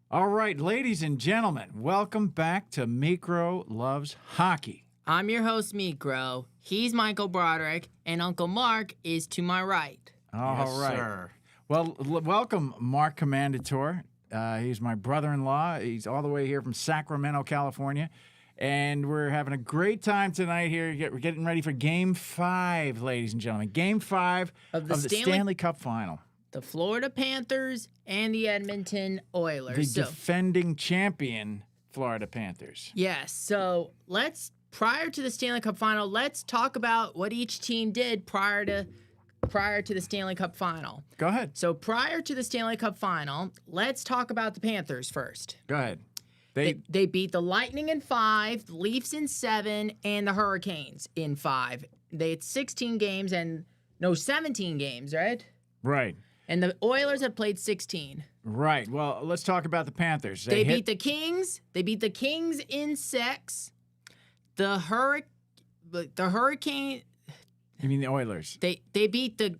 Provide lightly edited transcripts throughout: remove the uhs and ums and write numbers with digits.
All right, ladies and gentlemen, welcome back to Mikro Loves Hockey. I'm your host, Mikro. He's Michael Broderick, and Uncle Mark is to my right. All right. Sir. Well, welcome, Mark Commandator. He's my brother-in-law. He's all the way here from Sacramento, California. And we're having a great time tonight here. We're getting ready for Game 5, ladies and gentlemen. Game 5 Of the Stanley Cup Final. The Florida Panthers and the Edmonton Oilers. The defending champion Florida Panthers. Yes, so prior to the Stanley Cup Final, let's talk about what each team did prior to the Stanley Cup Final. Go ahead. So prior to the Stanley Cup Final, let's talk about the Panthers first. Go ahead. They beat the Lightning in 5, the Leafs in 7, and the Hurricanes in 5. They had 17 games, right? Right. And the Oilers have played 16. Right. Well, let's talk about the Panthers. They beat the Kings. They beat the Kings in 6. The Hurricane. You mean the Oilers? They beat the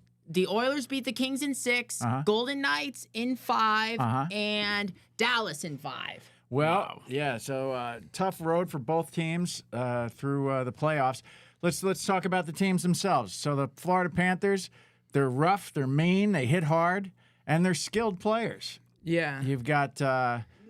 Oilers beat the Kings in 6. Golden Knights in 5, and Dallas in 5. Well, yeah. So tough road for both teams through the playoffs. Let's talk about the teams themselves. So the Florida Panthers, they're rough, they're mean, they hit hard, and they're skilled players. Yeah. You've got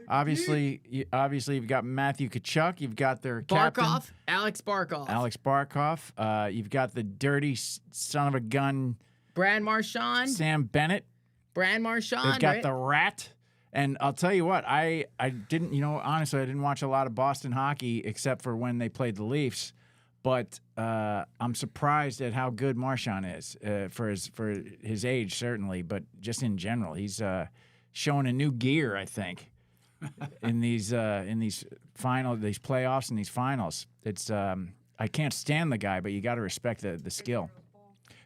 obviously you've got Matthew Tkachuk. You've got their captain, Alex Barkov. You've got the dirty son of a gun, Brad Marchand. Sam Bennett. Brad Marchand. They've got the Rat. And I'll tell you what, I didn't, honestly, I didn't watch a lot of Boston hockey except for when they played the Leafs. But I'm surprised at how good Marchand is for his age, certainly, but just in general, he's showing a new gear, I think, in these playoffs and these finals. It's I can't stand the guy, but you got to respect the skill.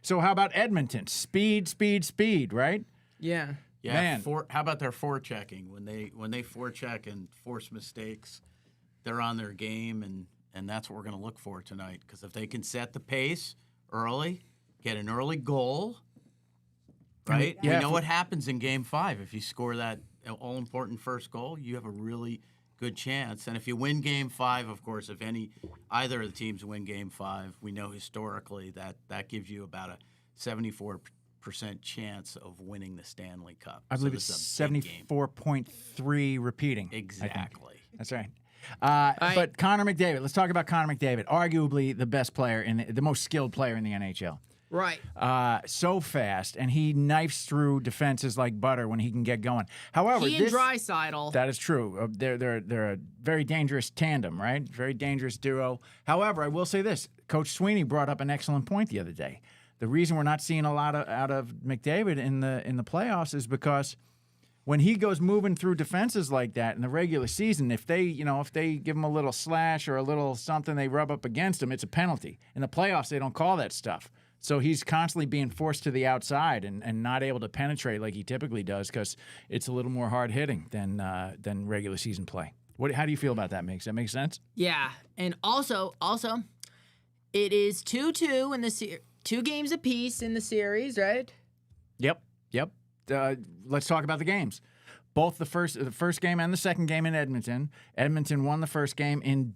So how about Edmonton? Speed, right? Yeah. Yeah, Man. how about their forechecking? When they forecheck and force mistakes, they're on their game, and that's what we're going to look for tonight. Because if they can set the pace early, get an early goal, right? Yeah, we know what happens in Game 5. If you score that all-important first goal, you have a really good chance. And if you win Game 5, of course, if either of the teams win Game 5, we know historically that gives you about a 74% chance of winning the Stanley Cup. I believe it's 74.3 repeating. Exactly. That's right. But Connor McDavid, let's talk about Connor McDavid, arguably the best player the most skilled player in the NHL. Right. So fast, and he knifes through defenses like butter when he can get going. However, he and Draisaitl. That is true. They're a very dangerous tandem, right? Very dangerous duo. However, I will say this: Coach Sweeney brought up an excellent point the other day. The reason we're not seeing a lot out of McDavid in the playoffs is because when he goes moving through defenses like that in the regular season, if they give him a little slash or a little something they rub up against him, it's a penalty. In the playoffs, they don't call that stuff. So he's constantly being forced to the outside and not able to penetrate like he typically does because it's a little more hard hitting than regular season play. How do you feel about that, Mick? Does that make sense? Yeah, and also, it is 2-2 in the series. 2 games apiece in the series, right? Yep. Let's talk about the games. Both the first game and the second game in Edmonton. Edmonton won the first game in.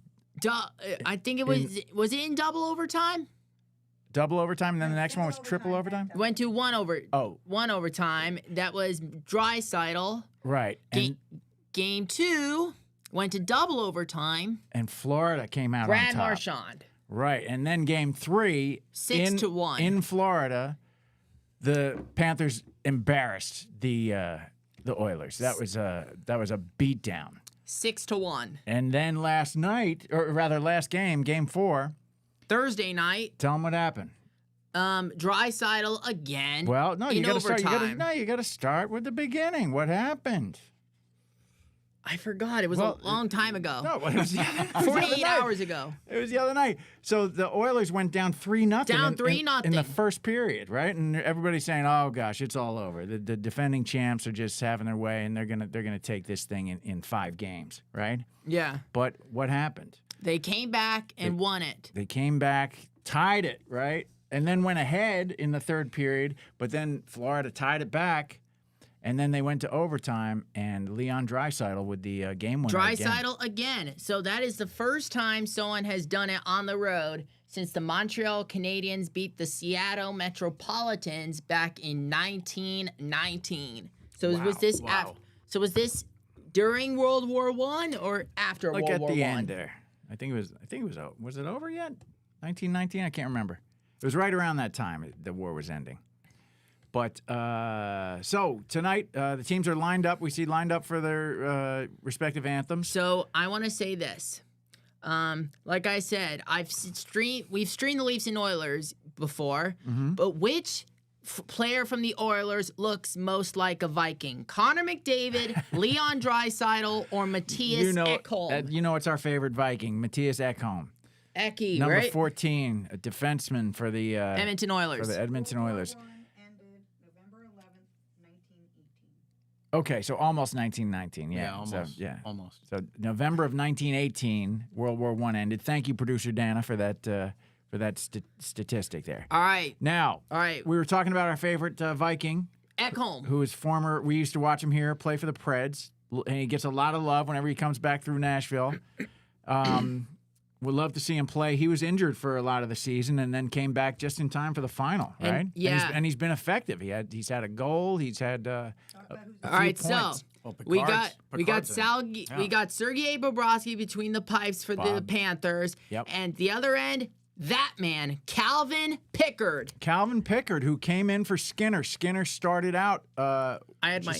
I think it was it in double overtime? Double overtime, and then the next one was triple overtime. Went to one overtime. That was Draisaitl. Right. Game 2 went to double overtime. And Florida came out Brad on top. Marchand. Right, and then Game 3, 6-1 in Florida, the Panthers embarrassed the Oilers. That was a beatdown. 6-1. And then last game, Game 4, Thursday night. Tell them what happened. Draisaitl again. Well, no, you got to start. You got to start with the beginning. What happened? I forgot. It was a long time ago. No, it was 48 hours ago. It was the other night. So the Oilers went down 3-0. Down 3-0 in the first period, right? And everybody's saying, "Oh gosh, it's all over." The defending champs are just having their way, and they're gonna take this thing in 5 games, right? Yeah. But what happened? They came back and won it. They came back, tied it, right, and then went ahead in the third period. But then Florida tied it back. And then they went to overtime, and Leon Draisaitl with the game winner again. Draisaitl again. So that is the first time someone has done it on the road since the Montreal Canadiens beat the Seattle Metropolitans back in 1919. So was this was this during World War I or after Like World War at the I? end there. I think it was was it over yet? 1919? I can't remember. It was right around that time the war was ending. But so tonight the teams are lined up. We see lined up for their respective anthems. So I want to say this. Like I said, we've streamed the Leafs and Oilers before, but which player from the Oilers looks most like a Viking? Connor McDavid, Leon Draisaitl, or Matthias Ekholm? You know it's our favorite Viking, Matthias Ekholm. Eki, Number right? 14, a defenseman for the Edmonton Oilers. For the Edmonton Oilers. Ended November 11th, 1918. Okay, so almost 1919. Yeah, almost. So, Almost. So November of 1918, World War I ended. Thank you, producer Dana, for that statistic there. All right. Now, All right. we were talking about our favorite Viking, Ekholm. who is former. We used to watch him here play for the Preds, and he gets a lot of love whenever he comes back through Nashville. Would love to see him play. He was injured for a lot of the season and then came back just in time for the final, right? Yeah. And he's been effective. He's had a goal. He's had All right, so points. Well, we got Picard's we got Sergei Bobrovsky between the pipes for the Panthers, Yep. and the other end, that man, Calvin Pickard. Calvin Pickard, who came in for Skinner. Skinner started out I had my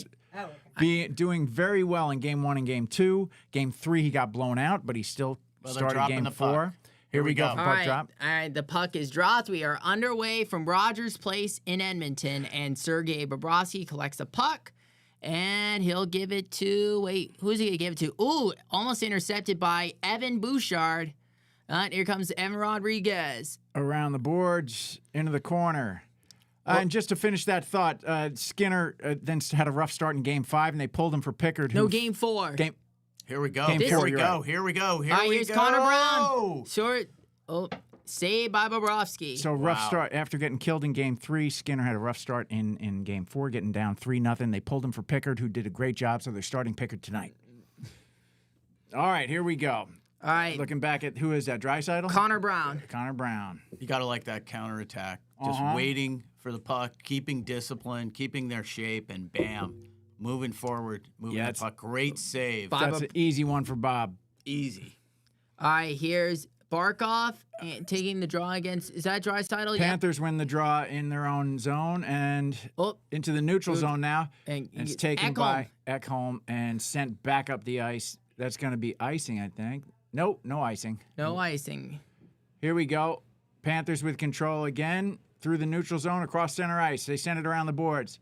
doing very well in Game 1 and Game 2. Game 3, he got blown out, but he still they're started dropping Game the 4. puck. Here we go. All For all puck right, drop. all right. The puck is dropped. We are underway from Rogers Place in Edmonton, and Sergei Bobrovsky collects the puck, and he'll give it to who's he gonna give it to? Ooh, almost intercepted by Evan Bouchard. Here comes Evan Rodriguez. Around the boards, into the corner. And just to finish that thought, Skinner then had a rough start in Game 5, and they pulled him for Pickard. No, Game 4. Here we go. Game Here four, we you're go. right. Here we go. Here All right, we here's go. Connor Brown. Short. Oh, saved by Bobrovsky. So rough Wow. start after getting killed in Game 3. Skinner had a rough start in Game 4, getting down 3-0. They pulled him for Pickard, who did a great job. So they're starting Pickard tonight. All right, here we go. All right, Looking back at who is that? Draisaitl? Connor Brown. Connor Brown. You got to like that counterattack. Just waiting for the puck, keeping discipline, keeping their shape, and bam, moving forward, moving the puck. Great save. That's an easy one for Bob. Easy. All right, here's Barkov and taking the draw against. Is that Draisaitl? Yeah. Panthers win the draw in their own zone and Oh, into the neutral zone now. and It's taken by Ekholm and sent back up the ice. That's going to be icing, I think. Nope, no icing. no icing. Here we go. Panthers with control again through the neutral zone across center ice. They send it around the boards.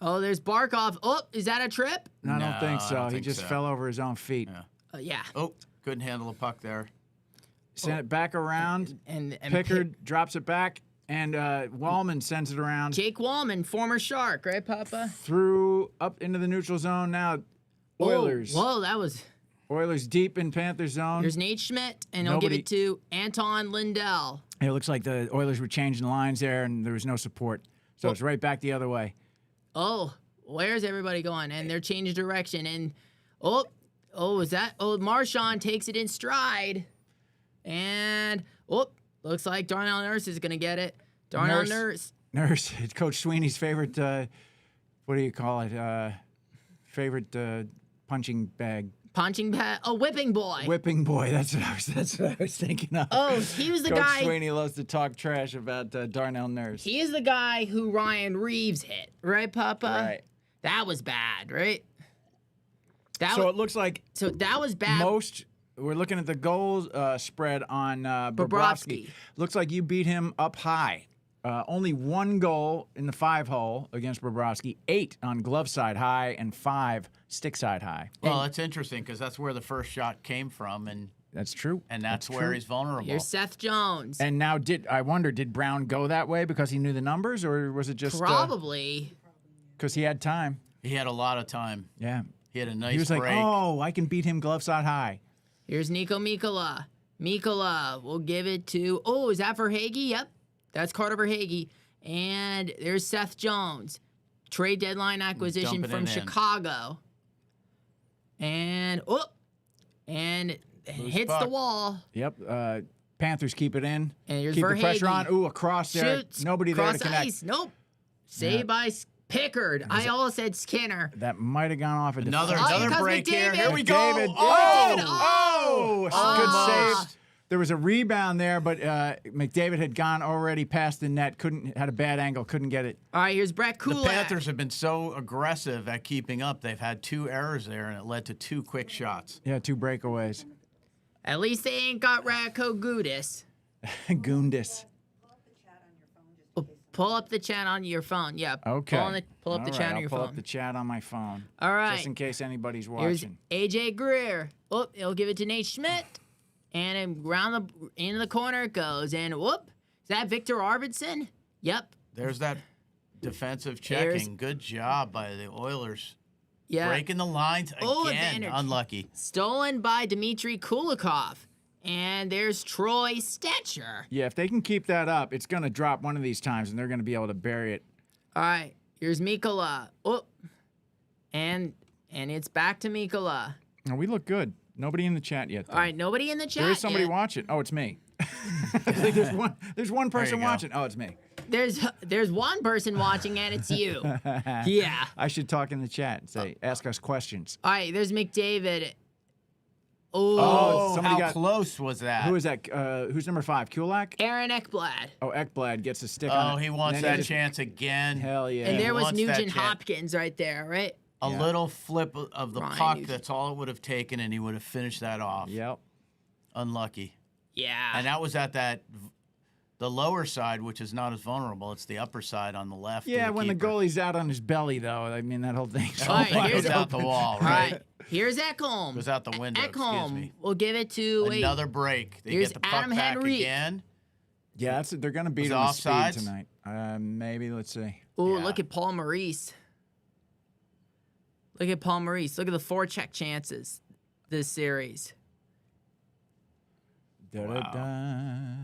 Oh, there's Barkov. Oh, is that a trip? No, I don't No, think I so. don't He think just so. fell over his own feet. Yeah. Oh, couldn't handle the puck there. Sent it back around. And Pickard drops it back, and Wallman sends it around Jake Wallman, former Shark, right, Papa? through up into the neutral zone. Now Oilers. Whoa, that was. Oilers deep in Panther zone. There's Nate Schmidt, and he'll give it to Anton Lindell. It looks like the Oilers were changing lines there, and there was no support. So it's right back the other way. Oh, where's everybody going? And they're changing direction. And is that? Oh, Marchand takes it in stride. And looks like Darnell Nurse is gonna get it. Darnell Nurse. Nurse, it's Coach Sweeney's favorite. What do you call it? Favorite punching bag. Punching bag. Oh, whipping boy. Whipping boy. That's what I was thinking of. Oh, he was the Coach guy. Sweeney loves to talk trash about Darnell Nurse. He is the guy who Ryan Reeves hit, right, Papa? Right. That was bad, right? So it looks like So that was bad. we're looking at the goals spread on Bobrovsky. Bobrovsky. Looks like you beat him up high. Only 1 goal in the 5-hole against Bobrovsky, 8 on glove side high, and 5 stick side high. Well, that's interesting because that's where the first shot came from, and That's true. that's where true. he's vulnerable. Here's Seth Jones. And now, did Brown go that way because he knew the numbers, or was it just Probably. because he had time? He had a lot of time. Yeah. He had a nice He was break. like, oh, I can beat him glove side high. Here's Nico Mikkola. Mikkola will give it to. Oh, is that for Hagee? Yep. That's Carter for Hagee. And there's Seth Jones. trade deadline acquisition Dumping from it in. Chicago. And it hits the puck. wall. Yep. Panthers keep it in. And here's keep the pressure Verhaeghe. on. Ooh, across there. Shoots. Nobody there to cross connect. ice. Nope. Saved by Pickard. I almost said Skinner. That might have gone off a Another defense. here another comes break here. McDavid. Here we go. David. Oh, Good almost. save. There was a rebound there, but McDavid had gone already past the net. Had a bad angle. Couldn't get it. All right, here's Brett The Kulak. Panthers have been so aggressive at keeping up. They've had 2 errors there, and it led to 2 quick shots. Yeah, 2 breakaways. At least they ain't got Radko Gudis. Gundis. Pull up the chat on your phone. Yeah. Okay. Pull up the All chat right, on I'll your pull phone. up the chat on my phone. All right. Just in case anybody's Here's watching. AJ Greer. Oh, he'll give it to Nate Schmidt. And into the corner it goes. And whoop. Is that Victor Arvidsson? Yep. There's that defensive There's- checking. Good job by the Oilers. Yeah. Breaking the lines Oh, again. advantage. Unlucky. Stolen by Dmitry Kulikov. And there's Troy Stetcher. Yeah, if they can keep that up, it's going to drop one of these times, and they're going to be able to bury it. All right. Here's Mikola. Oh. And it's back to Mikola. Oh, we look good. Nobody in the chat yet, though. All right. Nobody in the chat There is somebody yet. watching. Oh, it's me. Like there's one person go. watching. Oh, it's me. There's one person watching, and it's you. Yeah. I should talk in the chat and say, ask us questions. All right, there's McDavid. Oh, Oh, somebody how got- close was that? Who is that? Who's number 5? Kulak? Aaron Ekblad. Oh, Ekblad gets a stick on Oh, it. he wants And then that just- chance again. Hell yeah. And there was wants that Nugent chance. Hopkins right there, right? A little flip of the Ryan puck. Nugent. That's all it would have taken, and he would have finished that off. Yep. Unlucky. Yeah. And that was at the lower side, which is not as vulnerable. It's the upper side on the left. of Yeah, when the keeper. goalie's out on his belly, though, I mean, that whole thing's All right, Thing here's goes out the wall, All right? right, here's Ekholm. Goes out the window, excuse Ekholm. me. We'll give it to Another break. They Here's get the puck Adam back Henrique. again. Yeah, they're going to beat Was him it with speed offsides? tonight. Maybe, let's see. Oh, Yeah. look at Paul Maurice. Look at Paul Maurice. Look at the forecheck chances this series. Da-da-da.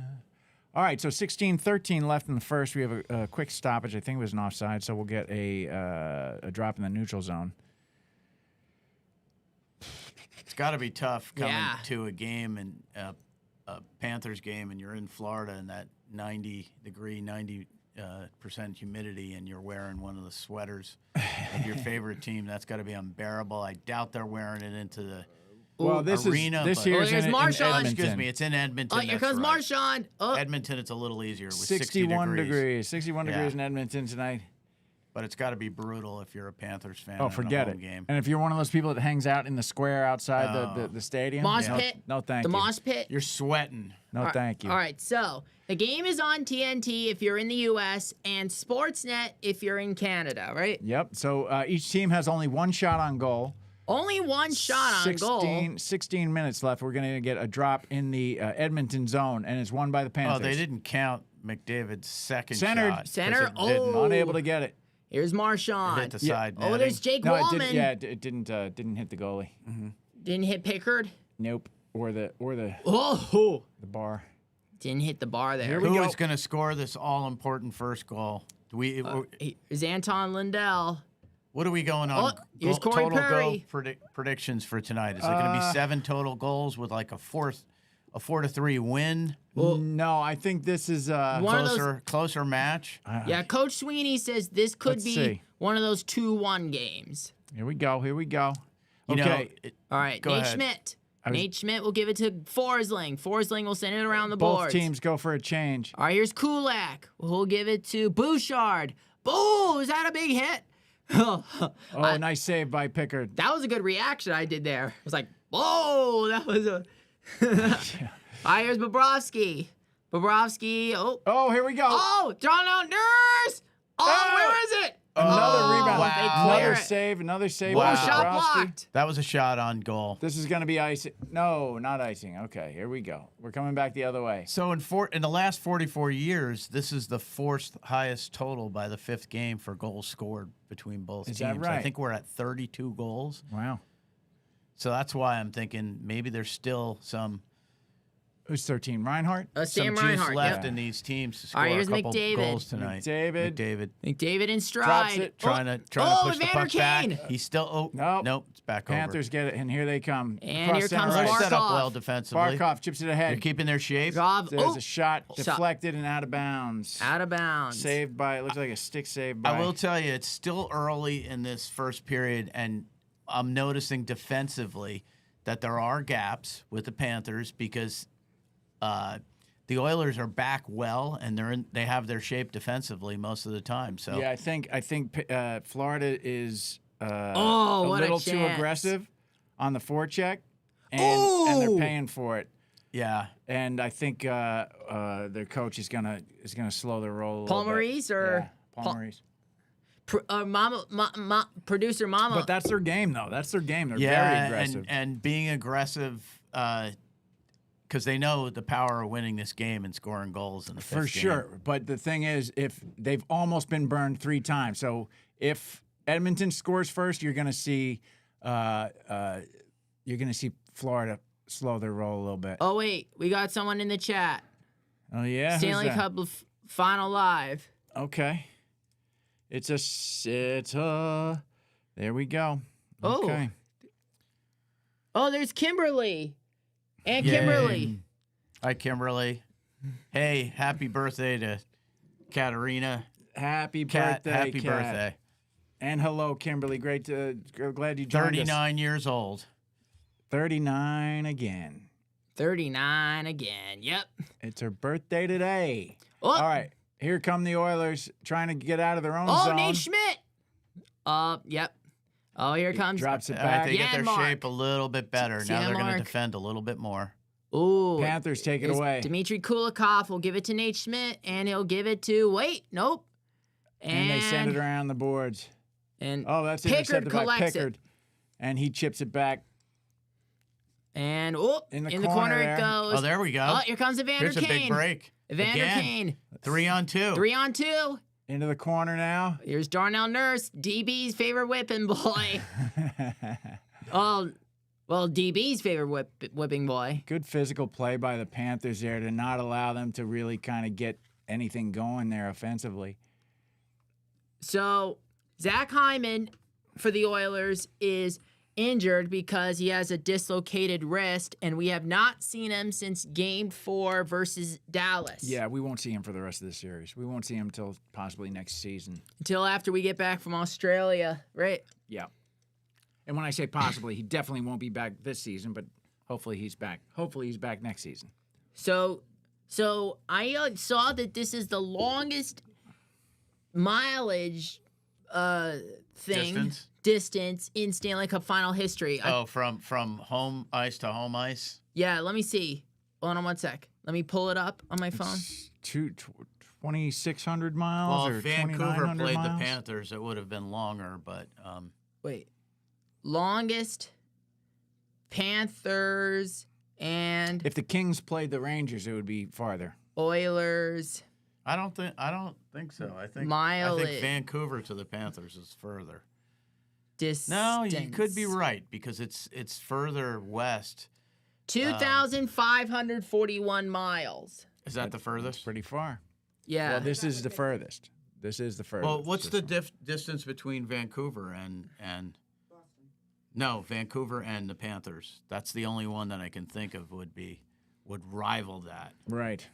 All right, so 16-13 left in the first. We have a quick stoppage. I think it was an offside, so we'll get a drop in the neutral zone. It's got to be tough coming Yeah. to a game and a Panthers game, and you're in Florida in that 90-degree, 90% humidity, and you're wearing one of the sweaters of your favorite team. That's got to be unbearable. I doubt they're wearing it into the Well, this arena. this but- year's here's in Marchand. Edmonton. Excuse me, it's in Edmonton. Oh, here that's comes right. Marchand. Oh, Edmonton, it's a little easier with 61 60 degrees. 61 Yeah. degrees in Edmonton tonight. But it's got to be brutal if you're a Panthers fan. Oh, in a forget home it. Game. And if you're one of those people that hangs out in the square outside Oh. the stadium, Mosh no, pit. no thank the you. Mosh Pit. You're sweating. No, thank you. All right, so the game is on TNT if you're in the U.S. and Sportsnet if you're in Canada, right? Yep. So each team has only one shot on goal. Only one shot on goal. 16 minutes left. We're going to get a drop in the Edmonton zone, and it's won by the Panthers. Oh, they didn't count McDavid's second Centered. shot. 'cause Center. it didn't. Oh. Unable to get it. Here's Marchand. Hit the side Oh, netting. there's Jake No, it Wallman. didn't. Yeah, it didn't hit the goalie. Didn't hit Pickard. Nope. Or the Oh, bar. didn't hit the bar there. Here we Who go. is going to score this all-important first goal? Do we? Here's Anton Lindell. What are we going on? Oh, here's Corey total Perry. goal predictions for tonight. Is it going to be 7 total goals with like a 4-3 win? No, I think this is One of those- Closer match. Yeah, Coach Sweeney says this could Let's be see. one of those 2-1 games. Here we go. You Okay. know, All right, Go Nate ahead. Schmidt. was- Nate Schmidt will give it to Forsling. Forsling will send it around the Both boards. teams go for a change. All right, here's Kulak. Who'll give it to Bouchard. Boo! Is that a big hit? Oh, nice save by Pickard. That was a good reaction I did there. It was like, whoa, that was a. All right, here's Bobrovsky. Bobrovsky. Oh, here we go. Oh, drawn out nurse. Oh, where is it? Another rebound. They clear Another it. save. Another save. Wow. by Shot Bobrovsky. blocked. that was a shot on goal. This is going to be icing. No, not icing. Okay, here we go. We're coming back the other way. So in the last 44 years, this is the 4th highest total by the 5th game for goals scored between both Is teams. that right? I think we're at 32 goals. Wow. So that's why I'm thinking maybe there's still some Who's 13? Reinhardt? Sam Some juice Reinhardt. left Yep. in these teams to All score right, a here's couple McDavid. goals tonight. McDavid. McDavid in stride. Drops it. Trying to Oh, push the Evander puck back. Kane. He's still Nope. It's back Panthers get it, and here they come. And Across here center comes over. ice. They're set up Barkov. well defensively. Barkov chips it ahead. They're keeping their shape. Rob, There's oh, a shot deflected and out of bounds. out of bounds. Saved by, it looks like a stick save by. I will tell you, it's still early in this first period, and I'm noticing defensively that there are gaps with the Panthers because the Oilers are back well, and they have their shape defensively most of the time. So Yeah, I think Florida is a what a little too chance. aggressive on the forecheck, and they're Ooh. paying for it. yeah, And I think their coach is gonna slow their roll a little Paul bit. Maurice or Yeah, Paul Maurice. Producer Mama. But that's their game, though. That's their game. They're very yeah, aggressive. and being aggressive because they know the power of winning this game and scoring goals in the For fifth game. sure. But the thing is, if they've almost been burned 3 times, so if Edmonton scores first, you're gonna see Florida slow their roll a little bit. Oh wait, we got someone in the chat. Oh yeah, who's Stanley that? Cup Final Live. Okay. It's a. There we go. Oh. Okay. Oh, there's Kimberly. And Yay. Kimberly. Hi, Kimberly. Hey, happy birthday to Katarina. Happy Kat, birthday, happy Kat. birthday. And hello, Kimberly. Glad you joined us. 39 years old. 39 again. 39 again. Yep. It's her birthday today. Oh. All right. Here come the Oilers trying to get out of their own Oh, zone. Nate Schmidt. Yep. Oh, here comes. Drops it They back. get their Janmark. shape a little bit better. See Now they're going Janmark. to defend a little bit more. Ooh. Panthers take it There's away. Dmitry Kulikov will give it to Nate Schmidt, and he'll give it to. Wait, nope. And they send it around the boards. And Oh, that's Pickard intercepted by collects Pickard. it. And he chips it back. And In the in corner the corner there. it goes. Oh, there we go. Oh, here comes Evander Here's a Kane. big break. Evander Again. Kane. 3-on-2. 3-on-2. Into the corner now. Here's Darnell Nurse, DB's favorite whipping boy. Oh, well, DB's favorite whipping boy. Good physical play by the Panthers there to not allow them to really kind of get anything going there offensively. So Zach Hyman for the Oilers is injured because he has a dislocated wrist, and we have not seen him since Game 4 versus Dallas. Yeah, we won't see him for the rest of the series. We won't see him until possibly next season. Until after we get back from Australia, right? Yeah. And when I say possibly, he definitely won't be back this season, but hopefully he's back. Hopefully he's back next season. So I saw that this is the longest mileage distance in Stanley Cup final history. From home ice to home ice. Yeah, let me see. Hold on one sec. Let me pull it up on my phone. 2,600 miles Well, or if Vancouver 2,900 played miles? the Panthers, it would have been longer, but Wait. Longest Panthers and If the Kings played the Rangers, it would be farther. Oilers. I don't think so. I think Mileage. Vancouver to the Panthers is further. Distance. No, you could be right because it's further west. 2,541 miles. Is that the furthest? Pretty far. Yeah. Well, this is the furthest. This is the furthest. Well, what's the distance between Vancouver and No, Vancouver and the Panthers. That's the only one that I can think of would rival that Right.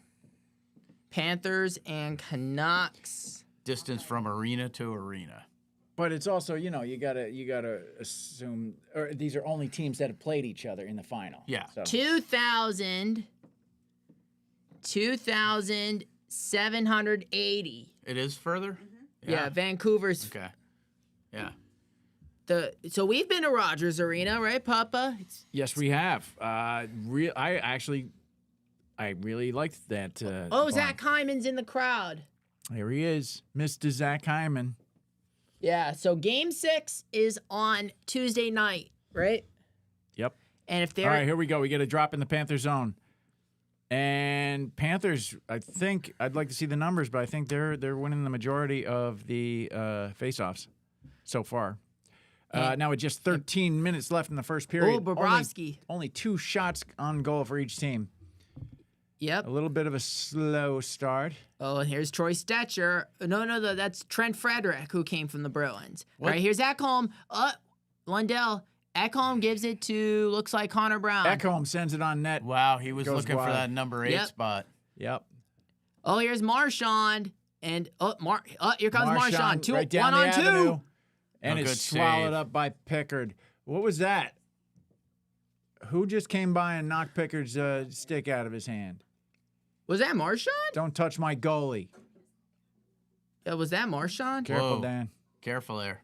Panthers and Canucks. distance from arena to arena. But it's also, you gotta assume, or these are only teams that have played each other in the final. Yeah. So 2,780. It is further. Yeah, Vancouver's Okay. Yeah. so we've been to Rogers Arena, right, Papa? yes, we have. I really liked that. Oh, barn. Zach Hyman's in the crowd. There he is, Mr. Zach Hyman. Yeah, so Game 6 is on Tuesday night, right? Yep. And if All they're right, here we go. We get a drop in the Panther zone. And Panthers, I think I'd like to see the numbers, but I think they're winning the majority of the faceoffs so far. Now with just 13 minutes left in the first period. Bobrovsky. Only 2 shots on goal for each team. Yep. A little bit of a slow start. Oh, and here's Troy Stetcher. No, that's Trent Frederick who came from the Bruins. What? All right, here's Ekholm. Lundell. Ekholm gives it to, looks like Connor Brown. Ekholm sends it on net. Wow, he was Goes looking for wide. that number 8 Yep. spot. Yep. Oh, here's Marchand. And here comes Marchand. Two, right down one the on avenue, two. and Oh, it's good swallowed save. up by Pickard. What was that? Who just came by and knocked Pickard's stick out of his hand? Was that Marchand? Don't touch my goalie. Was that Marchand? Careful, Whoa. Dan. Careful there.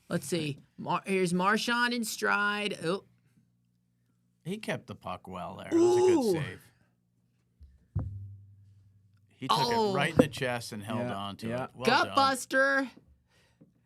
Let's see. Here's Marchand in stride. Oh, He kept the puck well there. It was a Ooh. good save. He took Oh. it right in the chest and held Yeah, on to yeah. it. Well gut done. buster.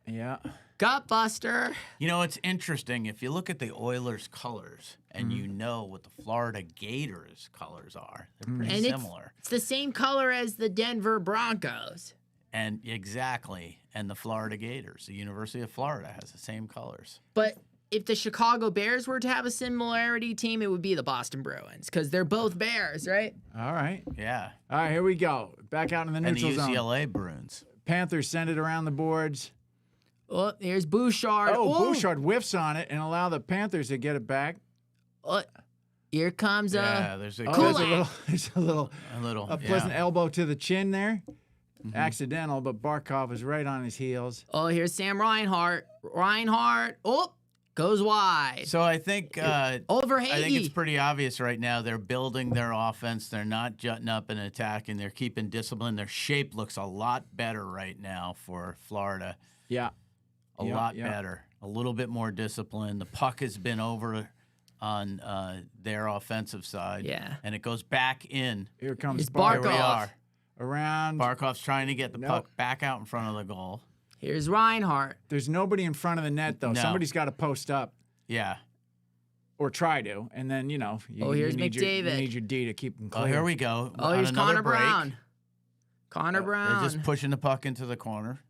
Yeah. Gut buster. You know, it's interesting. If you look at the Oilers' colors and Mm-hmm. you know what the Florida Gators' colors are, they're pretty And similar. it's the same color as the Denver Broncos. And exactly. And the Florida Gators, the University of Florida, has the same colors. But if the Chicago Bears were to have a similarity team, it would be the Boston Bruins because they're both Bears, right? All right. Yeah. All right, here we go. Back out in the And the neutral zone. UCLA Bruins. Panthers send it around the boards. Oh, here's Bouchard. Oh, Bouchard whiffs on it and allow the Panthers to get it back. Here comes Yeah, there's a, Oh, Cool. there's a little a pleasant yeah. elbow to the chin there. Accidental, but Barkov was right on his heels. here's Sam Reinhart. Goes wide. So I think Over I think it's Hagee. pretty obvious right now. They're building their offense. They're not jutting up and attacking. They're keeping discipline. Their shape looks a lot better right now for Florida. Yeah. A Yeah, lot yeah. better. A little bit more discipline. The puck has been over on their offensive side. Yeah. And it goes back in. Here comes It's Here we Barkov. are. Around. Barkov's trying to get the Nope. puck back out in front of the goal. Here's Reinhart. There's nobody in front of the net, though. No. Somebody's got to post up Yeah. or try to. And then, you Here's need you McDavid. need your D to keep them clear. Oh, here we go. Oh, On here's another Connor break. Brown. Connor They're Brown. just pushing the puck into the corner.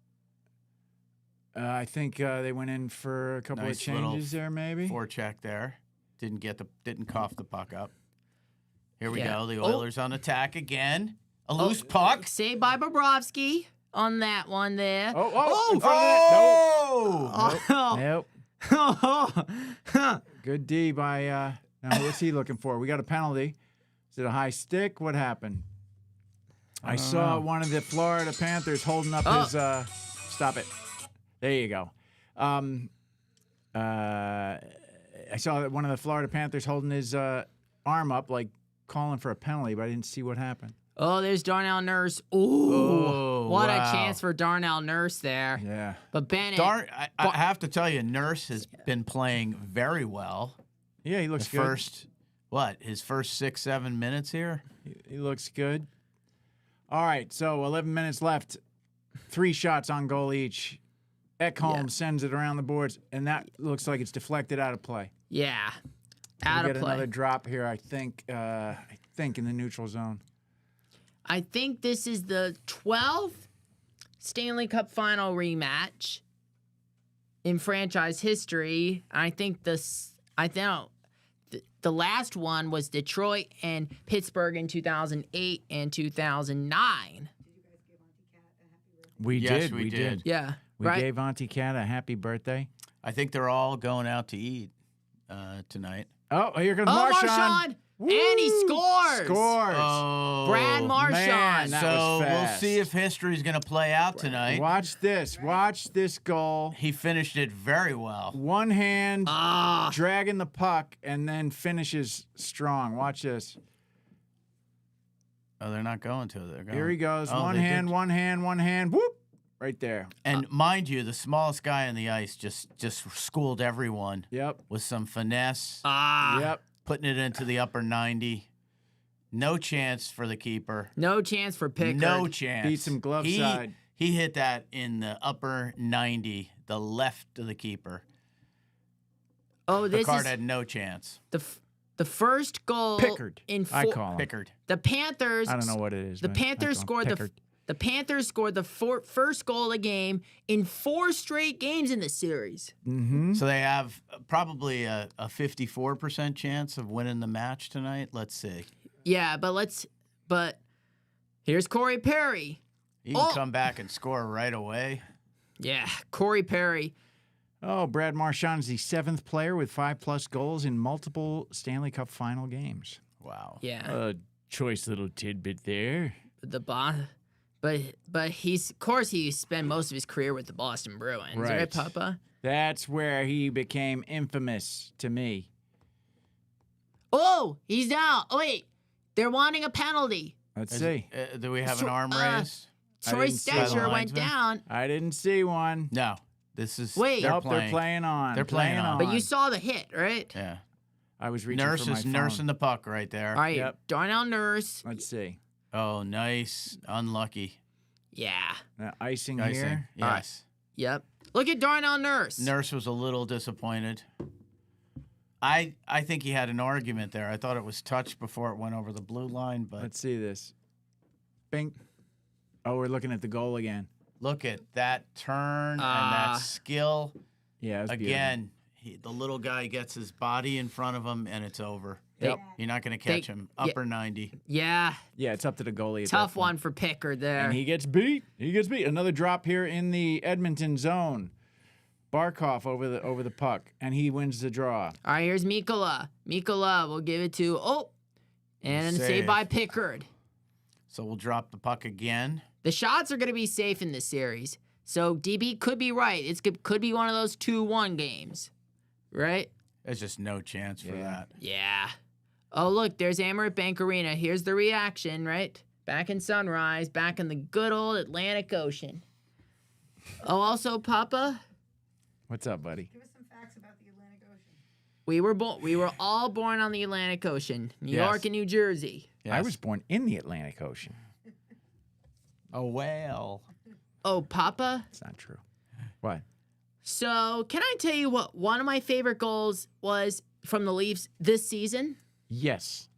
I think they went in for a couple Nice of little changes there, maybe. Forecheck there. Didn't cough the puck up. Here we Yeah. go. The Oh. Oilers on attack again. A loose puck. Saved by Bobrovsky on that one there. In front of the net. Oh! Nope. Good D by. Now, what's he looking for? We got a penalty. Is it a high stick? What happened? I saw one of the Florida Panthers holding up his. Stop it. There you go. I saw that one of the Florida Panthers holding his arm up, like calling for a penalty, but I didn't see what happened. Oh, there's Darnell Nurse. Ooh, Oh, what wow. a chance for Darnell Nurse there. Yeah. But Bennett. I have to tell you, Nurse has been playing very well. Yeah, he looks The good. his first 6-7 minutes here? He looks good. All right, so 11 minutes left. 3 shots on goal each. Ekholm sends it around the boards, and that looks like it's deflected out of play. Yeah. We'll Out get of play. another drop here, I think in the neutral zone. I think this is the 12th Stanley Cup final rematch in franchise history. I think the last one was Detroit and Pittsburgh in 2008 and 2009. We Yes, did. we We did. did. Yeah. We right? gave Auntie Kat a happy birthday. I think they're all going out to eat tonight. Oh, here comes Oh, Marchand. Marchand! And he Woo! scores! Scores. Oh, Brad Marchand. man, that So was we'll fast. see if history's going to play out tonight. Watch this. Watch this goal. He finished it very well. One hand Ah. dragging the puck and then finishes strong. Watch this. Oh, they're not going to. They're going. Here he goes. Oh, One they hand, did. one hand, one hand. Whoop. Right there. And mind you, the smallest guy on the ice just schooled everyone Yep. with some finesse, Yep. putting it into the upper 90. No chance for the keeper. No chance for Pickard. No chance. Beats him glove side. He hit that in the upper 90, the left of the keeper. Oh, this Picard is had no chance. the first goal Pickard. in I four. call him. Pickard. The Panthers. I don't know what it is. The but I Panthers call him scored Pickard. the Panthers scored the first goal of the game in 4 straight games in the series. Mm-hmm. So they have probably a 54% chance of winning the match tonight. Let's see. Yeah, but here's Corey Perry. He can come back and score right away. Yeah, Corey Perry. Oh, Brad Marchand is the 7th player with 5+ goals in multiple Stanley Cup final games. Wow. Yeah. Choice little tidbit there. But he's, of course, he spent most of his career with the Boston Bruins, right, Papa? That's where he became infamous to me. Oh, he's down. Oh, wait, they're wanting a penalty. Let's see. Do we have an arm raise? Troy didn't see Stetcher the went linesman. down. I didn't see one. No. This is. Wait. They're Nope, playing. they're playing on. They're playing on. But you saw the hit, right? Yeah. I was reaching Nurse for my is phone. nursing the puck right there. All right, Yep. Darnell Nurse. Let's see. Oh, nice. Unlucky. Yeah. Icing Icing. here. Yes. Yep. Look at Darnell Nurse. Nurse was a little disappointed. I think he had an argument there. I thought it was touched before it went over the blue line, but Let's see this. Bing. Oh, we're looking at the goal again. look at that turn and that skill. Yeah, it was Again, the little guy gets his body in front of him, and it's over. Yep. You're not going to catch him. Upper 90. Yeah. beautiful. Yeah, it's up to the goalie. at that Tough point. one for Pickard there. And he gets beat. He gets beat. Another drop here in the Edmonton zone. Barkov over the puck, and he wins the draw. All right, here's Mikola. Mikola will give it to, and Save. saved by Pickard. So we'll drop the puck again. The shots are going to be safe in this series. So DB could be right. It could be one of those 2-1 games, right? There's just no chance for that. Yeah. Oh, look, there's Amaret Bank Arena. Here's the reaction, right? Back in Sunrise, back in the good old Atlantic Ocean. Oh, also, Papa, What's up, buddy? Give us some facts about the Atlantic Ocean. we were all born on the Atlantic Ocean, New Yes. York and New Jersey. Yes. I was born in the Atlantic Ocean. a whale. Oh, Papa. It's not true. What? So, can I tell you what one of my favorite goals was from the Leafs this season? Yes.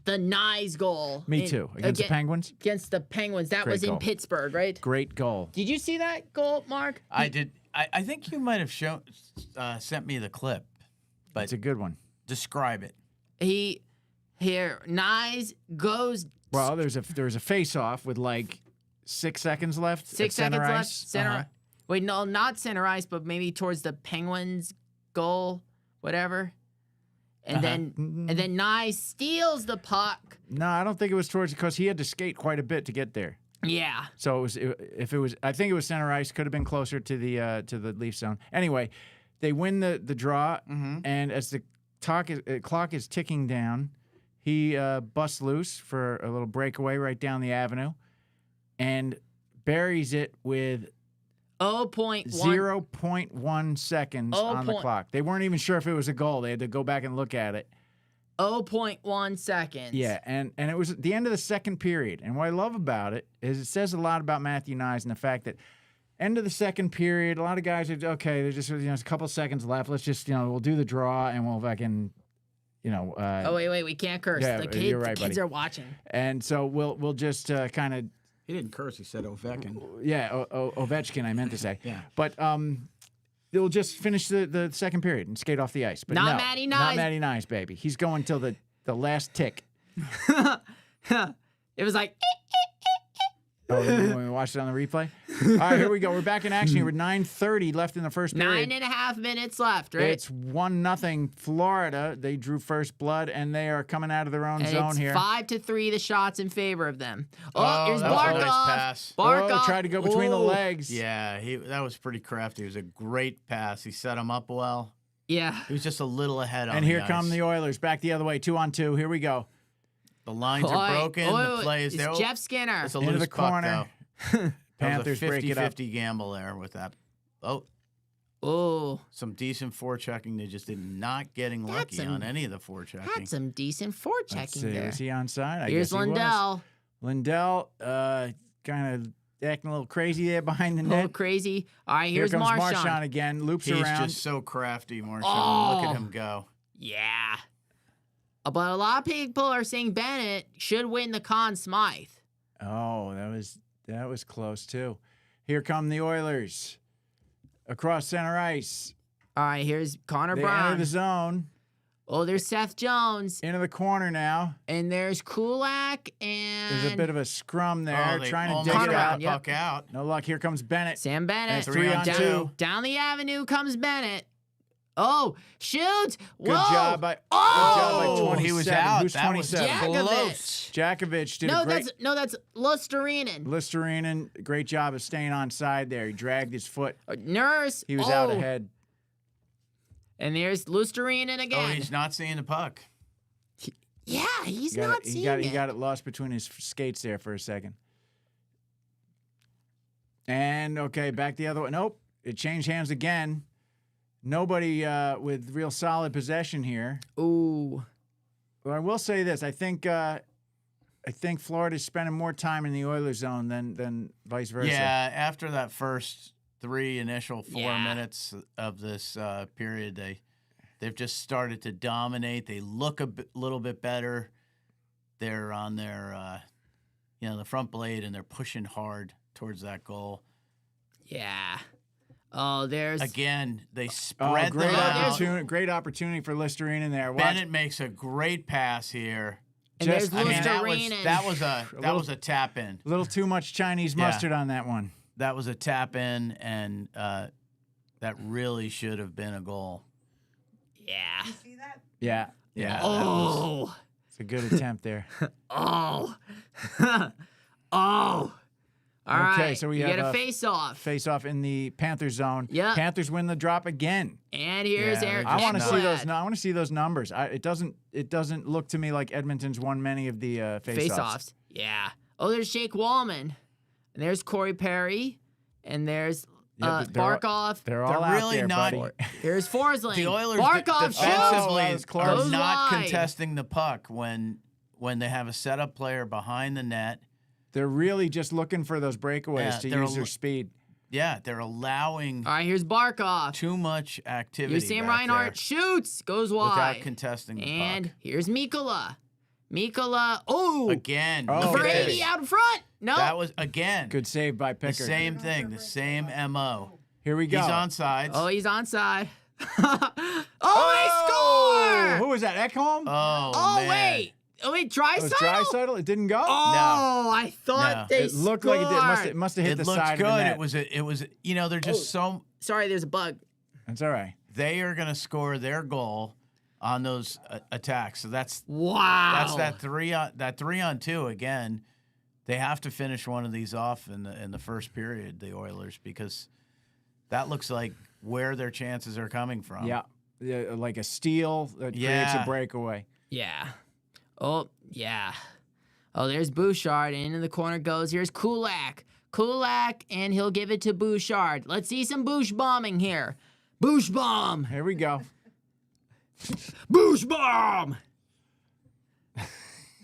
The Nyes goal. Me too. Against the Penguins? Against the Penguins. That Great was in goal. Pittsburgh, right? Great goal. Did you see that goal, Mark? I did. I think you might have sent me the clip, but It's a good one. describe it. Nyes goes Well, there's a face-off with like 6 seconds left. 6 at center seconds left. ice. Center. Wait, no, not center ice, but maybe towards the Penguins goal, whatever. And then Nyes steals the puck. No, I don't think it was towards because he had to skate quite a bit to get there. Yeah. So it was if it was I think it was center ice. Could have been closer to the Leaf zone. Anyway, they win the draw, and as the clock is ticking down, he busts loose for a little breakaway right down the avenue, and buries it with 0.1. 0.1 seconds on the clock. They weren't even sure if it was a goal. They had to go back and look at it. 0.1 seconds. Yeah, and it was at the end of the second period. And what I love about it is it says a lot about Matthew Nyes and the fact that end of the second period, a lot of guys are, okay, there's just, there's a couple seconds left. Let's just, we'll do the draw and we'll fucking, Oh, wait, we can't curse. yeah, The you're right, kids buddy. are watching. And so we'll just kind of, He didn't curse. He said Ovechkin. yeah, Ovechkin, I meant to say. Yeah. But they'll just finish the second period and skate off the ice. But Not no, Matty not Nyes. Matty Nyes, baby. He's going till the last tick. It was like, Oh, when we watched it on the replay? All right, here we go. We're back in action here with 9:30 left in the first period. 9.5 minutes left, right? It's 1-0 Florida. They drew first blood, and they are coming out of their own And zone it's here. 5-3 the shots in favor of them. Oh, here's that was a Barkov. nice pass. Barkov. Oh, tried to go between the Ooh. legs. Yeah, that was pretty crafty. It was a great pass. He set him up well. Yeah. He was just a little ahead on And the here ice. come the Oilers back the other way, 2-on-2. Here we go. The lines are broken. The play is it's there. Jeff Skinner. It's a Into loose the corner. puck, though. Panthers that was break a it up. 50-50 gamble there with that. Oh, Oh, some decent forechecking. They just did not getting lucky some- on any of the forechecking. had some decent Let's forechecking see. there. Was he onside? I Here's guess he was. Lindell. Lindell, kind of acting a little crazy there behind the Oh, net. crazy. All right, Here here's comes Marchand. Marchand again. Loops He's around. just so crafty, Marchand. Oh. Look at him go. Yeah. But a lot of people are saying Bennett should win the Conn Smythe. Oh, that was close too. Here come the Oilers across center ice. All right, here's Connor They Brown. enter the zone. Oh, there's Seth Jones, Into the corner now. and there's Kulak, and There's a bit of a scrum there, they trying to almost dig it got out. the puck out. No luck. Here comes Bennett. Sam Bennett. That's 3-on-2. Down the avenue comes Bennett. Oh, shoots! Good Whoa! job by Oh! 27. He was out. Who's That was 27? close. Jakovic did No, a great. that's Lusterinen. Listerinen, great job of staying on side there. He dragged his foot. Nurse. He was out ahead. And there's Lusterinen Oh, again. he's not seeing the puck. Yeah, he's He got not it- he seeing got it. He got it lost between his skates there for a second. And okay, back the other way. Nope, it changed hands again. Nobody with real solid possession here. Ooh. Well, I will say this: I think Florida's spending more time in the Oilers zone than vice versa. Yeah, after that first initial 4 Yeah. minutes of this period, they've just started to dominate. They look a little bit better. They're on their the front blade, and they're pushing hard towards that goal. Yeah. Oh, there's Again, they Oh, spread great them out. opportunity! Great opportunity for Listerine in there. Watch. Bennett makes a great pass here. and just- there's I mean, Lusterinen. that was a tap in. A little too much Chinese Yeah. mustard on that one. That was a tap in, and that really should have been a goal. Yeah. You see that? Yeah, Yeah. Oh. it's a good attempt there. Oh. Oh. All right. Okay, so we you have get a a face-off. Face off in the Panthers zone. Yeah. Panthers win the drop again. And here's Yeah, Eric they're I want to just see not- those. No, I want to see those numbers. It doesn't look to me like Edmonton's won many of the face-offs. face-offs. Yeah. Oh, there's Jake Wallman. And there's Corey Perry. And there's Yeah, but they're all- Barkov. They're all They're out really there, not- buddy. Here's Forsling. The Oilers Barkov shoots. defensively that was close. are Goes not wide. contesting the puck when they have a setup player behind the net. They're really just looking for those breakaways Yeah, to they're use their al- speed. Yeah, they're allowing All right, here's Barkov. too much activity. Here's Sam back Reinhart. there Shoots. Goes wide. without contesting the And puck. here's Mikola. Mikola. Oh. Again, Oh, look at Brady this. out in front. No. That was again Good save by the Pickard. same thing, the same MO. Here we go. He's on sides. Oh, he's onside. Oh, they score! Who was that? Ekholm? Oh, man. wait. Oh, wait, It was Draisaitl? Draisaitl? It didn't go? Oh, I thought No. they It looked like it did. scored. Must have hit It the looked side good. of the net. It was. They're just so. Sorry, there's a bug. That's all right. They are going to score their goal on those attacks. So that's Wow. that 3-on-2 again. They have to finish one of these off in the first period, the Oilers, because that looks like where their chances are coming from. Yeah. Like a steal that creates a Yeah. breakaway. Yeah. Oh, yeah. Oh, there's Bouchard. And into the corner goes. Here's Kulak. Kulak, and he'll give it to Bouchard. Let's see some Bouch bombing here. Bouch bomb. Here we go. Bouch bomb.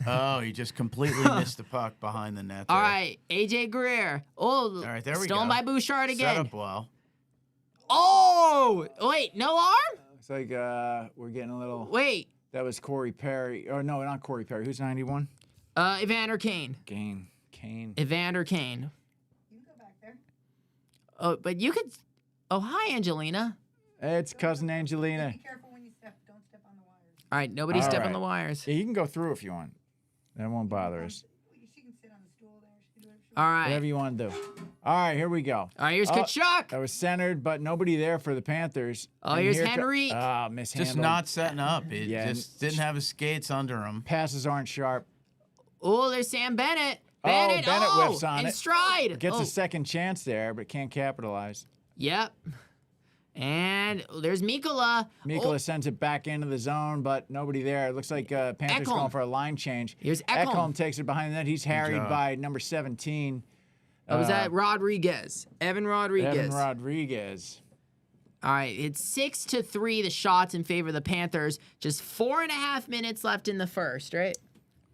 Oh, he just completely missed the puck behind the net. All there. right, AJ Greer. Oh, All right, there we stolen go. by Bouchard Set again. up well. Oh, wait, no arm? It's like we're getting a little. Wait, That was Corey Perry. Or no, not Corey Perry. Who's 91? Evander Kane. Kane. Evander Kane. You can go back there. Oh, but you could. Oh, hi, Angelina. It's cousin Angelina. Be careful when you step. Don't step on the wires. All right, nobody All step right. on the wires. Yeah, you can go through if you want. That won't bother us. She can sit on the stool there. She can do whatever she wants. All right. Whatever you want to do. All right, here we go. All right, here's Oh, Kachuk. That was centered, but nobody there for the Panthers. Oh, And here's here Henrique. mishandled. Just not setting up. He Yeah, just didn't have his skates under him. Passes aren't sharp. Oh, there's Sam Bennett. Oh, Bennett, Bennett whiffs on in it. stride. Gets oh. a second chance there, but can't capitalize. Yep. And there's Mikola. Mikola sends it back into the zone, but nobody there. It looks like Panthers Ekholm. going for a line change. Here's Ekholm. takes it behind the net. He's harried job. by number 17. Was that Rodriguez? Evan Rodriguez. Evan Rodriguez. All right, it's 6-3 the shots in favor of the Panthers. Just 4.5 minutes left in the first, right?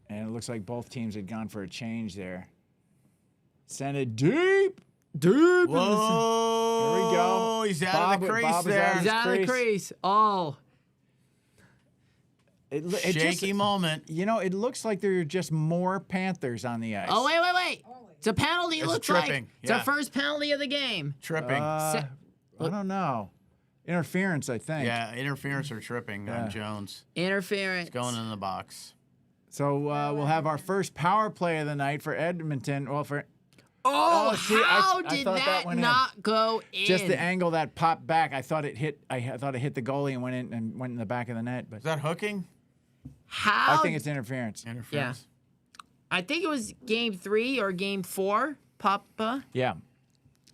And it looks like both teams had gone for a change there. Send it deep. Deep. Whoa! There we go. He's out Bob- of the crease Bob is there. He's out of the crease. Oh. It Shaky just, moment. you know, it looks like there are just more Panthers on the ice. Oh, wait. It's a penalty, it It's looks tripping, like. It's yeah. our first penalty of the game. Tripping. I don't know. Interference, I think. Yeah, interference or tripping on Jones. Interference. Going in the box. So we'll have our first power play of the night for Edmonton. Well, for Oh, see, how I did thought that went in. not go in? Just the angle that popped back. I thought it hit. I thought it hit the goalie and went in the back of the net. But Is that hooking? How? I think it's interference. Interference. I think it was game 3 or game 4, Papa. Yeah.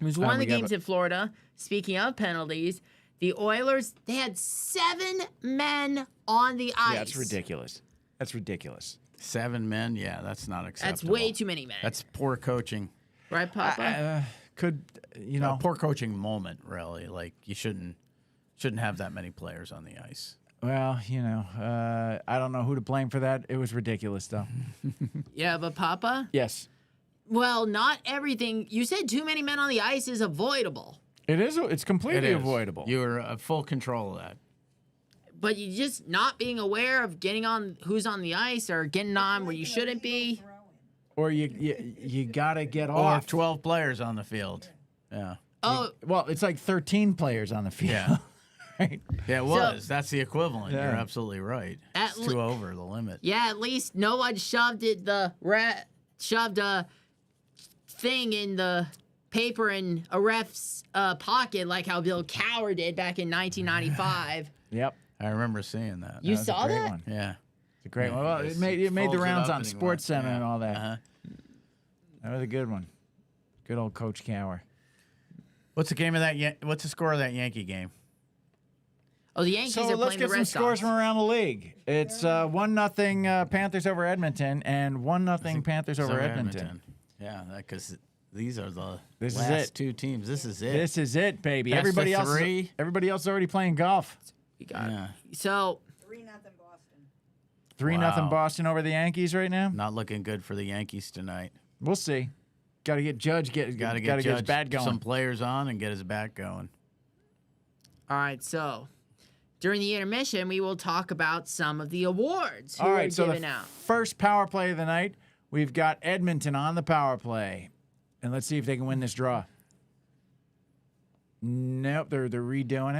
It was one of we the got games in Florida. Speaking of penalties, the Oilers, they had 7 men on the ice. Yeah, it's ridiculous. That's ridiculous. 7 men. Yeah, that's not acceptable. That's way too many men. That's poor coaching. Right, Papa? Could you know? Poor coaching moment, really. Like you shouldn't have that many players on the ice. Well, you know, I don't know who to blame for that. It was ridiculous, though. Yeah, but Papa? Yes, Well, not everything. You said too many men on the ice is avoidable. it is. It's completely It is. avoidable. You were full control of that. But you just not being aware of getting on who's on the ice or getting on where you shouldn't be. Or you gotta get Or off. 12 players on the field. Yeah. Oh, Well, it's like 13 players on the field. Yeah. Right? Yeah, it was. That's the equivalent. Yeah. You're absolutely right. At It's too over the limit. yeah, at least no one shoved a thing in the paper in a ref's pocket like how Bill Cowher did back in 1995. Yep. I remember seeing that. You That was a saw great that? one. Yeah. It's a great one. Well, it Yes, made he the folds it rounds up on and he Sports went- Center and all that. Uh-huh. That was a good one. Good old Coach Cowher. What's the score of that Yankee game? Oh, the Yankees So are let's playing get the some Red scores Sox. from around the league. It's 1-0 Panthers over Edmonton and 1-0 Panthers over Edmonton. Yeah, because these are the This is last it. 2 teams. This is it. This is it, baby. Best of Everybody else, three. everybody else is already playing golf. We got it. Yeah. So 3-0 Boston. 3-0 Wow. Boston over the Yankees right now. Not looking good for the Yankees tonight. We'll see. Got to get Judge Got to get his Judge bat going. some players on and get his bat going. all right, so during the intermission, we will talk about some of the awards who All are right, so given the out. first power play of the night, we've got Edmonton on the power play, and let's see if they can win this draw. Nope, they're redoing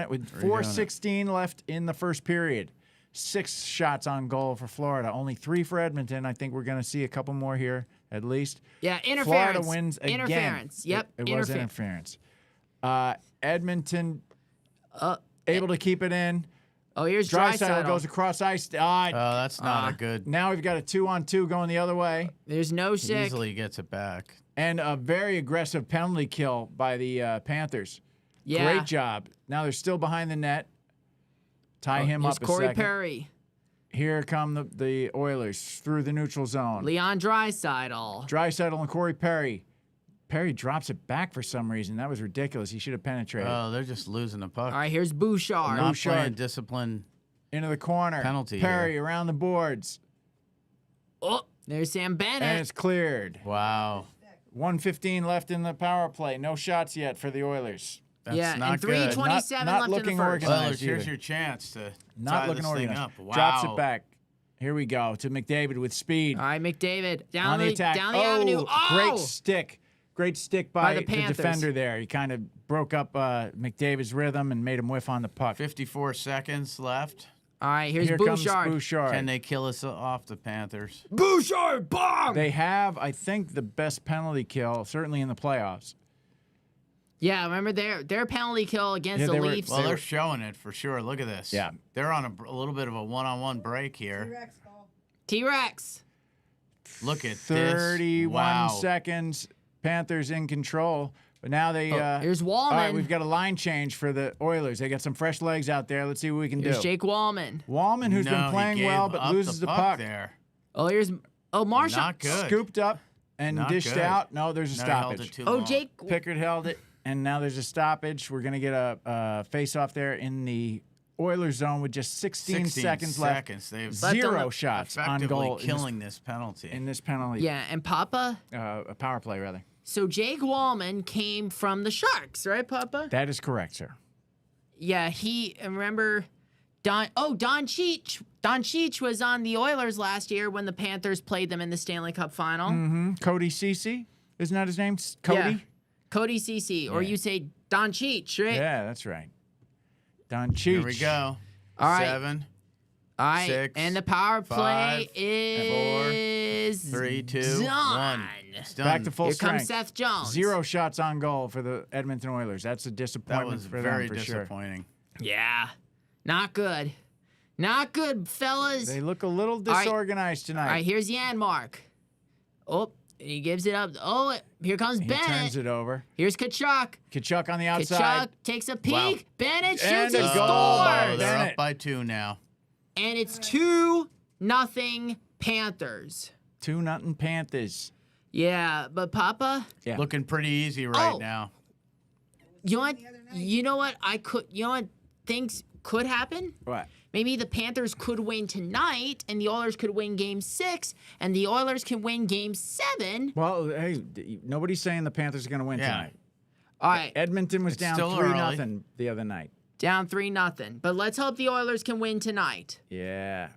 it with 4:16 left in the first period. 6 shots on goal for Florida, only 3 for Edmonton. I think we're going to see a couple more here at least. Yeah, interference. Florida wins again. Interference. Yep, it was interference. Edmonton able to keep it in. Oh, here's Draisaitl Draisaitl. goes across ice. Oh, that's not a good. Now we've got a 2-on-2 going the other way. There's no He sick. easily gets it back. And a very aggressive penalty kill by the Panthers. Yeah. Great job. Now they're still behind the net. Tie him Here's up a Corey second. Perry. Here come the Oilers through the neutral zone. Leon Draisaitl. Draisaitl and Corey Perry. Perry drops it back for some reason. That was ridiculous. He should have penetrated. Oh, they're just losing the puck. All right, here's Bouchard. Not Bouchard. playing discipline. Into the corner. Penalty Perry here. around the boards. Oh, there's Sam And Bennett. it's cleared. Wow. 1:15 left in the power play. No shots yet for the Oilers. That's Yeah, not and good. 3:27 Not left in the looking first. organized. Oilers, here's either. your chance to Not tie looking this thing organized. up. Wow. Drops it back. Here we go to McDavid with speed. All right, McDavid down On the attack. down the avenue. Oh, Great stick. Great stick by, By the the Panthers. defender there. He kind of broke up McDavid's rhythm and made him whiff on the puck. 54 seconds left. All right, here's Here Bouchard. comes Bouchard. Can they kill us off the Panthers? Bouchard, bomb! They have, I think, the best penalty kill, certainly in the playoffs. Yeah, remember their penalty kill against Yeah, the they were- Leafs. Well, they're showing it for sure. Look at this. Yeah. They're on a little bit of a one-on-one break here. T-Rex goal. T-Rex. Look at 31 this. Wow. seconds. Panthers in control. But now they. Here's all right, Wallman. we've got a line change for the Oilers. They got some fresh legs out there. Let's see what we can Here's do. Jake Wallman. Wallman, who's No, been he playing gave well, but up loses the puck. there. Oh, here's Marshall. Not good. Scooped up and Not dished good. out. No, there's a No, he held stoppage. it too Oh, long. Jake. Pickard held it, and now there's a stoppage. We're going to get a face-off there in the Oilers zone with just 16 seconds left. They've Zero them shots on effectively goal killing this penalty. in this penalty. Yeah, and Papa. A power play, rather. So Jake Wallman came from the Sharks, right, Papa? That is correct, sir. Yeah, remember Don Cheech. Don Cheech was on the Oilers last year when the Panthers played them in the Stanley Cup final. Cody Cece, isn't that his name? Cody? Yeah. Cody Cece, or Yeah. you say Don Cheech, right? Yeah, that's right. Doncic. Here we go. All right. 7, All right, 6, and the power play 5, is 3, 2, done. 1. It's done. Back to full Here strength. comes Seth Jones. 0 shots on goal for the Edmonton Oilers. That's a That disappointment was for very them, for sure. disappointing. Yeah, not good. Not good, fellas. They look a little right. disorganized tonight. All right, here's Janmark. Oh, he gives it up. Oh, here comes he Bennett. turns it over. Here's Kachuk. Kachuk on the outside. Kachuk takes a peek. Wow. Bennett shoots And and a goal. Oh, scores. they're Bennett. up by 2 now. And it's 2-0 Panthers. 2-0 Panthers. Yeah, but Papa, Yeah. Looking pretty easy right Oh. now. you know what? You know what? You know what things could happen? What? Maybe the Panthers could win tonight, and the Oilers could win Game 6, and the Oilers can win Game 7. Well, hey, nobody's saying the Panthers are going to win Yeah. tonight. All right, Edmonton was It's down still 3-0 the other night. down 3-0. But let's hope the Oilers can win tonight. Yeah.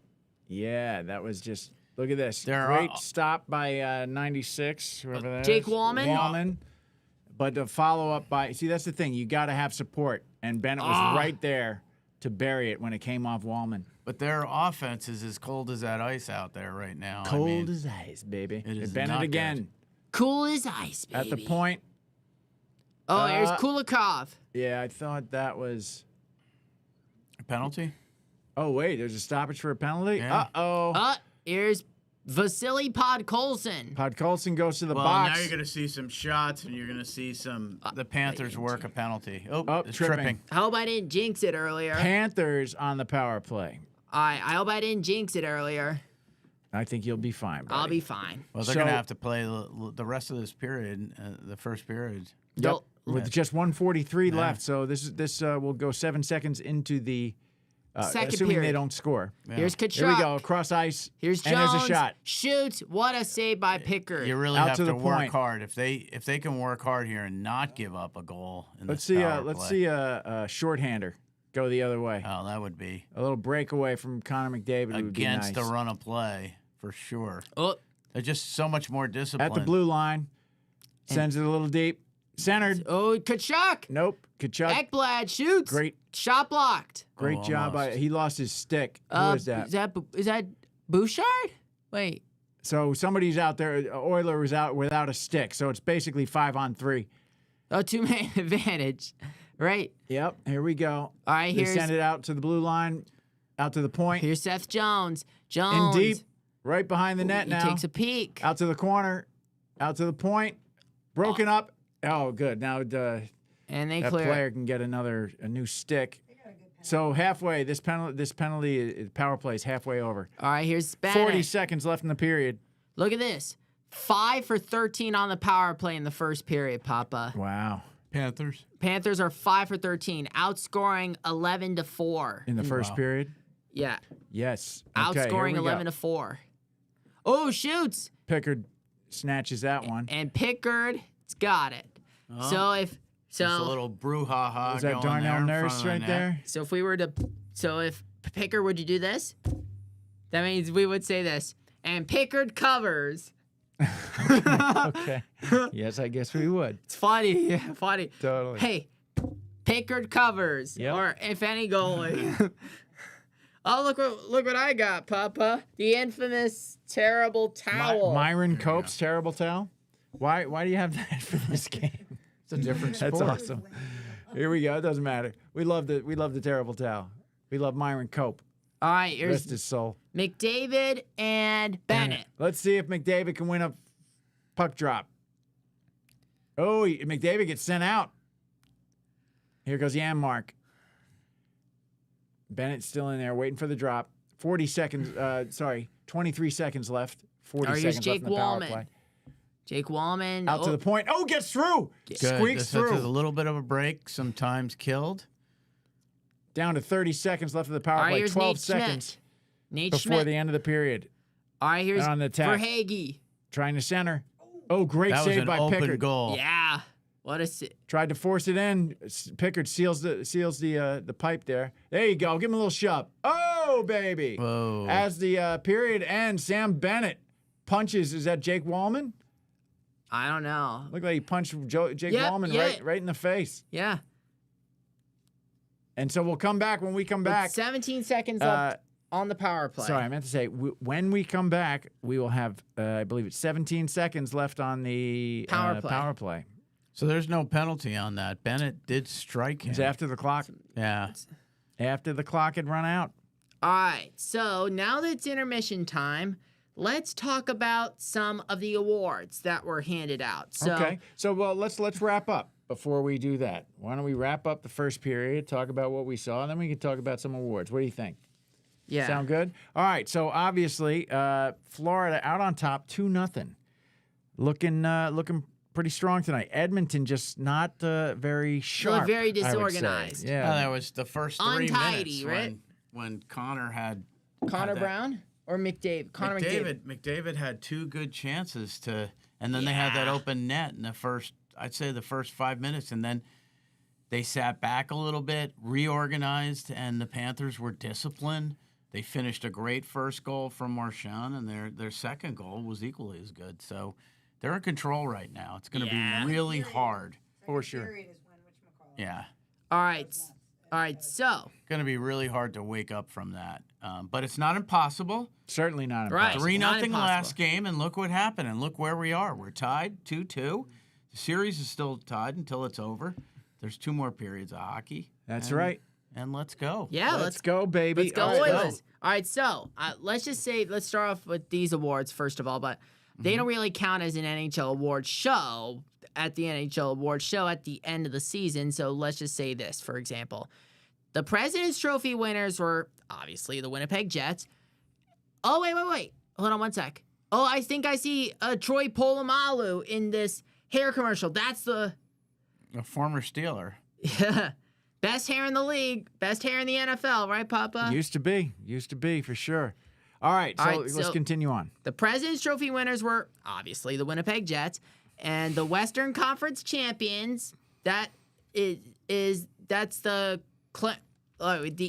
Yeah, that was just look at this. There Great are- stop by 96, whoever that Jake is. Wallman? Wallman. But the follow up by that's the thing, you got to have support, and Bennett was right there to bury it when it came off Wallman. But their offense is as cold as that ice out there right now. Cold I mean, as ice, baby. it is Bennett not good. again Cool as ice, baby. at the point. Oh, here's Uh, Kulikov. Yeah, I thought that was. a penalty? Oh wait, there's a stoppage for a penalty. Yeah. Uh-oh. Here's Vasily Podkolzin. Podkolzin goes to the Well, box. now you're going to see some shots, and you're going to see the Panthers work a penalty. Oh, it's tripping. tripping. I hope I didn't jinx it earlier. Panthers on the power play. I hope I didn't jinx it earlier. I think you'll be fine. I'll buddy. be fine. Well, they're going to So- have to play the rest of this period, the first period. Yep. Don't- With just 1:43 left, so this will go 7 seconds into the Second assuming they period. don't score. Yeah. Here's Kachuk. Here we go, cross ice. Here's and Jones. there's a shot. Shoots. What a save by Pickard. You really Out have to to, the work point. hard. If they can work hard here and not give up a goal in Let's this see. power Let's play. see a shorthander go the other way. Oh, that would be A little breakaway from Connor McDavid would be against nice. a run of play for sure. Oh, They're just so much more disciplined. At the blue line, sends it a little deep, centered. oh, Kachuk. Nope. Kachuk. Ekblad shoots. Great, Shot blocked. great Oh, job. almost. He lost his stick. Who is that? Is that Bouchard? Wait. So somebody's out there. Oiler was out without a stick. So it's basically 5-on-3. Oh, 2-man advantage. Right. Yep. Here we go. All right, They send it out to the blue line, out to the point, Here's Seth Jones. in Jones. deep, right behind the net He now. takes a peek. Out to the corner, out to the point, broken up. Oh, good. Now And they that clear. player can get a new stick. So halfway, this penalty, power play is halfway over. All right, here's Bennett. 40 seconds left in the period. Look at this. 5 for 13 on the power play in the first period, Papa. Wow. Panthers. Panthers are 5 for 13, outscoring 11-4. In the first period? Yeah, Yes. Okay, outscoring here we go. 11-4. Oh, shoots. Pickard snatches that one. And Pickard's got it. So if Just a little brouhaha Is that going there Darnell in Nurse front of the right net. there? so if we were to if Pickard would you do this? That means we would say this. And Pickard covers. Okay. Yes, I guess we would. It's funny. Yeah, funny. Totally. Hey, Pickard covers. Yep. Or if any goalie. Oh, look what I got, Papa. The infamous terrible towel. Myron Cope's terrible towel. Why do you have that for this game? It's a different sport. That's awesome. Here we go. It doesn't matter. We love the terrible towel. We love Myron Cope. All right, Rest here's his soul. McDavid and Bennett. Let's see if McDavid can win a puck drop. Oh, McDavid gets sent out. Here goes Janmark. Bennett's still in there waiting for the drop. 23 seconds left. 40 Oh, here's seconds left Jake in the power Wallman. play. Jake Wallman. Out to the point. Oh, gets through. Good. Squeaks This is a through. little bit of a break, sometimes killed. Down to 30 seconds left of the power All right, play. here's 12 Nate seconds Schmidt. Nate before Schmidt. the end of the period. All right, here's on the attack. Verhaeghe. Trying to center. Oh, great That was save an by open Pickard. goal. Yeah. What a Tried to force it in. Pickard seals the pipe there. There you go. Give him a little shove. Oh, baby. Whoa. As the period ends, Sam Bennett punches. Is that Jake Wallman? I don't know. Looked like he punched Jake Yep, Wallman yeah. right in the face. Yeah. And so we'll come back. When we come With back, 17 seconds left on the power play. sorry, I meant to say when we come back, we will have, I believe it's 17 seconds left on the Power play. So there's no penalty on that. Bennett did strike him. It's after the clock. Yeah. After the clock had run out. All right, so now that it's intermission time, let's talk about some of the awards that were handed out. So, Okay. So well, let's wrap up before we do that. Why don't we wrap up the first period, talk about what we saw, and then we can talk about some awards. What do you think? yeah. Sound good? All right. So obviously, Florida out on top, 2-0, looking pretty strong tonight. Edmonton just not very sharp. very I would say. disorganized. Yeah. Well, that was the first 3 Untidy, minutes right? when Connor had Connor that- Brown or McDavid? Connor McDavid. McDavid had 2 good chances and then they had that open net in the first 5 minutes, and then they sat back a little bit, reorganized, and the Panthers were disciplined. They finished a great first goal from Marchand, and their second goal was equally as good. So they're in control right now. It's going to be really hard. For sure. Period is when whatchamacallit. Yeah. All right, so. Going to be really hard to wake up from that. But it's not impossible. Certainly not Right. impossible. 3-0 not last impossible. game, and look what happened, and look where we are. We're tied 2-2. The series is still tied until it's over. There's 2 more periods of hockey. That's and- right. And let's go. Yeah, Let's go, baby. Let's go, All right, Oilers. All right, so let's start off with these awards first of all, but they don't really count as an NHL award show at the NHL award show at the end of the season. So let's just say this, for example. The President's Trophy winners were obviously the Winnipeg Jets. Oh, wait. Hold on one sec. Oh, I think I see Troy Polamalu in this hair commercial. That's the A former Steeler. best hair in the league, best hair in the NFL, right, Papa? Used to be for sure. All right, so All right, let's so- continue on. The President's Trophy winners were obviously the Winnipeg Jets, and the Western Conference champions. That's the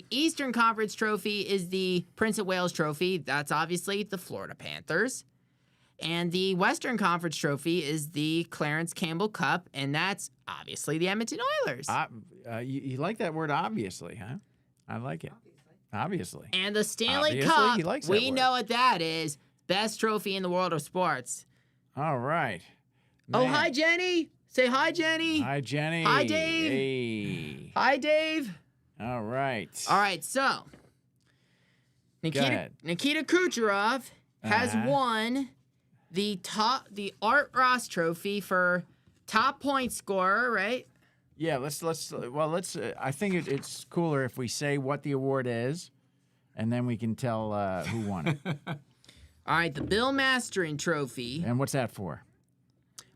Eastern Conference trophy is the Prince of Wales Trophy. That's obviously the Florida Panthers, and the Western Conference trophy is the Clarence Campbell Cup, and that's obviously the Edmonton Oilers. You like that word, obviously, huh? I like it. Obviously. And the Stanley Obviously, Cup, he likes that we word. know what that is. Best trophy in the world of sports. All right. Oh, Man. hi, Jenny. Say hi, Jenny. Hi, Jenny. Hi, Dave. Hey. Hi, Dave. All right. All right, so ahead. Nikita Kucherov has Uh-huh. won the Art Ross Trophy for top point scorer, right? Yeah, let's. I think it's cooler if we say what the award is, and then we can tell who won it. All right, the Bill Mastering Trophy, And what's that for?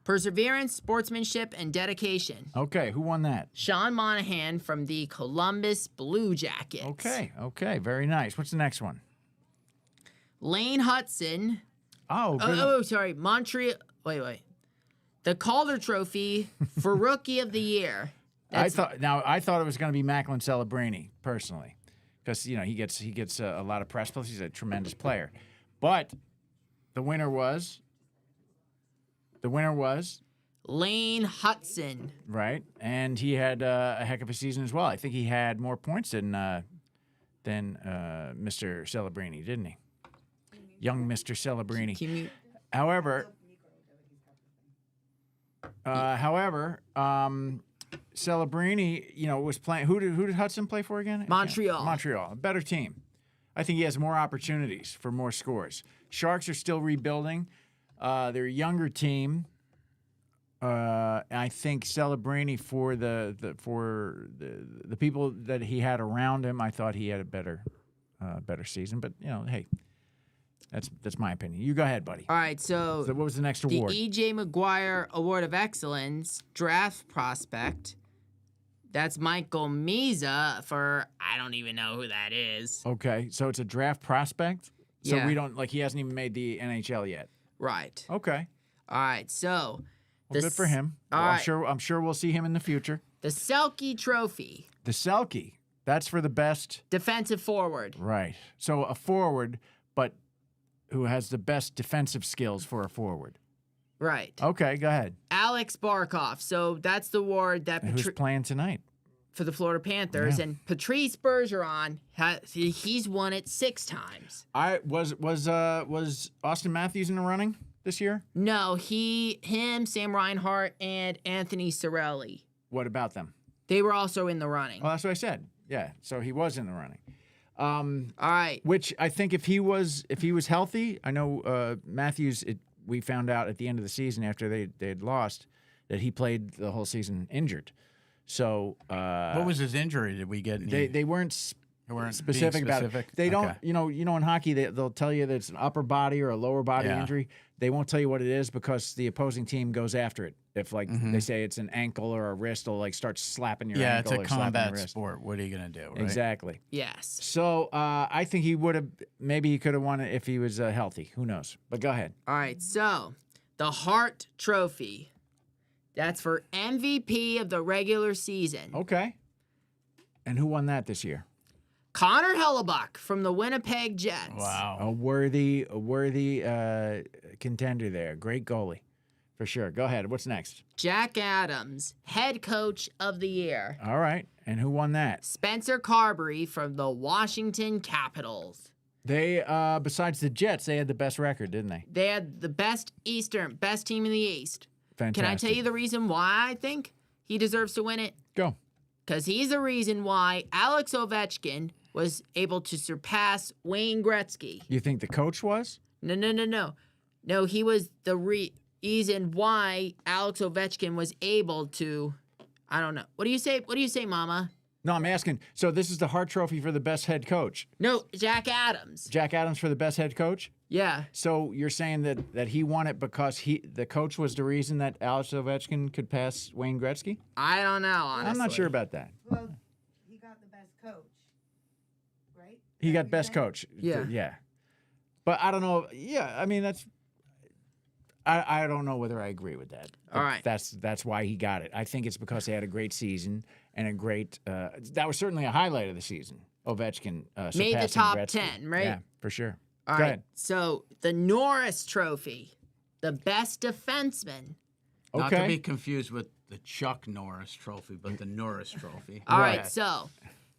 perseverance, sportsmanship, and dedication. Okay, who won that? Sean Monahan from the Columbus Blue Jackets. Okay, very nice. What's the next one? Lane Hudson. Oh, good. Sorry, Montreal. Wait. The Calder Trophy for Rookie of the Year. I thought it was going to be Macklin Celebrini personally, because he gets a lot of press. Plus, he's a tremendous player. But the winner was Lane Hudson. right, and he had a heck of a season as well. I think he had more points than Mr. Celebrini, didn't he? Young Mr. Celebrini. Can you? However, Celebrini, was playing. Who did Hudson play for again? Montreal. Montreal, a better team. I think he has more opportunities for more scores. Sharks are still rebuilding. They're a younger team. I think Celebrini for the people that he had around him, I thought he had a better season. But hey, that's my opinion. You go ahead, buddy. All right, so So what was the next the award? E.J. McGuire Award of Excellence draft prospect. That's Michael Meza for I don't even know who that is. Okay, so it's a draft prospect. So Yeah. we don't he hasn't even made the NHL yet. Right. Okay, All right, so well, good for him. All Well, right. I'm sure we'll see him in the future. the Selke Trophy, The Selke, that's for the best. defensive forward. Right. So a forward, but who has the best defensive skills for a forward. Right. Okay, go ahead. Alex Barkov. So that's the award that And who's playing tonight? for the Florida Panthers, Yeah. and Patrice Bergeron he's won it 6 times. I was Austin Matthews in the running this year? No, him, Sam Reinhart, and Anthony Cirelli. What about them? They were also in the running. Well, that's what I said. Yeah, so he was in the running. All right. Which I think if he was healthy, I know Matthews. We found out at the end of the season after they'd lost that he played the whole season injured. So What was his injury? Did we get any? they weren't They weren't specific being about it. specific? They don't, Okay. you know, in hockey they'll tell you that it's an upper body or a lower body Yeah. injury. They won't tell you what it is because the opposing team goes after it. If they say it's an ankle or a wrist, they'll like start slapping your Yeah, ankle it's a or slapping your combat wrist. sport. What are you going to do? Right? Exactly. Yes. So I think he would have. Maybe he could have won it if he was healthy. Who knows? But go ahead. All right. So the Hart Trophy. That's for MVP of the regular season. Okay. And who won that this year? Connor Hellebuck from the Winnipeg Jets. Wow. A worthy contender there. Great goalie, for sure. Go ahead. What's next? Jack Adams, head coach of the year. All right. And who won that? Spencer Carberry from the Washington Capitals. They besides the Jets, they had the best record, didn't they? They had the best team in the East. Fantastic. Can I tell you the reason why I think he deserves to win it? Go. Because he's the reason why Alex Ovechkin was able to surpass Wayne Gretzky. You think the coach was? No. No, he was the reason why Alex Ovechkin was able to. I don't know. What do you say? What do you say, Mama? No, I'm asking. So this is the Hart Trophy for the best head coach. No, Jack Adams. Jack Adams for the best head coach? Yeah. So you're saying that he won it because the coach was the reason that Alex Ovechkin could pass Wayne Gretzky? I don't know, honestly. I'm not sure about that. Well, he got the best coach, right? He Is that got what you're best saying? coach. Yeah. Yeah. But I don't know. Yeah, I mean that's. I don't know whether I agree with that. All right. That's why he got it. I think it's because they had a great season and a great. That was certainly a highlight of the season. Ovechkin Made the surpassing top Gretzky. 10, right? Yeah, for sure. All Go right. ahead. So the Norris Trophy, the best defenseman. Not to Okay. be confused with the Chuck Norris Trophy, but the Norris Trophy. All right. Right. So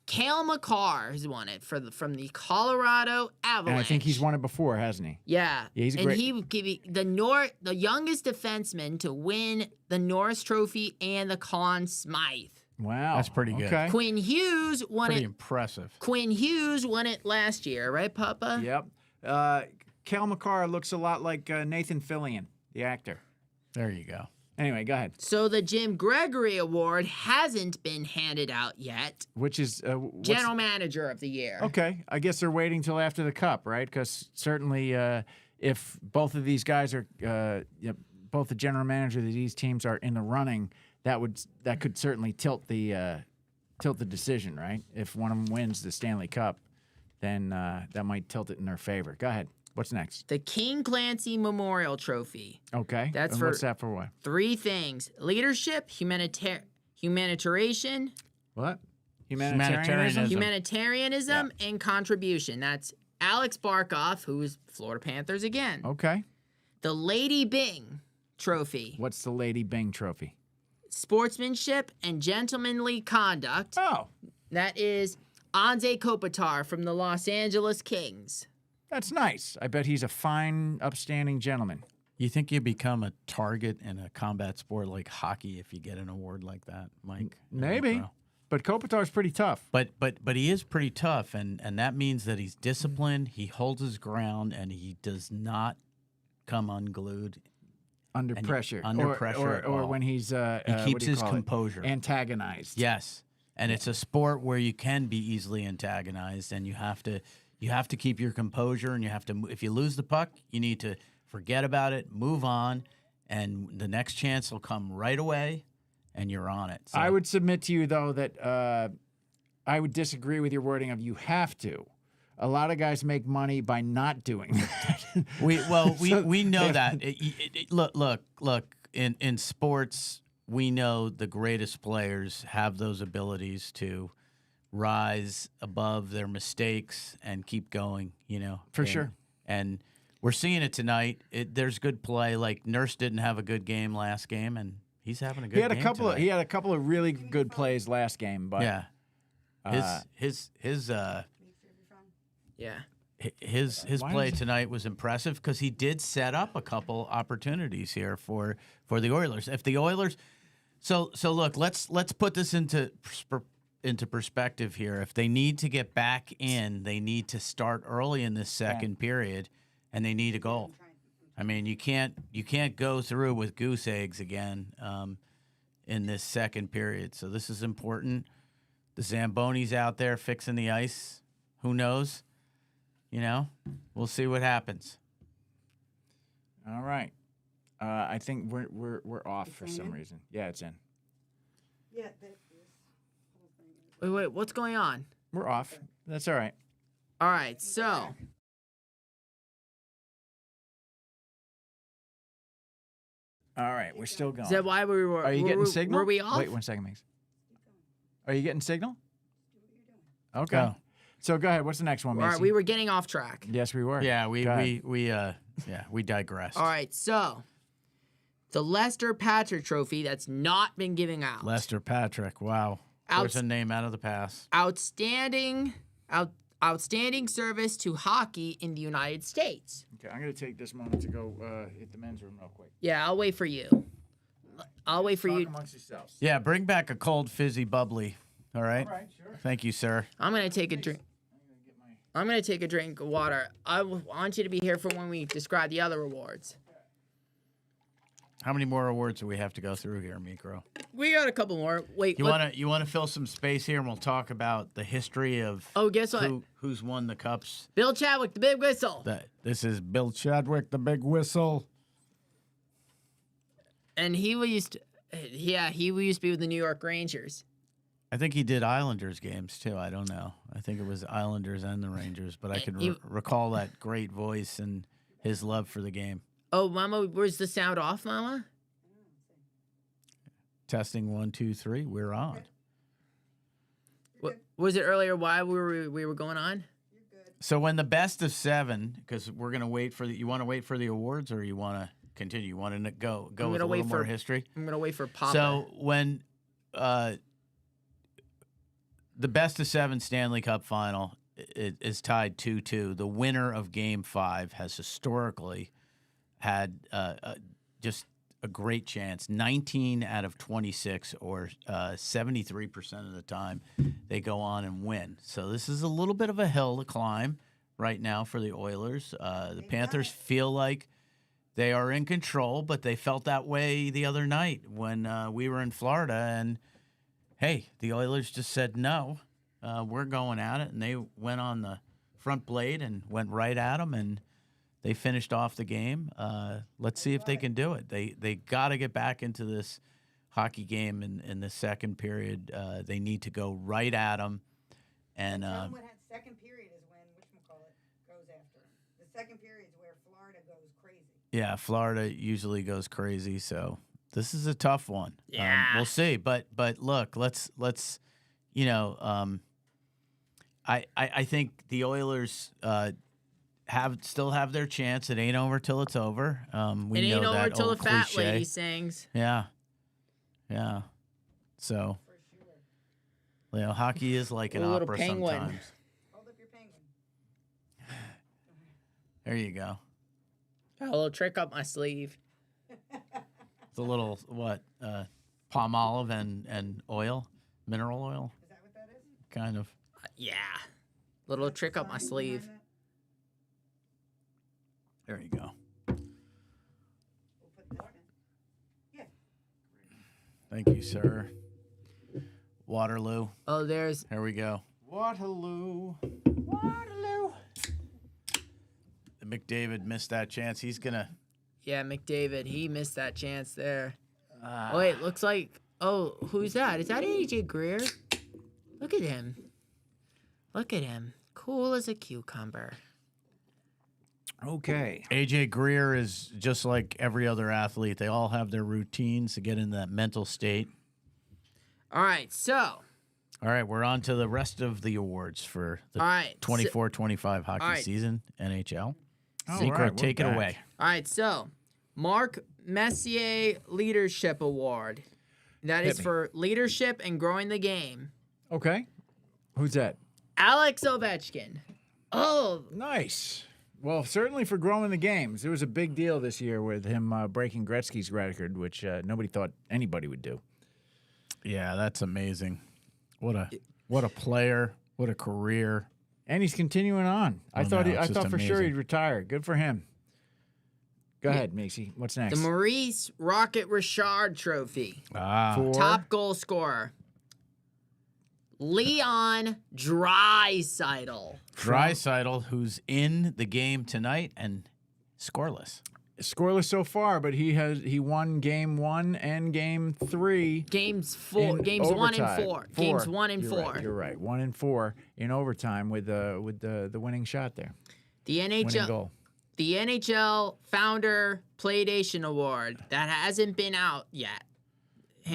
Cale Makar has won it from the Colorado Avalanche. And I think he's won it before, hasn't he? Yeah. Yeah, he's a and great- he would give you the youngest defenseman to win the Norris Trophy and the Conn Smythe. Wow, That's pretty good. Okay. Quinn Hughes won Pretty it. impressive. Quinn Hughes won it last year, right, Papa? Yep. Cal McCarr looks a lot like Nathan Fillion, the actor. There you go. Anyway, go ahead. So the Jim Gregory Award hasn't been handed out yet. Which is what's- General Manager of the Year. Okay, I guess they're waiting till after the Cup, right? Because certainly, if both of these guys are, both the general manager of these teams are in the running, that could certainly tilt the decision, right? If one of them wins the Stanley Cup, then that might tilt it in their favor. Go ahead. What's next? The King Clancy Memorial Trophy. Okay, That's and for- what's that for? What? 3 things: leadership, humanitarian, What? Humanitarianism. humanitarianism, and contribution. That's Alex Barkov, who's Florida Panthers again. Okay. The Lady Byng Trophy. What's the Lady Byng Trophy? Sportsmanship and gentlemanly conduct. Oh, That is Anze Kopitar from the Los Angeles Kings. that's nice. I bet he's a fine, upstanding gentleman. You think you become a target in a combat sport like hockey if you get an award like that, Mike? Maybe. But Kopitar's pretty tough. But he is pretty tough, and that means that he's disciplined. He holds his ground, and he does not come unglued. Under And pressure. under pressure at or all. when he's He what keeps do you his call it? composure. Antagonized. Yes, and it's a sport where you can be easily antagonized, and you have to keep your composure, and you have to. If you lose the puck, you need to forget about it, move on, and the next chance will come right away, and you're on it. So, I would submit to you though that I would disagree with your wording of you have to. A lot of guys make money by not doing that. we So- know that. Look. In sports, we know the greatest players have those abilities to rise above their mistakes and keep going. For And- sure. And we're seeing it tonight. There's good play. Like Nurse didn't have a good game last game, and he's having a good He had a game couple of tonight. he had a couple of really good plays last game, but Yeah. His Make sure you're fine. Yeah. his Why play is it- tonight was impressive because he did set up a couple opportunities here for the Oilers. If the Oilers, so look, let's put this into perspective here. If they need to get back in, they need to start early in this second period, and they need a goal. I mean, you can't go through with goose eggs again in this second period. So this is important. The Zamboni's out there fixing the ice. Who knows? You know, we'll see what happens. all right. I think we're off for It's some in? reason. Yeah, it's in. Yeah, this whole thing is. Wait, what's going on? We're off. That's all right. All right, so All right, we're still going. is that why we were? Are you getting signal? Were we off? Wait 1 second, Meeks. Are you getting signal? Do what you're doing. Okay. Go. So go ahead. What's the next one, All Macy? right, we were getting off track. Yes, we were. Yeah, Go ahead. we digressed. All right, so the Lester Patrick Trophy that's not been giving out. Lester Patrick. Wow. There's a name out of the past. Outstanding service to hockey in the United States. Okay, I'm gonna take this moment to go hit the men's room real quick. Yeah, I'll wait for you. I'll wait for Talk you. amongst yourselves. Yeah, bring back a cold fizzy bubbly. All right. All right, sure. Thank you, sir. I'm gonna take a drink. I'm gonna take a drink of water. I want you to be here for when we describe the other awards. How many more awards do we have to go through here, Mikro? We got a couple more. Wait, You wanna fill some space here, and we'll talk about the history of guess what? who's won the cups. Bill Chadwick, the big whistle, This is Bill Chadwick, the big whistle. and he used to be with the New York Rangers. I think he did Islanders games too. I don't know. I think it was Islanders and the Rangers, but I could recall that great voice and his love for the game. Oh, Mama, where's the sound off, Mama? Testing 1, 2, 3. We're on. Was it earlier? Why we were going on? You're good. So when the best of 7, because we're gonna wait for you want to wait for the awards, or you want to continue? You want to go with gonna a wait little more for- history? I'm gonna wait for Papa. So when the best of 7 Stanley Cup Final is tied 2-2, the winner of Game 5 has historically had just a great chance. 19 out of 26, or 73% of the time, they go on and win. So this is a little bit of a hill to climb right now for the Oilers. The Panthers feel like they are in control, but they felt that way the other night when we were in Florida. And, hey, the Oilers just said, no, we're going at it. And they went on the front blade and went right at them, and they finished off the game. Let's see if they can do it. They got to get back into this hockey game in the second period. They need to go right at them. And Tell them what second period is when whatchamacallit goes after him. The second period is where Florida goes crazy. yeah, Florida usually goes crazy. So this is a tough one. Yeah. We'll see. But look, let's I think the Oilers still have their chance. It ain't over till it's over. We it ain't know over that till the old fat cliche. lady sings. Yeah. So, For sure. hockey is like an A little opera penguin. sometimes. Hold up your penguin. There you go. Got a little trick up my sleeve. It's a little palm olive and oil, mineral oil, Is that what that is? kind of. Yeah, little trick up my Sign sleeve. behind that? There you go. We'll put that in. Yeah. Thank you, sir. Waterloo. Oh, there's Here we go. Waterloo. Waterloo. McDavid missed that chance. He's gonna. Yeah, McDavid. He missed that chance there. Oh, wait, looks like. Oh, who's that? Is that AJ Greer? Look at him. Look at him. Cool as a cucumber. Okay. AJ Greer is just like every other athlete. They all have their routines to get in that mental state. All right, so. All right, we're on to the rest of the awards for the All right. 24-25 hockey all right. season, NHL. All Secret, right, we're take it back. away. All right, so Mark Messier Leadership Award. That is me. for leadership and growing the game. Okay. Who's that? Alex Ovechkin. Oh, Nice. Well, certainly for growing the games. It was a big deal this year with him breaking Gretzky's record, which nobody thought anybody would do. Yeah, that's amazing. What a player. What a career. And he's continuing on. I thought it's I just thought for sure amazing. he'd retire. Good for him. Go ahead, Macy. What's next? the Maurice Rocket Richard Trophy. For Top goal scorer. Leon Draisaitl. Draisaitl, who's in the game tonight and scoreless. scoreless so far, but he won game 1 and game 3. Games in 1 and overtime. 4. Games 1 and You're 4. Right, you're right. 1 and 4 in overtime with the winning shot there. The Winning NHL goal. the NHL Founder Playdation Award that hasn't been out yet.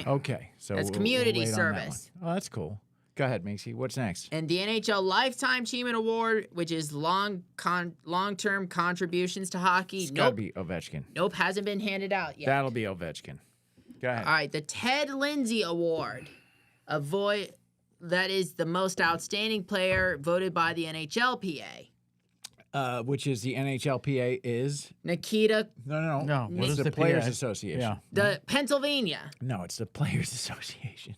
Okay, so That's we'll community wait on that service. one. Oh, that's cool. Go ahead, Minxie. What's next? And the NHL Lifetime Achievement Award, which is long-term contributions to hockey. It's got to be Ovechkin. Nope, hasn't been handed out yet. That'll be Ovechkin. Go ahead. All right, the Ted Lindsay Award, that is the most outstanding player voted by the NHLPA. Which is the NHLPA is Nikita, no. No, what It's is the the Players PA? Association. Yeah. the Pennsylvania. No, it's the Players Association.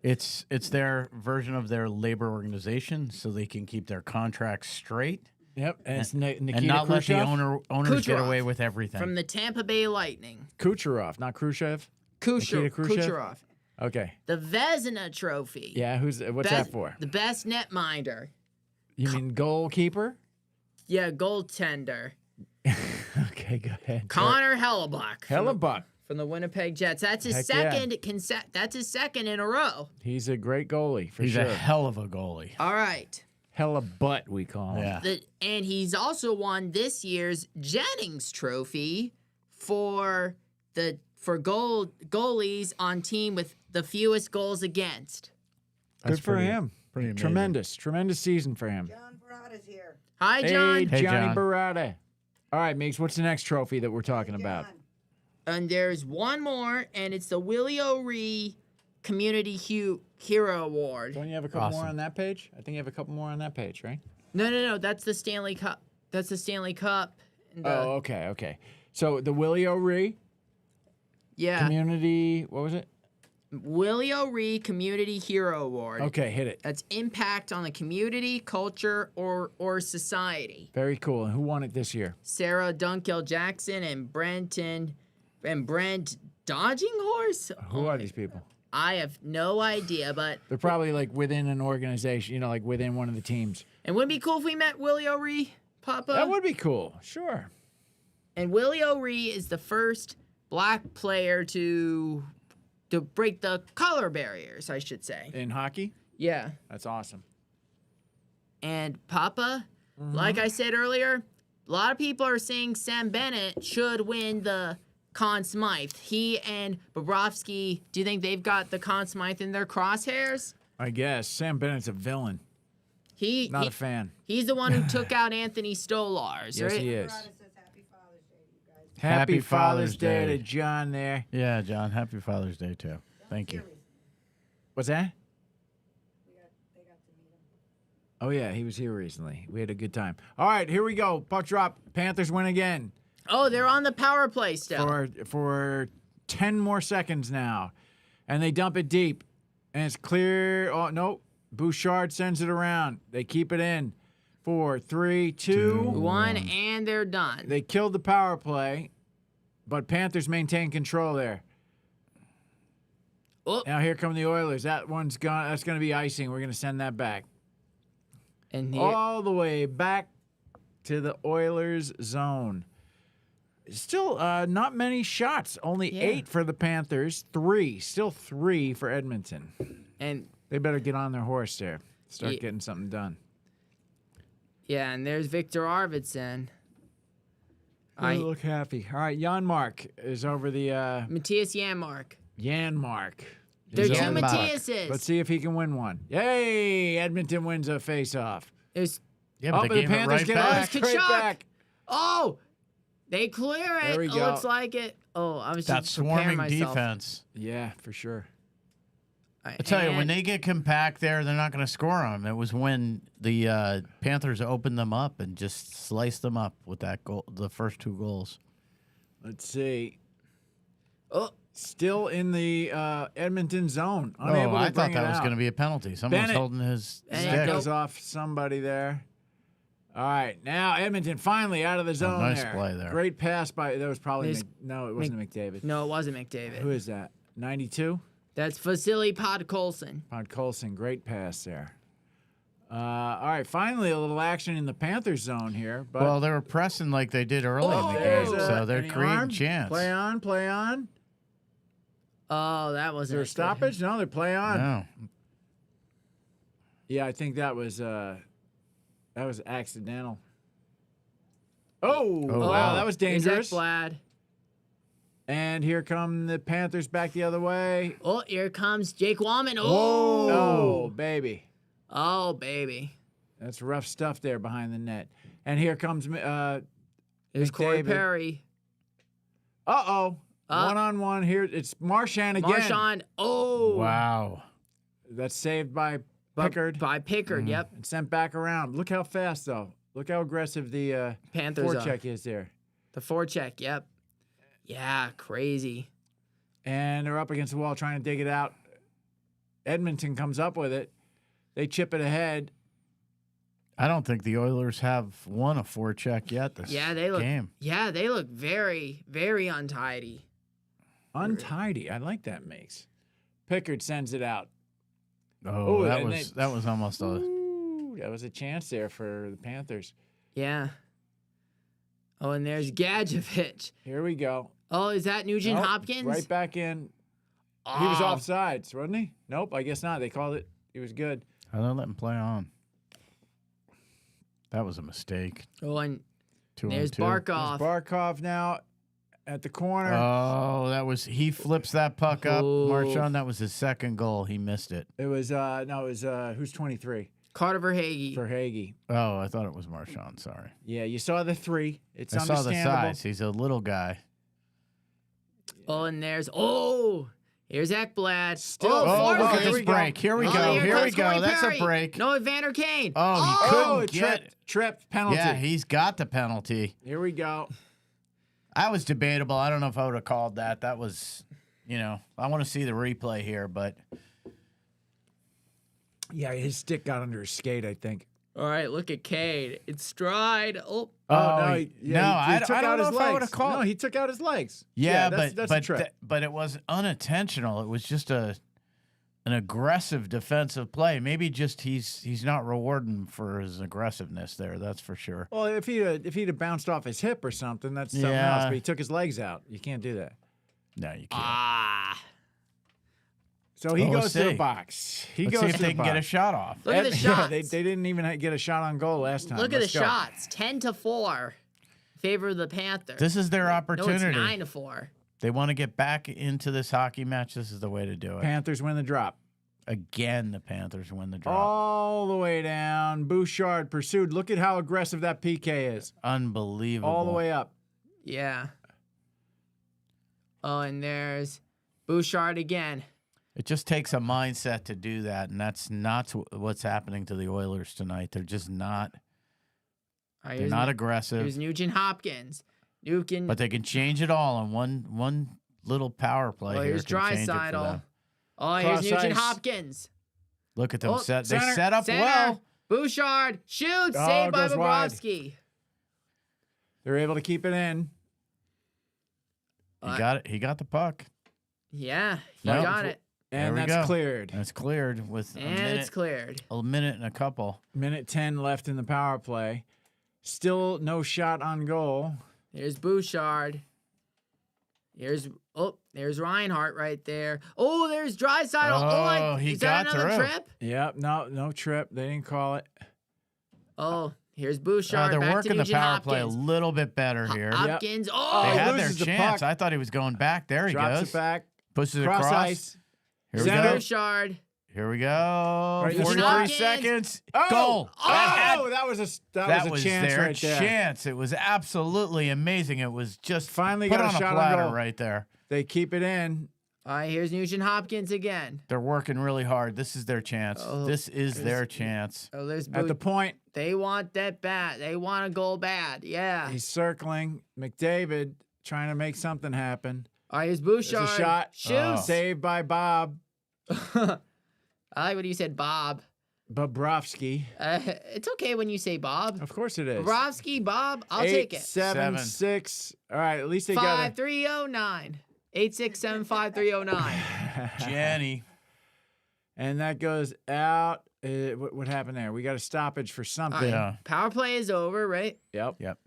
It's their version of their labor organization, so they can keep their contracts straight Yep, and it's Nikita and not let the Khrushchev? owners get Kucherov away with everything. From the Tampa Bay Lightning. Kucherov, not Khrushchev. Nikita Khrushchev? Kucherov. Okay. The Vezina Trophy. Yeah, what's that for? The best netminder. You mean goalkeeper? Yeah, goaltender. Okay, go ahead. Connor Hellebuck. Hellebuck. From the Winnipeg Jets. That's his Heck yeah. second. That's his second in a row. He's a great goalie for He's sure. a hell of a goalie. All right. Hellebutt, we call him. Yeah. And he's also won this year's Jennings Trophy for goalies on team with the fewest goals against. Good for him. Pretty amazing. Tremendous season for him. John Barada's here. Hi, John. Hey, Hey, Johnny John. Barada. All right, Meeks, what's the next trophy that we're talking about? John. And there's one more, and it's the Willie O'Ree Community Hero Award. Don't you have a couple more Awesome. on that page? I think you have a couple more on that page, right? No. That's the Stanley Cup. That's the Stanley Cup. And the- Oh, okay. So the Willie O'Ree yeah. Community, what was it? Willie O'Ree Community Hero Award. Okay, hit it. That's impact on the community, culture, or society. Very cool. And who won it this year? Sarah Dunkel Jackson and Brent Dodging Horse. Who are these people? I have no idea, but They're probably like within an organization, like within one of the teams. it would be cool if we met Willie O'Ree, Papa. That would be cool. Sure. And Willie O'Ree is the first black player to break the color barriers, I should say. In hockey? Yeah. That's awesome. And Papa, like I said earlier, a lot of people are saying Sam Bennett should win the Conn Smythe. He and Bobrovsky, do you think they've got the Conn Smythe in their crosshairs? I guess. Sam Bennett's a villain. Not a fan. He's the one who took out Anthony Stolars, Yes, right? he is. Barada says Happy Father's Day to you guys. Happy Father's Father's Day to Day. John there. Yeah, John. Happy Father's Day too. Thank you. What's that? They got to meet him. Oh, yeah, he was here recently. We had a good time. All right, here we go. Puck drop. Panthers win again Oh, they're on the power play still. for 10 more seconds now. And they dump it deep. And it's clear. Oh, no. Bouchard sends it around. They keep it in. 4, 3, 2. 1, and they're done. They killed the power play, but Panthers maintain control there. Oh, Now here come the Oilers. That one's gone. That's going to be icing. We're going to send that back. and here, All the way back to the Oilers zone. Still not many shots. Only Yeah. 8 for the Panthers. 3. Still 3 for Edmonton. and They better get on their horse there. Start Ye- getting something done. yeah, and there's Victor Arvidsson. I look happy. All right, Janmark is over the Matthias Janmark. Janmark. There are is two over- Janmark. Matthiases. Let's see if he can win one. Yay! Edmonton wins a face-off. There's Yeah, Oh, but but they the gave it Panthers right get back. it right Kachuk. back. oh, They clear it. There we Oh, go. looks like it. Oh, I was That just preparing swarming myself. defense. Yeah, for sure. I tell you, when they get compact there, they're not going to score them. It was when the Panthers opened them up and just sliced them up with that goal, the first 2 goals. Let's see. Oh, Still in the Edmonton zone. Unable I to thought bring that it was out. going to be a penalty. Someone was Bennett. holding his Bennett stick. Goes off somebody there. All right, now Edmonton finally out of the zone. nice there. play there. Great pass by. That was probably Miss- no, it wasn't McDavid. no, it wasn't McDavid. Who is that? 92. That's Vasily Podkolzin. Pod Colson. Great pass there. All right, finally a little action in the Panthers zone here. But Well, they were pressing like they did early in the there's game, a- so they're any creating arm? chance. Play on, play on. Oh, that Is wasn't there a good. stoppage? No, they play on. No. Yeah, I think that was accidental. Oh, wow, that was Here's dangerous. Ekblad. And here come the Panthers back the other way. Oh, here comes Jake Wallman. Oh, Oh, baby. oh, baby. That's rough stuff there behind the net. And here comes There's Corey McDavid. Perry. One-on-one here. It's Marchand again. Marchand. Oh. Wow. That's saved by By- Pickard By Pickard, yep. and sent back around. Look how fast, though. Look how aggressive the Panthers are. forecheck is there. The forecheck, yep. Yeah, crazy. And they're up against the wall trying to dig it out. Edmonton comes up with it. They chip it ahead. I don't think the Oilers have won a forecheck yet this game. Yeah, they look very, very untidy. Untidy. I like that makes. Pickard sends it out. Oh, Ooh, that and was almost a Ooh, that was a chance there for the Panthers. Yeah. Oh, and there's Gadjevich. Here we go. Oh, is that Nugent Nope, Hopkins? Right back in. He was Oh. offsides, wasn't he? Nope, I guess not. They called it. He was good. I don't let him play on. That was a mistake. Oh, and 2 there's on 2. Barkov. Barkov now at the corner. Oh, he flips that puck up, Oh. Marchand. That was his second goal. He missed it. It was who's 23 Carter Verhaeghe. for Hagee. Oh, I thought it was Marchand. Sorry. Yeah, you saw the 3. It's I saw the understandable. size. He's a little guy. Oh, and here's here's Ekblad. Still- Oh, Forsberg. look at here this we go. break. Here we Oh, go. Here we comes go. Corey That's Perry. a break. No, Evander Kane. Oh, he Oh, couldn't it get it. tripped penalty. Yeah, he's got the penalty. Here we go. That was debatable. I don't know if I would have called that. That was, I want to see the replay here, but Yeah, his stick got under his skate, I think. All right, look at Kane. It's Stride. Oh, no, he he I took don't out know his if I would legs. have called. No, he took out his legs. Yeah, that's a trip. but it was unintentional. It was just an aggressive defensive play. Maybe just he's not rewarding for his aggressiveness there. That's for sure. Well, if he'd have bounced off his hip or something, that's something Yeah. else. But he took his legs out. You can't do that. No, you can't. So he Well, goes let's to the see. box. He Let's goes see if to they the can get a box. shot off. look at the Yeah, shots. they didn't even get a shot on goal last time. Look at the Let's go. shots. 10-4. Favor of the Panthers. This is their No, opportunity. it's 9-4. They want to get back into this hockey match. This is the way to do it. Panthers win the drop. Again, the Panthers win the drop. All the way down. Bouchard pursued. Look at how aggressive that PK is. Unbelievable. All the way up. Yeah. Oh, and there's Bouchard again. It just takes a mindset to do that, and that's not what's happening to the Oilers tonight. They're just not. All right, They're not aggressive, Here's Nugent Hopkins. but they can change it all in one little power play. Oh, here here's can change it for Draisaitl. them. Oh, here's Cross Nugent ice. Hopkins. Look at them Oh, set. They center, set up Center. well. Bouchard shoots. Oh, Saved by goes wide. Bobrovsky. They're able to keep it in. He got it. He got the puck. Yeah, he Nope. got it. And There we that's go. cleared. And it's cleared with And it's cleared. a minute and a couple. Minute 10 left in the power play. Still no shot on goal. There's Bouchard. There's Reinhardt right there. Oh, there's Draisaitl. Oh, he is that got another through. trip? Yep, no trip. They didn't call it. Oh, here's Bouchard. They're back to working the Nugent power play a Hopkins. little bit better here. Hopkins. They Oh, he had their loses the chance. puck. I thought he was going back. There he Drops goes. it back. Pushes it Cross across. ice. Here we Center. go. Bouchard. Here we go. Right, 43 Hopkins. seconds. Oh! Goal. That was a chance their right there. chance. It was absolutely amazing. It was just Finally put got a on a shot on platter goal. right there. They keep it in. All right, here's Nugent Hopkins again. They're working really hard. This is their chance. Oh, this is their chance. Oh, there's At the point, They want that bat. They want a goal bad. Yeah. he's circling. McDavid trying to make something happen. All right, here's There's Bouchard. a shot. Shoots. Saved by Bob I like when you said Bob. Bobrovsky. It's okay when you say Bob. Of course it is. Bobrovsky, Bob, I'll take it. 876. All right, at least they got it. 5309. 8675309. Jenny. And that goes out. What happened there? We got a stoppage for something. Yeah. Power play is over, right? Yep. Yep.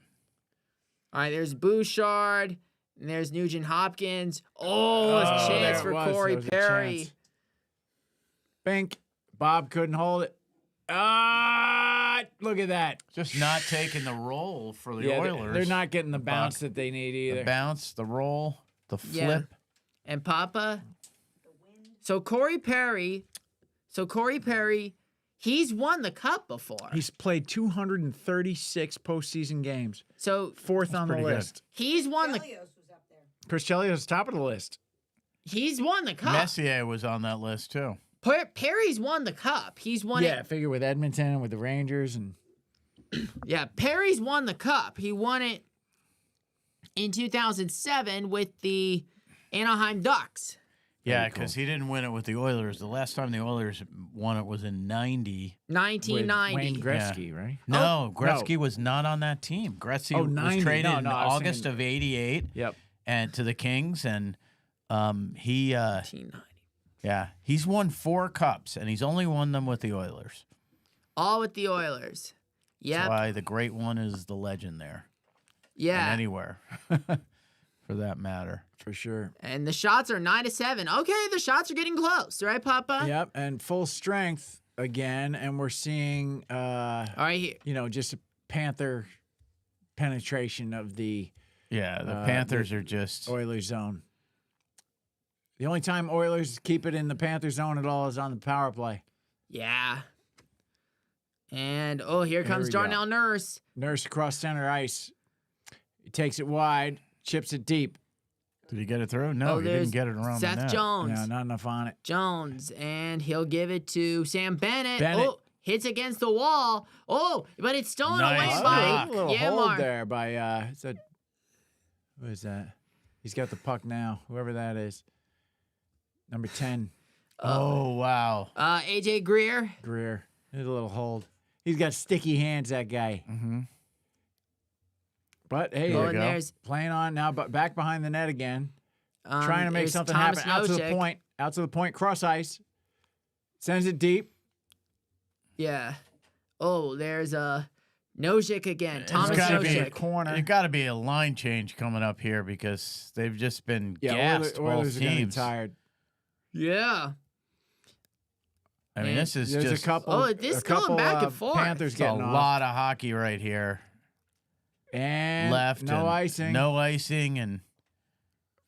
All right, there's Bouchard. And there's Nugent Hopkins. Oh, it's a Oh, chance there for it was. Corey There was a Perry. chance. Bink. Bob couldn't hold it. Ah, look at that. Just not taking the roll for the Yeah, Oilers. they're not getting the buck. bounce that they need either. The bounce, the roll, the Yeah. flip. And Papa. So Corey Perry, he's won the cup before. He's played 236 postseason games. So Fourth on the pretty good. list. he's won the Chelios was up there. Chris Chelios is top of the list. he's won the cup. Messier was on that list too. Perry's won the cup. He's won Yeah, I it. figure with Edmonton and with the Rangers and Yeah, Perry's won the cup. He won it in 2007 with the Anaheim Ducks. Yeah, Very cool. because he didn't win it with the Oilers. The last time the Oilers won it was in '90. with 1990. Wayne Gretzky, right? No, Gretzky was not on that team. Gretzky Oh, was 90. traded No, in no, I was August thinking- of '88 Yep. and to the Kings, and he 1990. yeah, he's won 4 cups, and he's only won them with the Oilers. All with the Oilers. That's Yep. why the great one is the legend there, and Yeah. anywhere, for that matter. For sure. And the shots are 9-7. Okay, the shots are getting close, right, Papa? Yep, and full strength again, and we're seeing All right, here. just a Panther penetration of the Yeah, the the Panthers are just Oilers zone. The only time Oilers keep it in the Panther zone at all is on the power play. Yeah. And here comes we go. Darnell Nurse. Nurse across center ice. He takes it wide, chips it deep. Did he get it through? No, he there's didn't get it around Seth the net. Jones. Yeah, not enough on it. Jones, and he'll give it to Sam Bennett. Bennett. Oh, hits against the wall. Oh, but it's stolen Nice away block. A little by hold Yamar. there by who is that? He's got the puck now. Whoever that is. Number 10, Oh wow! AJ Greer. Greer. There's a little hold. He's got sticky hands, that guy. Mm-hmm. But hey, Oh, you and go. there's playing on now, but back behind the net again. Trying to make there's something Thomas happen. Nosek. Out to the point, cross ice. Sends it deep. Yeah. Oh, there's Nojik again. Thomas gotta be Nojik. corner. There's got to be a line change coming up here because they've just been Yeah, gassed Oilers both are going to be teams. tired. Yeah. I mean, And this is There's just a couple. Oh, this a is going couple, back and forth. Panthers it's a getting off. lot of hockey right here. And Left, no and icing. no icing, and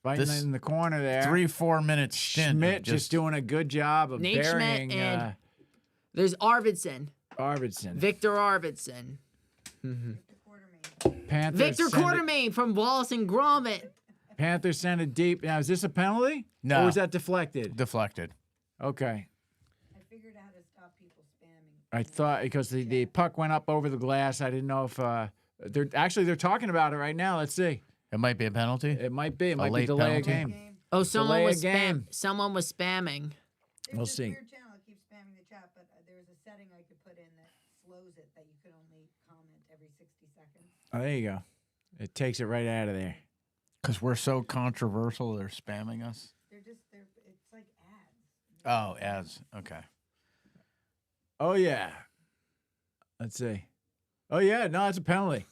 Fighting this- in the corner there. 3-4 minute stint. of Schmidt just doing a good job of Nate Schmidt burying and There's Arvidsson. Arvidsson. Victor Arvidsson. Panthers Victor send it- Quartermain from Wallace and Gromit. Panthers send it deep. Now, is this a penalty? No. Or was that deflected? deflected. Okay. I figured out how to stop people spamming. I thought because the puck went up over the glass. I didn't know if they're talking about it right now. Let's see. It might be a penalty. It might be. It might be late delay a penalty? game. Oh, someone Delay a was game. Someone was spamming. There's We'll this see. weird channel that keeps spamming the chat, but there's a setting I could put in that slows it, that you could only comment every 60 seconds. Oh, there you go. It takes it right out of there. Because we're so controversial, they're spamming us. It's like ads. Oh, ads. Okay. Oh yeah. Let's see. Oh yeah. No, it's a penalty.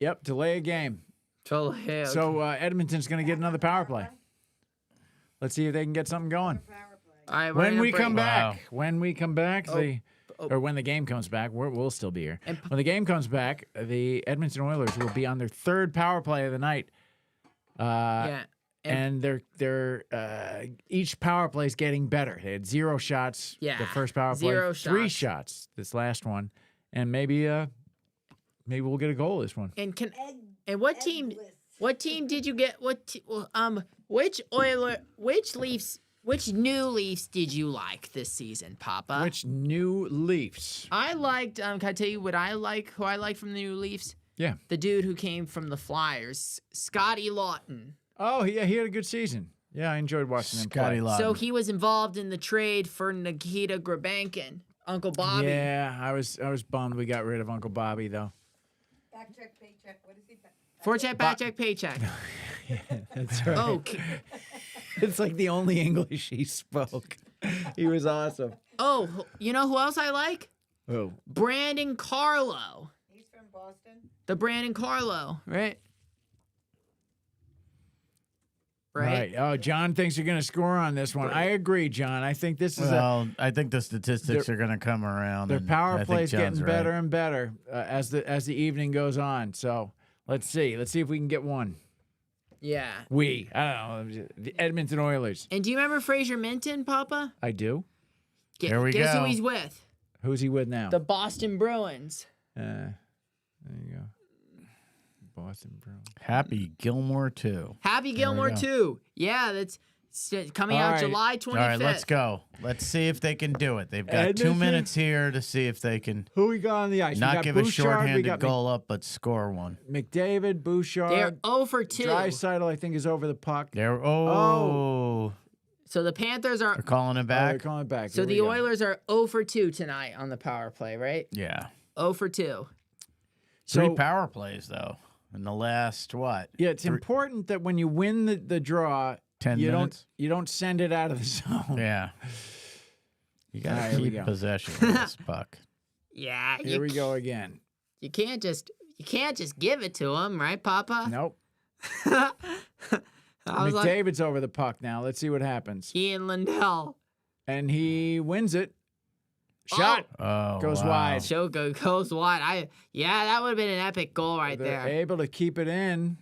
Yep. Delay a game. Totally. So Edmonton's going to get another power play. Let's see if they can get something going. Power play. All right, we're When gonna we break. come Wow. back, or when the game comes back, we'll still be here. When the game comes back, the Edmonton Oilers will be on their third power play of the night. Yeah. And they're each power play is getting better. They had 0 shots. Yeah, The first power play. 0 3 shots. shots. This last one, and maybe we'll get a goal this one. And Egg, what egg team? bliss. What team did you get? Which new Leafs did you like this season, Papa? Which new Leafs? I liked. Can I tell you what I like? Who I like from the new Leafs? Yeah. The dude who came from the Flyers, Scotty Lawton. Oh yeah, he had a good season. Yeah, I enjoyed watching him Scotty play. Lawton. So he was involved in the trade for Nikita Grabankin, Uncle Bobby. Yeah, I was bummed we got rid of Uncle Bobby though. Back check, paycheck. What is he? Forecheck, backcheck, paycheck. That's right. Oh, It's like the only English he spoke. He was awesome. you know who else I like? Oh, Brandon Carlo. He's from Boston. The Brandon Carlo, right? right. Oh, John thinks you're going to score on this one. I agree, John. I think this is Well, I think the statistics are going to come around. their and power I play think is getting John's better right. and better as the evening goes on. So let's see. Let's see if we can get one. Yeah. I don't know. The Edmonton Oilers. And do you remember Fraser Minton, Papa? I do. Here we Guess go. who he's with? Who's he with now? The Boston Bruins. There you go. Boston Bruins. Happy Gilmore too. Happy Gilmore go. too. Yeah, that's coming All out right. July 25th. All right, let's go. Let's see if they can do it. They've got 2 Edmonton? minutes here to see if they can Who we got on the ice? We not got give a Bouchard, we shorthanded got goal up, but score one. McDavid, Bouchard. They're 0 for 2. Draisaitl, I think, is over the puck. There. So the Panthers are They're calling it Oh, they're back. calling it back. so Here we the go. Oilers are 0 for 2 tonight on the power play, right? Yeah. 0 for 2. Three So power plays though in the last what? yeah, it's important that when you win the draw, 10 you minutes. don't send it out of the zone. Yeah. You All gotta right, here we keep go. possession of this puck. Yeah. Here we go again. You can't just give it to him, right, Papa? Nope. I was like, McDavid's over the puck now. Let's see what happens. Ian Lindell. And he wins it. Shot. Oh, Goes wow. wide. Shoko goes wide. That would have been an epic goal right They're there. able to keep it in.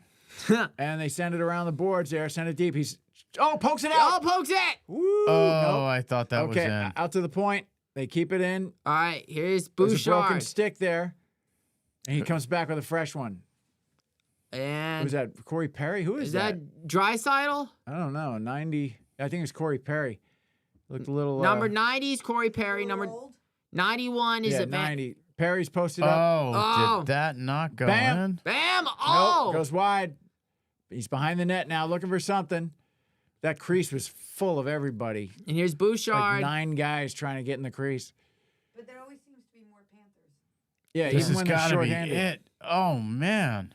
And they send it around the boards there. Send it deep. Pokes it Oh, out. pokes it! Woo. Oh, Nope. I thought that was Okay, in. out to the point. They keep it in. All right, here's There's a broken Bouchard. stick there. And he comes back with a fresh one. And Who's that? Corey Perry? Who is that? Draisaitl? I don't know. 90. I think it's Corey Perry. Looked a little. Number 90 is Corey Perry. Number Old. 91 is yeah, a 90. Perry's posted up. Oh. Did that not go Bam. in? Bam! Nope, Oh! goes wide. He's behind the net now, looking for something. That crease was full of everybody. And here's Like Bouchard. 9 guys trying to get in the crease. But there always seems to be more Panthers. Yeah, This even has when they're got to be shorthanded. it. Oh man.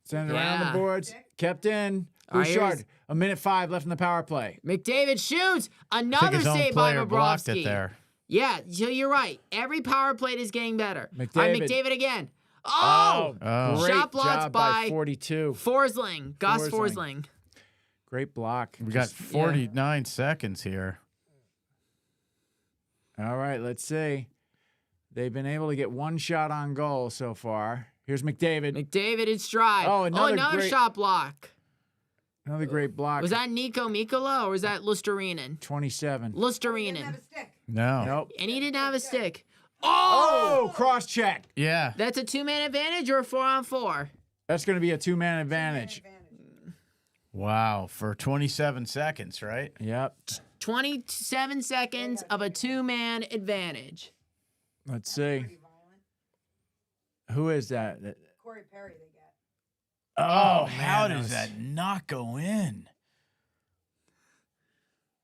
Send it around Yeah. the boards. Kept in. All right, Bouchard. here's- A minute 5 left in the power play. McDavid shoots. I think Another his own save by player blocked it Bobrovsky. there. Yeah, so you're right. Every power play is getting better. All right, McDavid. McDavid again. Oh! Oh. Great Shot blocks job by by 42. Forsling. Gus Forsling. Forsling. Great block. We got Just- 49 seconds here. All right, let's see. They've been able to get 1 shot on goal so far. Here's McDavid. McDavid in stride. Oh, another great- shot block. Another great block. Was that Nico Mikkola or was that Lusterinen? 27. He didn't have Lusterinen. a stick. No. Nope. And he didn't have a stick. Oh, cross check. Yeah. That's a 2-man advantage or a 4-on-4? That's going to be a 2-man advantage. Wow. For 27 seconds, right? Yep. 27 seconds of a 2-man advantage. Let's see. Pretty violent. Who is that? Corey Perry they get. Oh, man, how that does was- that not go in?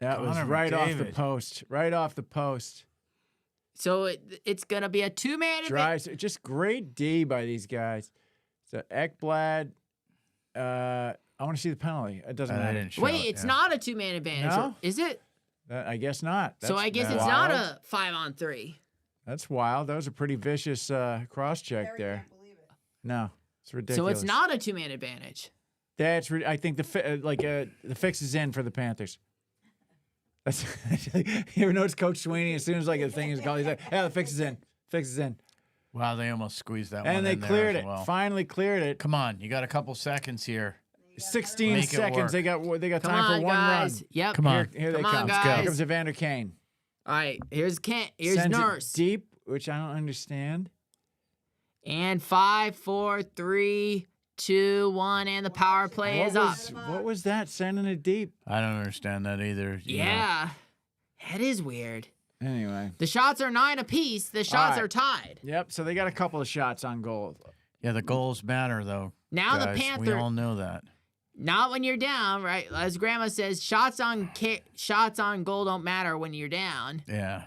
That was Connor right off the McDavid. post. Right off the post. So it's going to be a 2-man advantage. Drives. Just great D by these guys. So Ekblad. I want to see the penalty. It doesn't I matter. didn't show Wait, it, it's yeah. not a 2-man advantage. No? Is it? I guess not. So I guess it's wild. not a 5-on-3. That's wild. That was a pretty vicious cross check Perry there. can't believe it. No, it's ridiculous. So it's not a 2-man advantage. That's. I think the fix is in for the Panthers. That's. You ever notice Coach Sweeney? As soon as a thing is called, he's like, "Yeah, the fix is in. Fix is in." Wow, they almost squeezed that one And they in there cleared as it. well. Finally cleared it. Come on, you got a couple seconds here. 16 Make it seconds. They got Come time on, for one guys. run. Yep. Come on. Here they Come on, come. guys. Here comes Evander Kane. All right, here's Here's Sends it Nurse. deep, which I don't understand. And 5, 4, 3, 2, 1, and the power play is up. What was that? Sending it deep. I don't understand that either. you know. Yeah, that is weird. Anyway. The shots are 9 apiece. The shots right. are tied. Yep. So they got a couple of shots on goal. Yeah, the goals matter though. Now guys. the Panther. We all know that. Not when you're down, right? As Grandma says, shots on goal don't matter when you're down. Yeah.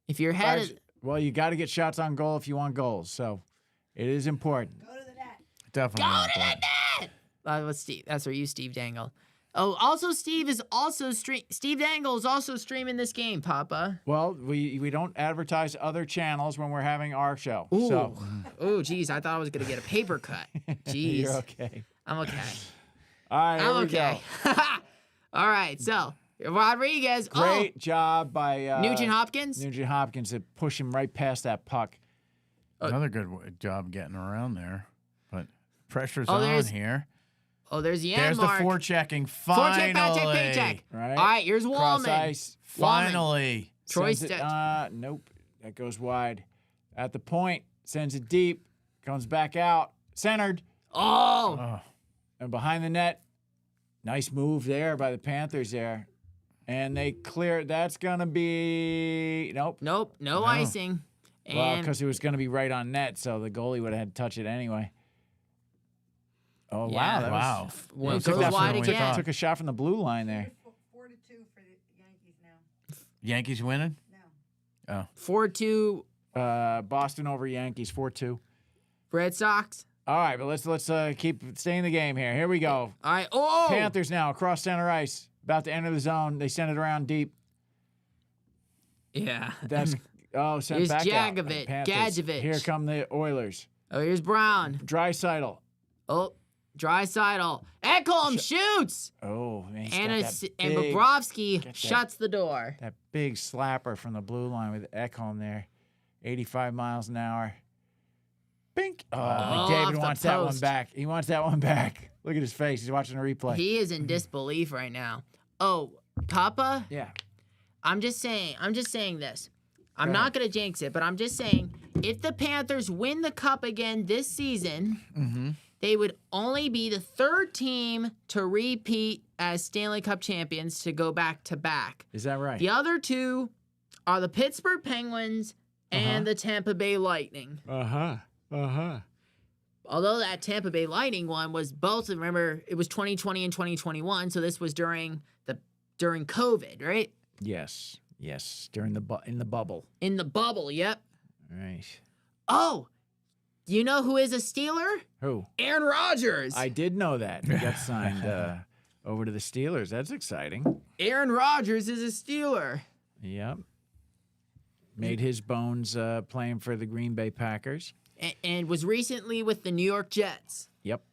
If you're headed, Well, you got to get shots on goal if you want goals. So it is important. Go to the net. Definitely. go to important. the net. What's Steve? That's for you, Steve Dangle. Oh, also Steve Dangle is also streaming this game, Papa. Well, we don't advertise other channels when we're having our show. Ooh. So Oh, geez, I thought I was gonna get a paper cut. Jeez, you're okay. I'm okay. All right, here I'm we okay. go. All right, so Rodriguez. Great job by Nugent Hopkins. Nugent Hopkins to push him right past that puck. Another good job getting around there, but pressure's Oh, on there's here. Oh, there's There's Yanmark. the forecheck. Finally. Forecheck, back check, pay check. Right. All right, here's Cross Wallman. ice. Finally. Troy Sends it, Stedt. nope. That goes wide. At the point, sends it deep. Comes back out. Centered. Oh, Oh, And behind the net. Nice move there by the Panthers there. And they clear. That's going to be. Nope. nope, no icing. Well, And because it was going to be right on net, so the goalie would have had to touch it anyway. Oh, Yeah. wow. That wow. Was, Well, he it took goes that wide from- again. Took a shot from the blue line there. 4-2 for the Yankees now. Yankees winning? No. 4-2 Boston over Yankees, 4-2. Red Sox. All right, but let's keep staying in the game here. Here we go. All right. Oh, Panthers now across center ice, about to enter the zone. They send it around deep. yeah. That's sent Here's back out. Jagovic, Panthers. Gadjevich. Here come the Oilers. Oh, here's Brown. Draisaitl. Oh, Draisaitl. Ekholm shoots, Oh man, he's and got that and big- Bobrovsky that- shuts the door. That big slapper from the blue line with Ekholm there. 85 miles an hour. Bink. Oh, off McDavid the wants that one post. back. He wants that one back. Look at his face. He's watching the replay. He is in disbelief right now. Oh, Papa, Yeah. I'm just saying this. I'm Go not ahead. going to jinx it, but I'm just saying if the Panthers win the cup again this season, they would only be the third team to repeat as Stanley Cup champions to go back to back. Is that right? The other two are the Pittsburgh Penguins and the Tampa Bay Lightning. Uh-huh. Uh-huh. Although that Tampa Bay Lightning one was both, remember, it was 2020 and 2021, so this was during COVID, right? Yes. Yes. During in the bubble. In the bubble, yep. Right. Oh, you know who is a Steeler? Who? Aaron Rodgers. I did know that. He got signed over to the Steelers. That's exciting. Aaron Rodgers is a Steeler. Yep. Made his bones playing for the Green Bay Packers. And was recently with the New York Jets. Yep.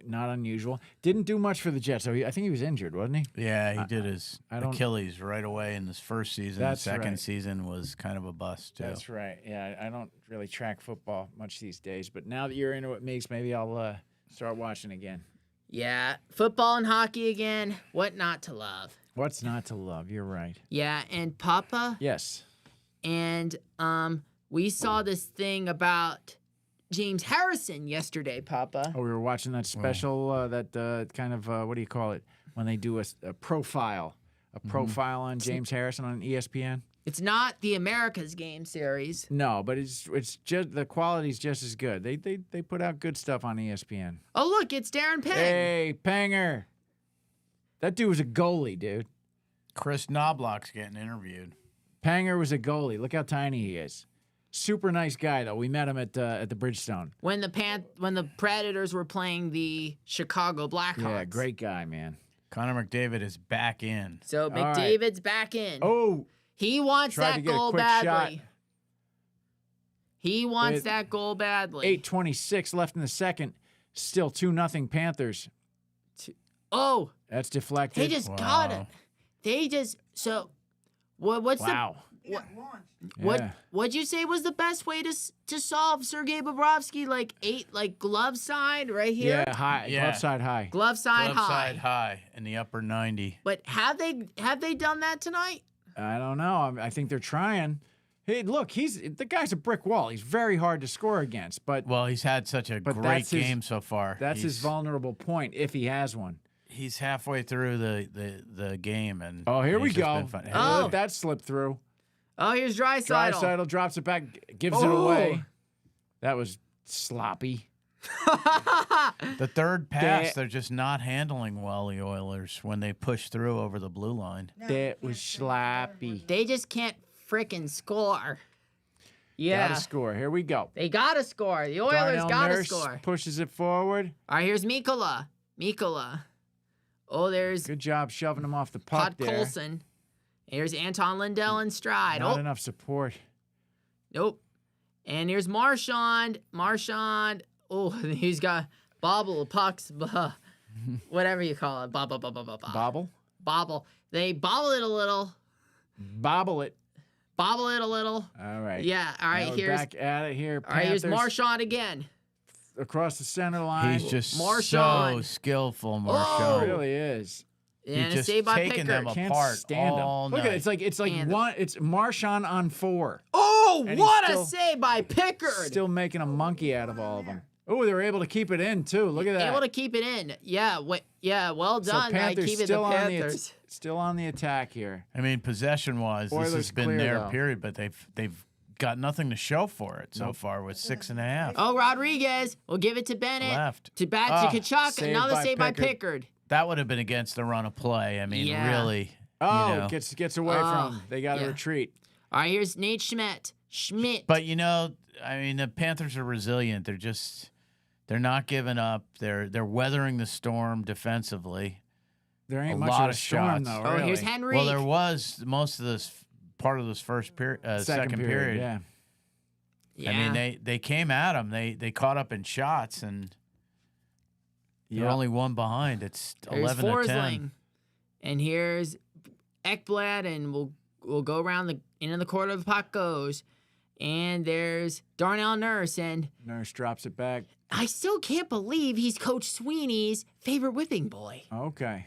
Not unusual. Didn't do much for the Jets. So I think he was injured, wasn't he? Yeah, he did his I don't- Achilles right away in his first season. That's the second right. season was kind of a bust, too. That's right. Yeah, I don't really track football much these days, but now that you're into it, Meeks, maybe I'll start watching again. Yeah, football and hockey again. What not to love? What's not to love? You're right. Yeah, and Papa, Yes. and we saw this thing about James Harrison yesterday, Papa. Oh, we were watching that special, that kind of, what do you call it? When they do a profile. A profile on James Harrison on ESPN? It's not the America's Game series. No, but it's just the quality's just as good. They put out good stuff on ESPN. Oh, look, it's Darren Pang. Hey, Panger. That dude was a goalie, dude. Chris Knobloch's getting interviewed. Panger was a goalie. Look how tiny he is. Super nice guy though. We met him at the Bridgestone. When the Predators were playing the Chicago Blackhawks. Yeah, great guy, man. Connor McDavid is back in. So right. McDavid's back in. Oh, He wants tried to that get a goal quick badly. shot. He wants With that goal badly. 8:26 left in the second. Still 2-0 Panthers. Oh, That's deflected. they just got it. Wow. They just what's wow. He got launched. Yeah. What'd you say was the best way to solve Sergei Bobrovsky? Like 8, like glove side right here. Yeah, high. Yeah. Glove side high. Glove side Glove high. side high in the upper 90. But have they done that tonight? I don't know. I think they're trying. Hey, look, the guy's a brick wall. He's very hard to score against, but Well, he's had such a great that's his- game so far. that's his He's- vulnerable point if he has one. He's halfway through the game, and Oh, here we he's just go. been fun- Oh. Let that slip through. Oh, here's Draisaitl. Draisaitl drops it back, gives it Oh. away. That was sloppy. The third pass, That- they're just not handling well, the Oilers, when they push through over the blue line. No, That you was can't say sloppy. They just can't frickin' score. Yeah. Gotta score. Here we go. They gotta score. The Oilers Darnell gotta Nurse score. pushes it forward. All right, here's Mikola. Oh, there's Good job shoving him off the Todd puck there. Colson. Here's Anton Lindell in stride. Not Oh, enough support. nope. And here's Marchand. Oh, he's got bobble pucks. Whatever you call it. Bobble? Bobble. They bobble it a little. Bobble it. Bobble it a little. All right. Yeah. All right. Now we're Here's back at it here. all right. Here's Panthers Marchand again. across the center line. He's just so Marchand. skillful, He Marchand. really is. And a just save by taking Pickard. them Can't apart stand him. all Look at it. night. It's like Stand one. It's Marchand on 4. Oh, And he's what still- a save by Pickard! Still making a monkey out of all of them. Oh, they were able to keep it in too. Look at that. Able to keep it in. Yeah. Yeah. Well So done. I Panthers keep it still the on the Panthers. still on the attack here. I mean, possession-wise, this Oilers has been clear, their though. period, but they've got nothing to show for it so far with 6.5 Oh, Rodriguez. We'll give it to Bennett. left. To back Ah, to Kachuk. saved Another by save by Pickard. Pickard. That would have been against the run of play. I mean, Yeah. really. Oh, you know. gets away from him. They got to yeah. retreat. All right, here's Nate Schmidt. But I mean, the Panthers are resilient. They're not giving up. They're weathering the storm defensively. There ain't A much lot of a of storm shots. though. Oh, really. here's Henry. Well, there was most of this part of this first period, second period. Yeah. Yeah. I mean, they came at them. They caught up in shots, and they're Yep. only one behind. It's Here's 11 to 10. Forsling. And here's Ekblad, and we'll go around into the corner of the puck goes. And there's Darnell Nurse, and Nurse drops it back. I still can't believe he's Coach Sweeney's favorite whipping boy. Okay.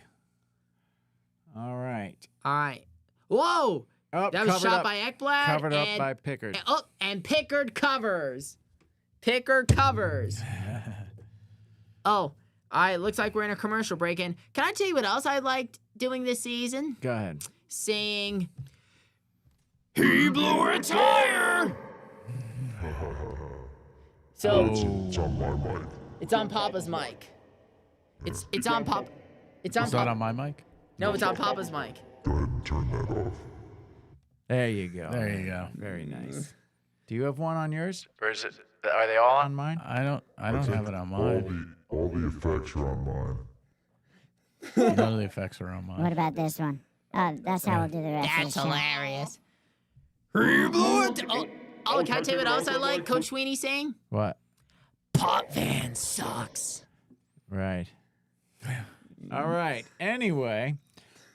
All right. All right. Whoa! Oh, That was covered shot up. by Ekblad. Covered up and, by Pickard. and Pickard covers. Pickard covers. Oh, all right. Looks like we're in a commercial break. And can I tell you what else I liked doing this season? Go ahead. Saying, he blew a tire. So It's on my mic. it's on Papa's mic. It's on Pop. It's on Is that Pop. on my mic? No, it's on Papa's mic. Go ahead and turn that off. There you go. There you go. Very nice. Do you have one on yours, or is it? Are they all on mine? I don't have it on mine. All the effects are on mine. None of the effects are on mine. What about this one? That's how we'll do the rest of That's the show. hilarious. He blew it. Oh, can I tell you what else I like? Coach Sweeney saying, What? "Pop Van sucks." Right. All right. Anyway,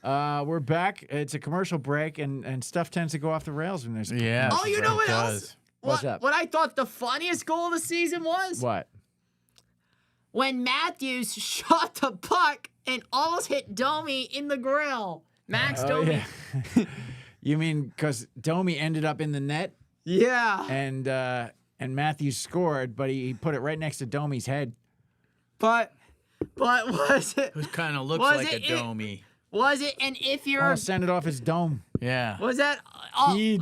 we're back. It's a commercial break, and stuff tends to go off the rails when there's a Yeah. Oh, you know what it else? does. What's what, up? What I thought the funniest goal of the season was What? when Matthews shot the puck and almost hit Domi in the grill. Max Oh, Domi. yeah. You mean because Domi ended up in the net Yeah. and Matthews scored, but he put it right next to Domi's head. But was it? It kind of looks Was like it- a domey. Was it? And if you're, Oh, send it off his dome. Yeah. was that? Oh, Heed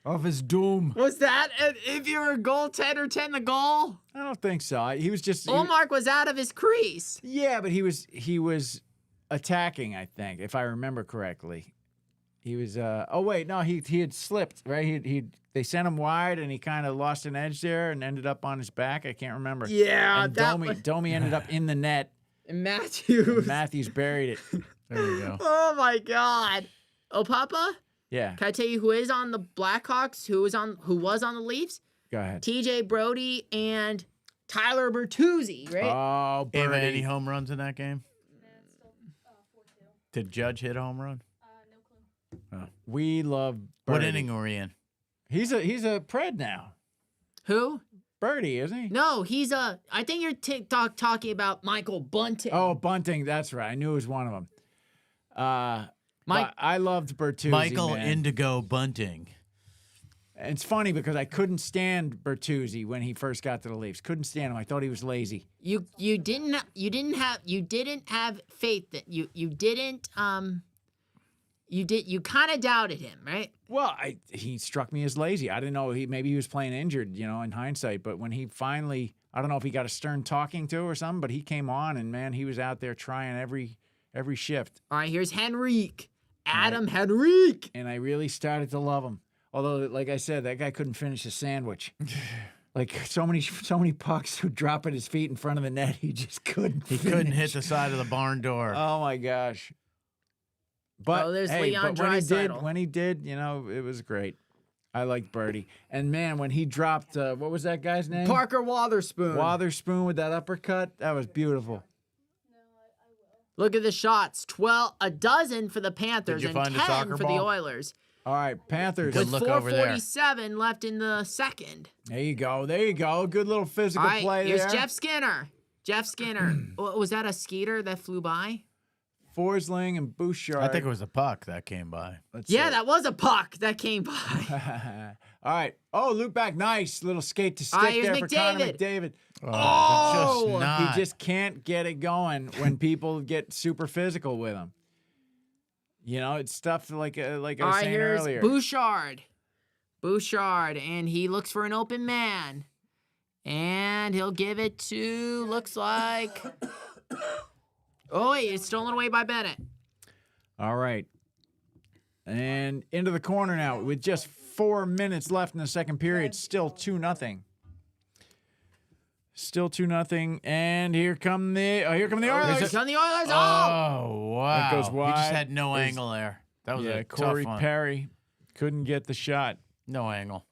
off his dome. was that? And if you're a goaltender, 10 the goal. I don't think so. He was just. Olmark was out of his crease. Yeah, but he was attacking. I think, if I remember correctly, he was. Oh wait, no, he had slipped. Right, they sent him wide, and he kind of lost an edge there and ended up on his back. I can't remember. Yeah, and that was- Domi ended up in the net. And Matthews. Matthews buried it. There you go. Oh my God. Oh, Papa. Yeah, Can I tell you who is on the Blackhawks? Who was on the Leafs? go ahead. TJ Brody and Tyler Bertuzzi, right? Oh, Any birdie. home runs in that game? Did Judge hit a home run? We love What Birdie. inning are we in? He's a pred now. Who? Birdie, isn't he? No, he's a. I think you're talking about Michael Bunting. Oh, Bunting. That's right. I knew it was one of them. Mike- But I loved Bertuzzi, Michael man. Indigo Bunting. And it's funny because I couldn't stand Bertuzzi when he first got to the Leafs. Couldn't stand him. I thought he was lazy. You didn't have faith that you kind of doubted him, right? Well, he struck me as lazy. I didn't know maybe he was playing injured, in hindsight. But when he finally, I don't know if he got a stern talking to or something, but he came on and man, he was out there trying every shift. All right, here's Henrique. Adam Henrique. And I really started to love him. Although, like I said, that guy couldn't finish a sandwich. Like so many pucks would drop at his feet in front of the net, he just couldn't. He couldn't hit the side of the barn door. Oh my gosh! But there's hey, Leon but Draisaitl. when he did, it was great. I liked Birdie, and man, when he dropped, what was that guy's name? Parker Wotherspoon. Wotherspoon with that uppercut. That was beautiful. Look at the shots. 12 for the Panthers you and find a 10 soccer for ball? the Oilers. All right, Panthers. Good With look over there. 4:47 left in the second. There you go. Good little physical All right, play here's there. Jeff Skinner. Was that a skeeter that flew by? Forsling and Bouchard. I think it was a puck that came by. Let's Yeah, see. that was a puck that came by. All right. Oh, loop back. Nice little skate to stick All right, here's there for Connor McDavid. McDavid. Oh! just not. He just can't get it going when people get super physical with him. It's stuff like I All was right, saying here's earlier. Bouchard, and he looks for an open man. And he'll give it to, looks like... Oh, wait, it's stolen away by Bennett. All right. And into the corner now with just 4 minutes left in the second period. Still 2-0. Still 2-0. And here come the Oilers. It's on the Oilers. Oh! Oh, wow. That goes He just wide. had no angle there. That was a Corey tough one. Perry couldn't get the shot. No angle.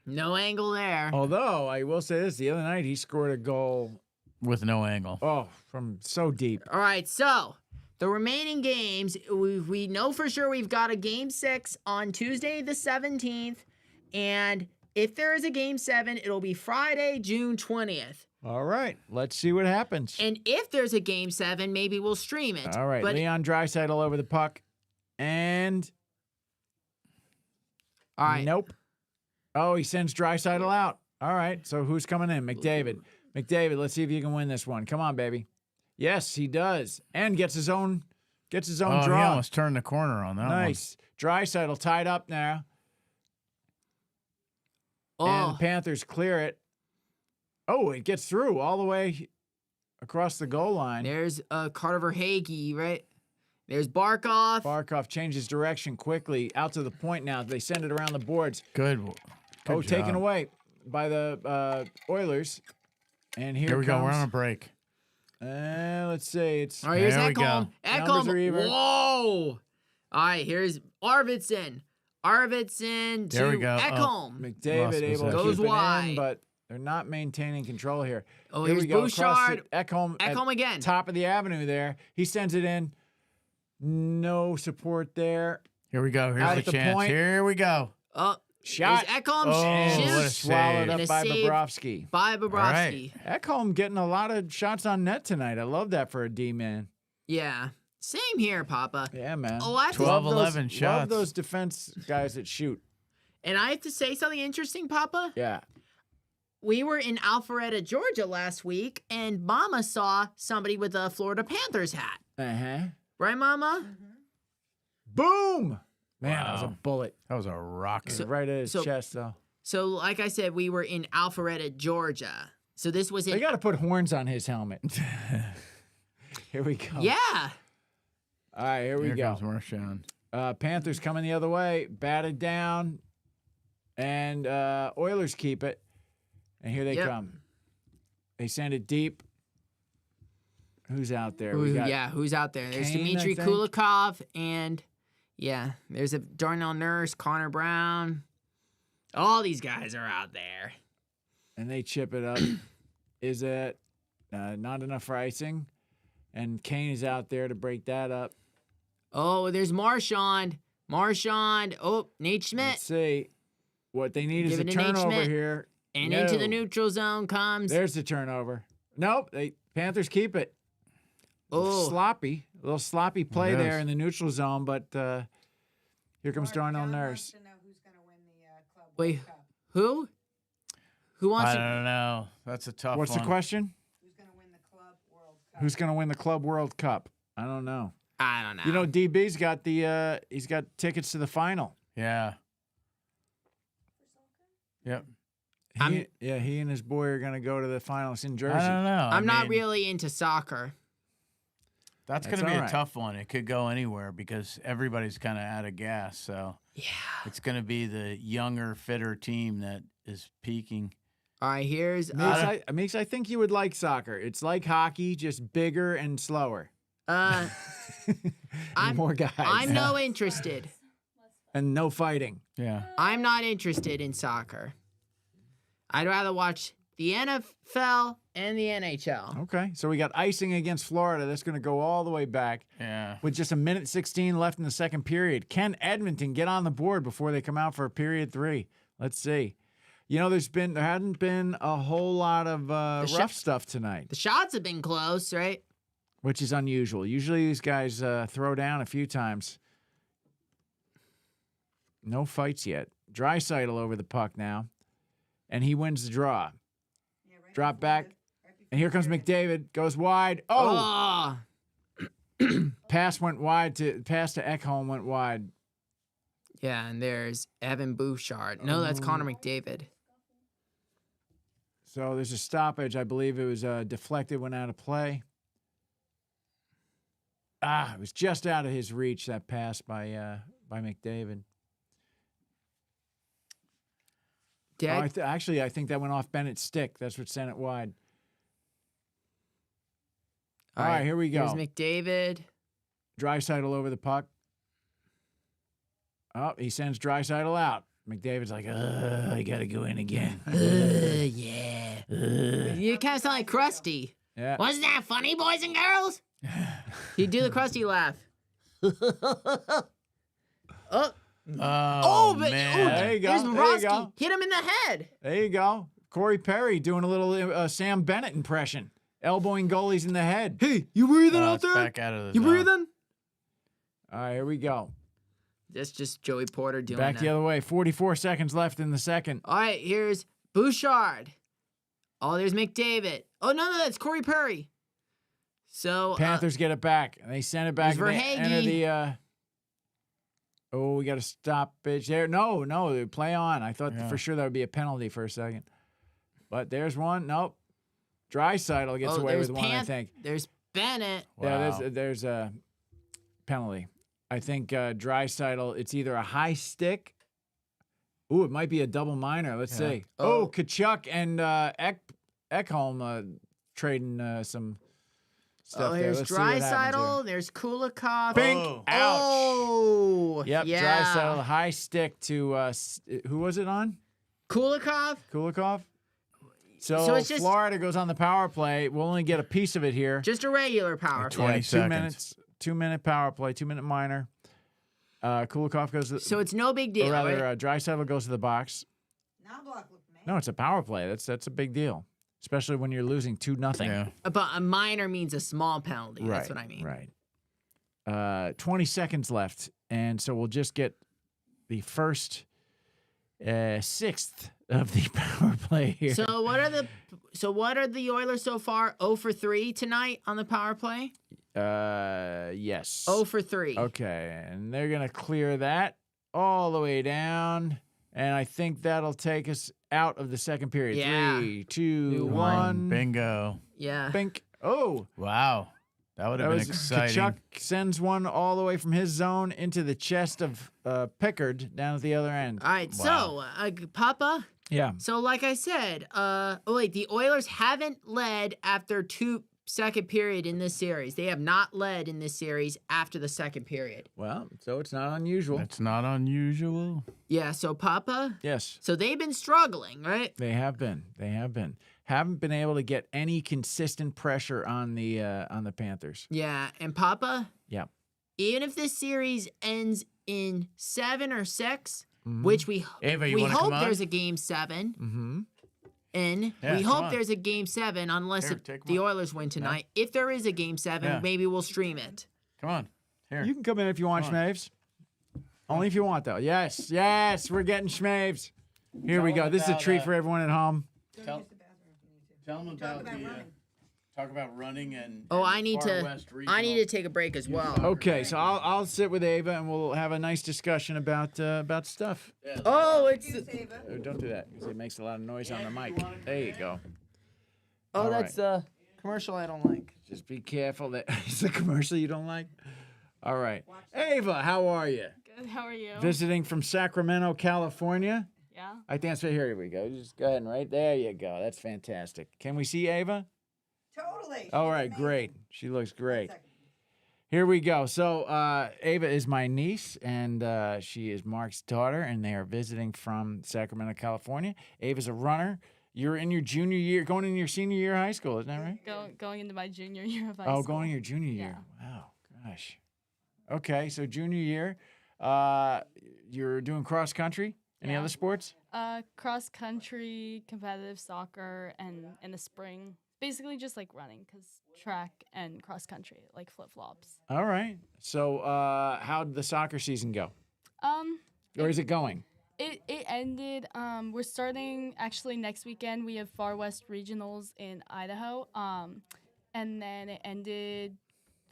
No angle there. Although I will say this, the other night he scored a goal. With no angle. Oh, from so deep. All right, so the remaining games, we know for sure we've got a Game 6 on Tuesday the 17th, and if there is a Game 7, it'll be Friday, June 20th. All right, let's see what happens. And if there's a Game 7, maybe we'll stream it. All right, But, Leon Draisaitl over the puck, and all right. nope. Oh, he sends Draisaitl out. All right, so who's coming in? McDavid. McDavid, let's see if you can win this one. Come on, baby. Yes, he does, and gets his own Oh, draw. he almost turned the corner on that Nice. Draisaitl tied up now, and Oh, the Panthers clear it. Oh, it gets through all the way across the goal line. there's Carter Verhaeghe, right? There's Barkov. Barkov changes direction quickly out to the point now. They send it around the boards. one. Good Taken job. away by the Oilers. And here we go. We're comes, on a break. let's see. It's All right, here's There we Ekholm. Numbers are even. Ekholm. Whoa! All right, here's Arvidsson. Arvidsson to There we go. Ekholm. McDavid Lost able to Goes keep it wide. in, but they're not maintaining control here. Oh, Here here's we go. across Bouchard. the- Ekholm. at Ekholm again. Top of the avenue there. He sends it in. No support there. Here we go. Out Here's at the the chance. point. Here we go. Oh, Shot. Here's Ekholm. Oh, shoots what a Swallowed save. up And a by save. Bobrovsky. by Bobrovsky. Ekholm getting a lot of shots on net tonight. I love that for a D-man. Yeah. Same here, Papa. Yeah, man. Oh, I have to- 12, Love 11 Love shots. those defense guys that shoot. And I have to say something interesting, Papa. Yeah. We were in Alpharetta, Georgia last week, and Mama saw somebody with a Florida Panthers hat. Uh-huh. Right, Mama? Boom! Man, that was a Wow. bullet. That was a rocket. Right at his so- chest, though. So, like I said, we were in Alpharetta, Georgia. So this was They in... got to put horns on his helmet. Here we go. Yeah. All right, here we Here go. comes Marshawn. Panthers coming the other way. Batted down. And Oilers keep it. And here they Yep. come. They send it deep. Who's out there? Who's out there? There's Kane, I Dmitry think. Kulikov, and there's a Darnell Nurse, Connor Brown. All these guys are out there. And they chip it up. Is it not enough for icing? And Kane is out there to break that up. Oh, there's Marchand. Marchand. Oh, Nate Schmidt. Let's see. What they need is Give a it to Nate turnover Schmidt. here. And into the No. neutral zone comes. There's the turnover. Nope. Panthers keep it. Oh. Sloppy. A little sloppy play It there is. in the neutral zone, but here comes Darnell John Nurse. wants to know who's going to win the Club Wait, World Cup. who? Who wants I to? don't know. That's a tough What's one. the question? Who's going to win the Club World Cup? Who's going to win the Club World Cup? I don't know. I don't know. You know, DB's got he's got tickets to the final. Yeah. Yep. He and his boy are going to go to the finals in Jersey. I don't know. I'm not mean, really into soccer. That's going That's to be all a right. tough one. It could go anywhere because everybody's kind of out of gas. So Yeah. it's going to be the younger, fitter team that is peaking. All right, here's Meeks, I think you would like soccer. It's like hockey, just bigger and slower. I'm More guys. I'm no interested. and no fighting. Yeah. I'm not interested in soccer. I'd rather watch the NFL and the NHL. Okay, so we got icing against Florida. That's going to go all the way back Yeah. with just 1:16 left in the second period. Can Edmonton get on the board before they come out for period 3? Let's see. You know, there hadn't been a whole lot of rough stuff tonight, The shots have been close, right? which is unusual. Usually these guys throw down a few times. No fights yet. Draisaitl over the puck now, and he wins the draw. Yeah, right Drop before back, the- right and here comes before McDavid. Goes wide. Oh, Oh. pass to Ekholm went wide. Yeah, and there's Evan Bouchard. No, that's Connor McDavid. So there's a stoppage. I believe it was deflected, went out of play. It was just out of his reach, that pass by McDavid. Dad, Actually, I think that went off Bennett's stick. That's what sent it wide. All right, here we go. Here's McDavid. Draisaitl over the puck. Oh, he sends Draisaitl out. McDavid's like, I got to go in again. Yeah. You kind of sound like Krusty. Yeah. Wasn't that funny, boys and girls? You do the Krusty laugh. Oh, but man. There you go. There's There you Morosky. go. Hit him in the head. There you go. Corey Perry doing a little Sam Bennett impression. Elbowing goalies in the head. Hey, you breathing It's back out of the You zone. breathing? All right, here we go. That's just Joey Porter doing Back that. the other way. 44 seconds left in the second. All right, here's Bouchard. Oh, there's McDavid. Oh, no, that's Corey Perry. So, Panthers get it back. And they send it back. There's And they enter Verhaeghe. the. We got to stoppage there. No, they play on. I thought Yeah. for sure that would be a penalty for a second. But there's one. Nope. Draisaitl gets away there's with one, I think. There's Bennett. Yeah, Wow. there's a penalty. I think Draisaitl, it's either a high stick. Ooh, it might be a double minor. Let's Yeah. see. Oh. Kachuk and Ekholm trading some stuff there. Here's Let's see what happens Draisaitl. There's Kulikov. here. Bink. Oh. Ouch. Oh, Yep, yeah. Draisaitl, high stick to, who was it on? Kulikov. Kulikov? So, So it's just- Florida goes on the power play. We'll only get a piece of it here. Just a regular power. 20 2 seconds. minutes. 2-minute power play, 2-minute minor. Kulikov goes to So it's no big deal, or rather, right? Draisaitl goes to the box. Now block look man. No, it's a power play. That's a big deal, especially when you're losing 2-0. Yeah. But a minor means a small penalty. That's what I mean. Right. 20 seconds left, and so we'll just get the first sixth of the power play here. So what are the Oilers so far? 0 for 3 tonight on the power play. Yes. 0 for 3. Okay, and they're gonna clear that all the way down, and I think that'll take us out of the second period. Yeah. 3, 2, Two, 1. Bingo. Yeah. Bink. Oh. Wow. That would have That been was exciting. Kachuk sends one all the way from his zone into the chest of Pickard down at the other end. All right. Wow. So, Papa. Yeah. So, like I said, the Oilers haven't led after second period in this series. They have not led in this series after the second period. Well, so it's not unusual. That's not unusual. Yeah. So, Papa. Yes, So they've been struggling, right? they have been. Haven't been able to get any consistent pressure on the Panthers. Yeah. And Papa. Yeah. even if this series ends in 7 or 6, Mm-hmm. which we Ava, you we wanna hope come on? there's a game 7, Mm-hmm. and Yeah, we come hope on. there's a game 7 unless Here, take the one. Oilers win tonight. If there is a game 7, Yeah. maybe we'll stream it. Come on. Here. You can come in if you want, Come on. Schmaves. Only if you want, though. Yes, yes, we're getting Schmaves. Here we Tell go. them This is a about, treat for everyone at home. Tell, Use the bathroom if you need to. tell them Talk about about the running. talk about running and. Oh, and I need Far to West I need to Regional. take a break as well. Okay, so I'll sit with Ava and we'll have a nice discussion about stuff. Oh, it's Use Ava. Oh, don't do that because it makes a lot of noise on the mic. There you go. oh, all that's the commercial I don't like. Just be careful that it's a commercial you don't like. All right, Ava, how are you? Good. How are you? Visiting from Sacramento, California. Yeah. I think that's right here. We go. Just go ahead and right there you go. That's fantastic. Can we see Ava? Totally. All She's right, amazing. great. She looks great. Second. Here we go. So Ava is my niece, and she is Mark's daughter, and they are visiting from Sacramento, California. Ava's a runner. You're in your junior year, going into your senior year of high school, isn't that right? Going into my junior year of high Oh, school. going your junior year. Yeah. Wow, gosh. Okay, so junior year, you're doing cross country. Any Yeah. other sports? Cross country, competitive soccer, and in the spring, basically just like running, cause track and cross country, like flip flops. All right. So how'd the soccer season go? Or is it going? It ended. We're starting actually next weekend. We have Far West Regionals in Idaho. And then it ended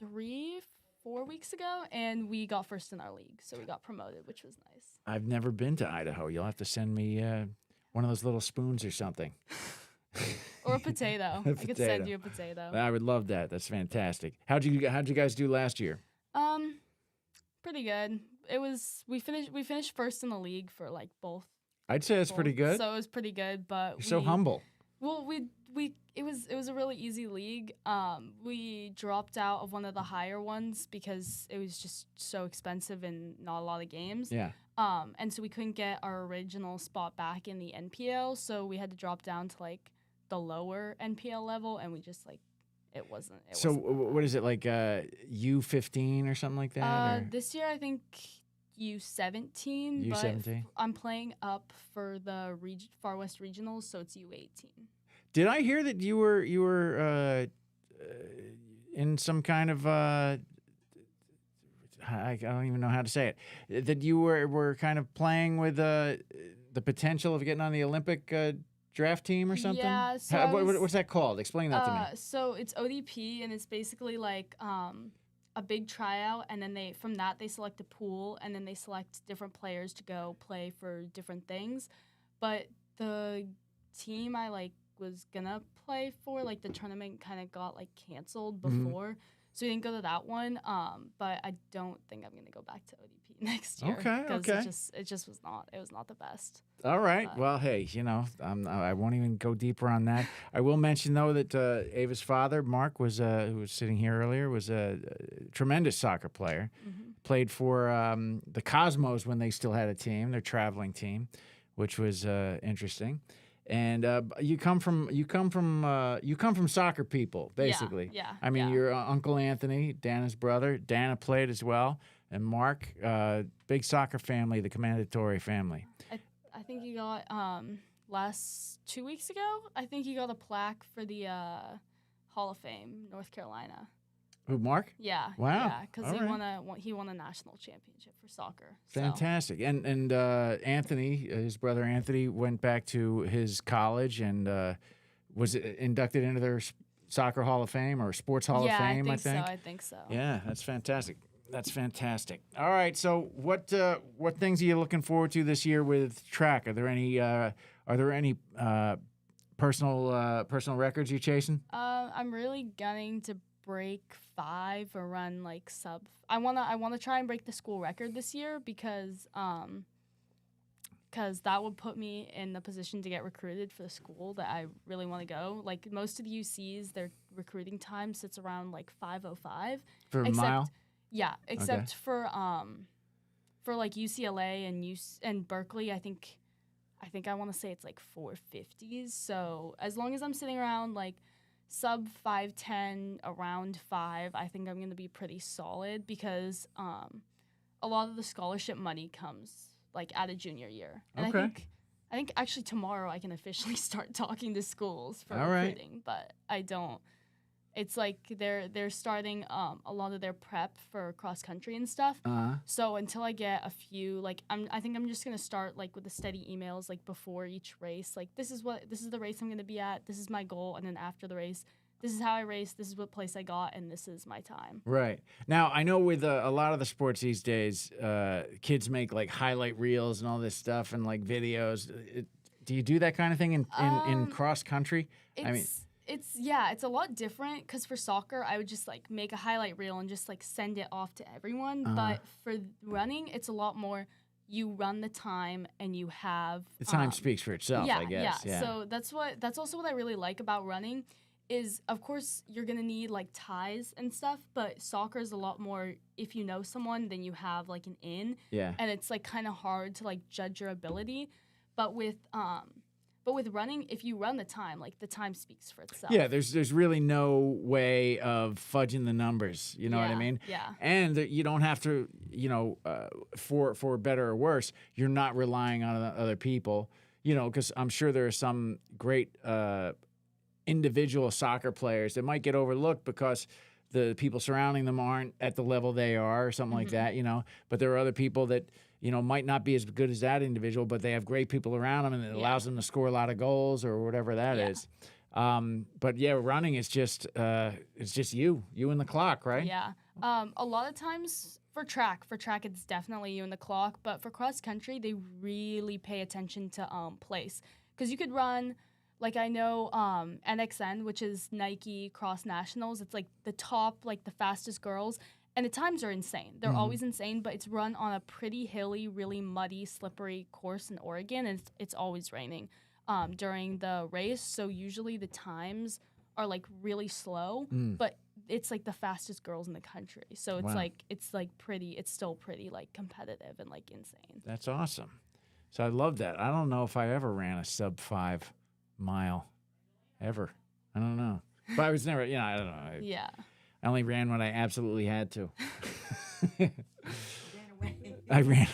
3-4 weeks ago, and we got first in our league, so we got promoted, which was nice. I've never been to Idaho. You'll have to send me one of those little spoons or something. Or a potato. A I could potato. send you a potato. I would love that. That's fantastic. How'd you guys do last year? Pretty good. We finished first in the league for like both. I'd say that's pretty both, good. So it was pretty good, but You're so humble. Well, it was a really easy league. We dropped out of one of the higher ones because it was just so expensive and not a lot of games. Yeah. And so we couldn't get our original spot back in the NPL, so we had to drop down to like the lower NPL level, and we just like it wasn't. So what is it like U15 or something like that? or? This year I think U17. U17? But I'm playing up for the Far West Regionals, so it's U18. Did I hear that you were in some kind of I don't even know how to say it. That you were kind of playing with the potential of getting on the Olympic draft team or something? Yeah, so what's that called? Explain that to me. So it's ODP, and it's basically like a big tryout, and then from that they select a pool, and then they select different players to go play for different things. But the team I was gonna play for, the tournament kind of got canceled before, so we didn't go to that one. But I don't think I'm gonna go back to ODP next year. Okay. It just was not the best. All right. Well, hey, I won't even go deeper on that. I will mention though that Ava's father, Mark, who was sitting here earlier, was a tremendous soccer player. Mm-hmm. Played for the Cosmos when they still had a team, their traveling team, which was interesting. And you come from soccer people, basically. Yeah. I mean, yeah. your Uncle Anthony, Dana's brother. Dana played as well, and Mark, big soccer family, the Commandatori family. I think he got last 2 weeks ago. I think he got a plaque for the Hall of Fame, North Carolina. Who, Mark? Yeah. Wow. Yeah, because All he won a national championship for soccer. So. Fantastic. And Anthony, his brother Anthony, went back to his college and was inducted into their soccer Hall of Fame or Sports Hall of Fame, I think. I think so. Yeah, that's fantastic. That's fantastic. All right, so what things are you looking forward to this year with track? Are there any personal records you're chasing? I'm really gunning to break 5 or run sub. I wanna try and break the school record this year because that would put me in the position to get recruited for the school that I really want to go. Most of the UCs, their recruiting time sits around 5:05 For a mile? Yeah, except for UCLA and Berkeley, I think I want to say it's 450s. So as long as I'm sitting around sub 5'10", around 5, I think I'm going to be pretty solid because a lot of the scholarship money comes like out of junior year. And Okay. I think actually tomorrow I can officially start talking to schools for All right. recruiting, but I don't. It's like they're starting a lot of their prep for cross country and stuff. So until I get a few, like I think I'm just gonna start like with the steady emails like before each race. Like this is the race I'm gonna be at. This is my goal, and then after the race, this is how I raced. This is what place I got, and this is my time. Right. Now, I know with a lot of the sports these days, kids make like highlight reels and all this stuff and like videos. Do you do that kind of thing in cross country? It's a lot different because for soccer, I would just like make a highlight reel and just like send it off to everyone. But for running, it's a lot more. You run the time and you have the time speaks for itself, I guess. Yeah. So that's also what I really like about running is, of course, you're going to need like ties and stuff, but soccer is a lot more, if you know someone, then you have like an in. Yeah. And it's like kind of hard to like judge your ability. But with running, if you run the time, like the time speaks for itself. Yeah, there's really no way of fudging the numbers. You know what I mean? Yeah. And you don't have to, for better or worse, you're not relying on other people. Because I'm sure there are some great individual soccer players that might get overlooked because the people surrounding them aren't at the level they are or something like that. But there are other people that might not be as good as that individual, but they have great people around them, and it allows them to score a lot of goals or whatever that is. But yeah, running is just it's just you and the clock, right? Yeah. A lot of times for track, it's definitely you and the clock. But for cross country, they really pay attention to place because you could run. Like I know NXN, which is Nike Cross Nationals. It's like the top, like the fastest girls. And the times are insane. They're always insane, but it's run on a pretty hilly, really muddy, slippery course in Oregon, and it's always raining during the race. So usually the times are like really slow, but it's like the fastest girls in the country. So it's it's still pretty like competitive and like insane. That's awesome. So I love that. I don't know if I ever ran a sub 5 mile ever. I don't know. But I was never, I don't know. Yeah. I only ran when I absolutely had to. Ran away. I ran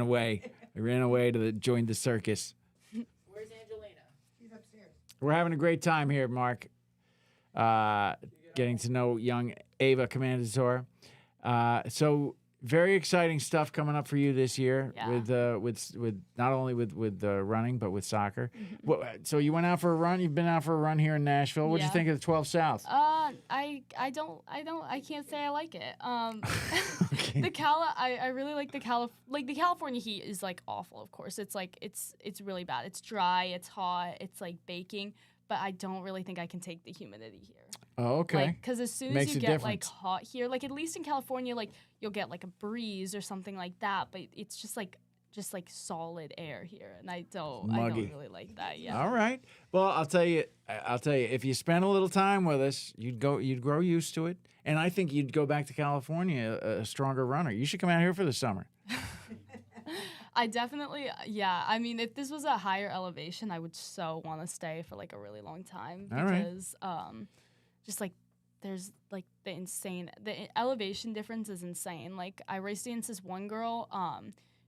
away. I ran away to join the circus. Where's Angelina? She's upstairs. We're having a great time here, Mark. Getting to know young Ava Commandator. So very exciting stuff coming up for you this year with not only with running but with soccer. So you went out for a run. You've been out for a run here in Nashville. What did you think of the 12 South? I can't say I like it. Okay. I really like the California heat is like awful. Of course, it's like it's really bad. It's dry. It's hot. It's like baking. But I don't really think I can take the humidity here. Oh, okay. Because as soon Makes as you a get like difference. hot here, like at least in California, like you'll get like a breeze or something like that. But it's just like solid air here, and I don't really like that. Yeah. All right. Well, I'll tell you. If you spend a little time with us, you'd grow used to it, and I think you'd go back to California a stronger runner. You should come out here for the summer. I definitely, yeah. I mean, if this was a higher elevation, I would so want to stay for like a really long time All right. because just like there's like the elevation difference is insane. Like I raced against this one girl.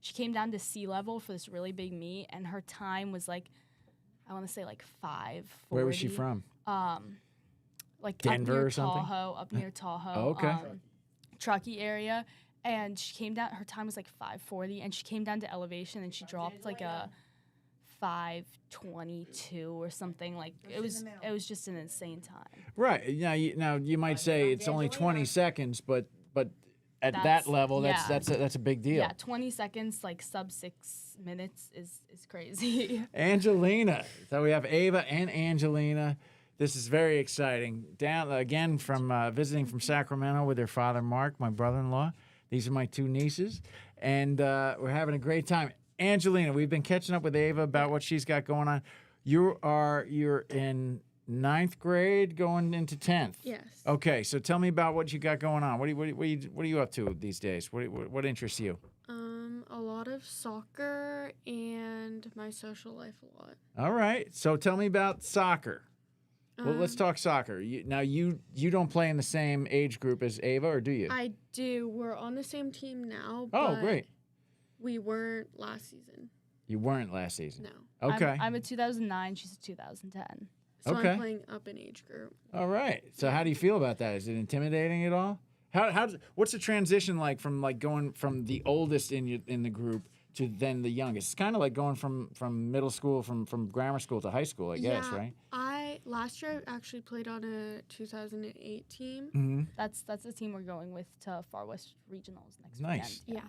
She came down to sea level for this really big meet, and her time was like, I want to say like 5:40. Where was she from? Like Denver up near or something? up near Tahoe. Oh, okay. Truckee area. And she came down, her time was like 5:40, and she came down to elevation, and she dropped like a 5:22 or something. Like it was just an insane time. Right. Now you might say it's only 20 seconds, but at that level, that's a big deal. Yeah, 20 seconds, like sub 6 minutes is crazy. Angelina. So we have Ava and Angelina. This is very exciting. Down again from visiting from Sacramento with their father, Mark, my brother-in-law. These are my 2 nieces, and we're having a great time. Angelina, we've been catching up with Ava about what she's got going on. You're in 9th grade, going into 10th. Yes. Okay, so tell me about what you got going on. What are you up to these days? What interests you? A lot of soccer and my social life a lot. All right, so tell me about soccer. Well, let's talk soccer. You don't play in the same age group as Ava, or do you? I do. We're on the same team now. Oh, but great. We weren't last season. You weren't last season. No. Okay. I'm a 2009. She's a 2010. So Okay. I'm playing up in age group. All right. So how do you feel about that? Is it intimidating at all? What's the transition like from going from the oldest in the group to then the youngest? It's kind of like going from middle school, from grammar school to high school, I guess, yeah, right? Last year I actually played on a 2008 team. Mm-hmm. That's the team we're going with to Far West Regionals next Nice. weekend.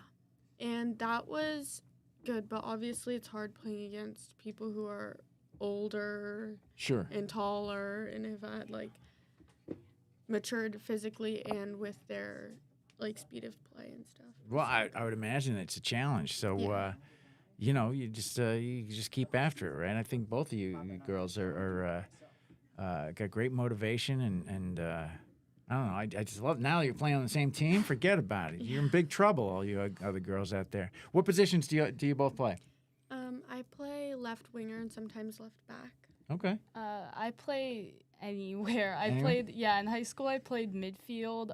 Yeah. And that was good, but obviously it's hard playing against people who are older Sure. and taller and have had matured physically and with their speed of play and stuff. Well, I would imagine it's a challenge. So, Yeah. you just keep after it, right? I think both of you girls are got great motivation, and I don't know. I just love now that you're playing on the same team. Forget about it. You're in big trouble, all you other girls out there. What positions do you both play? I play left winger and sometimes left back. Okay. I play anywhere. I Anywhere? played in high school. I played midfield.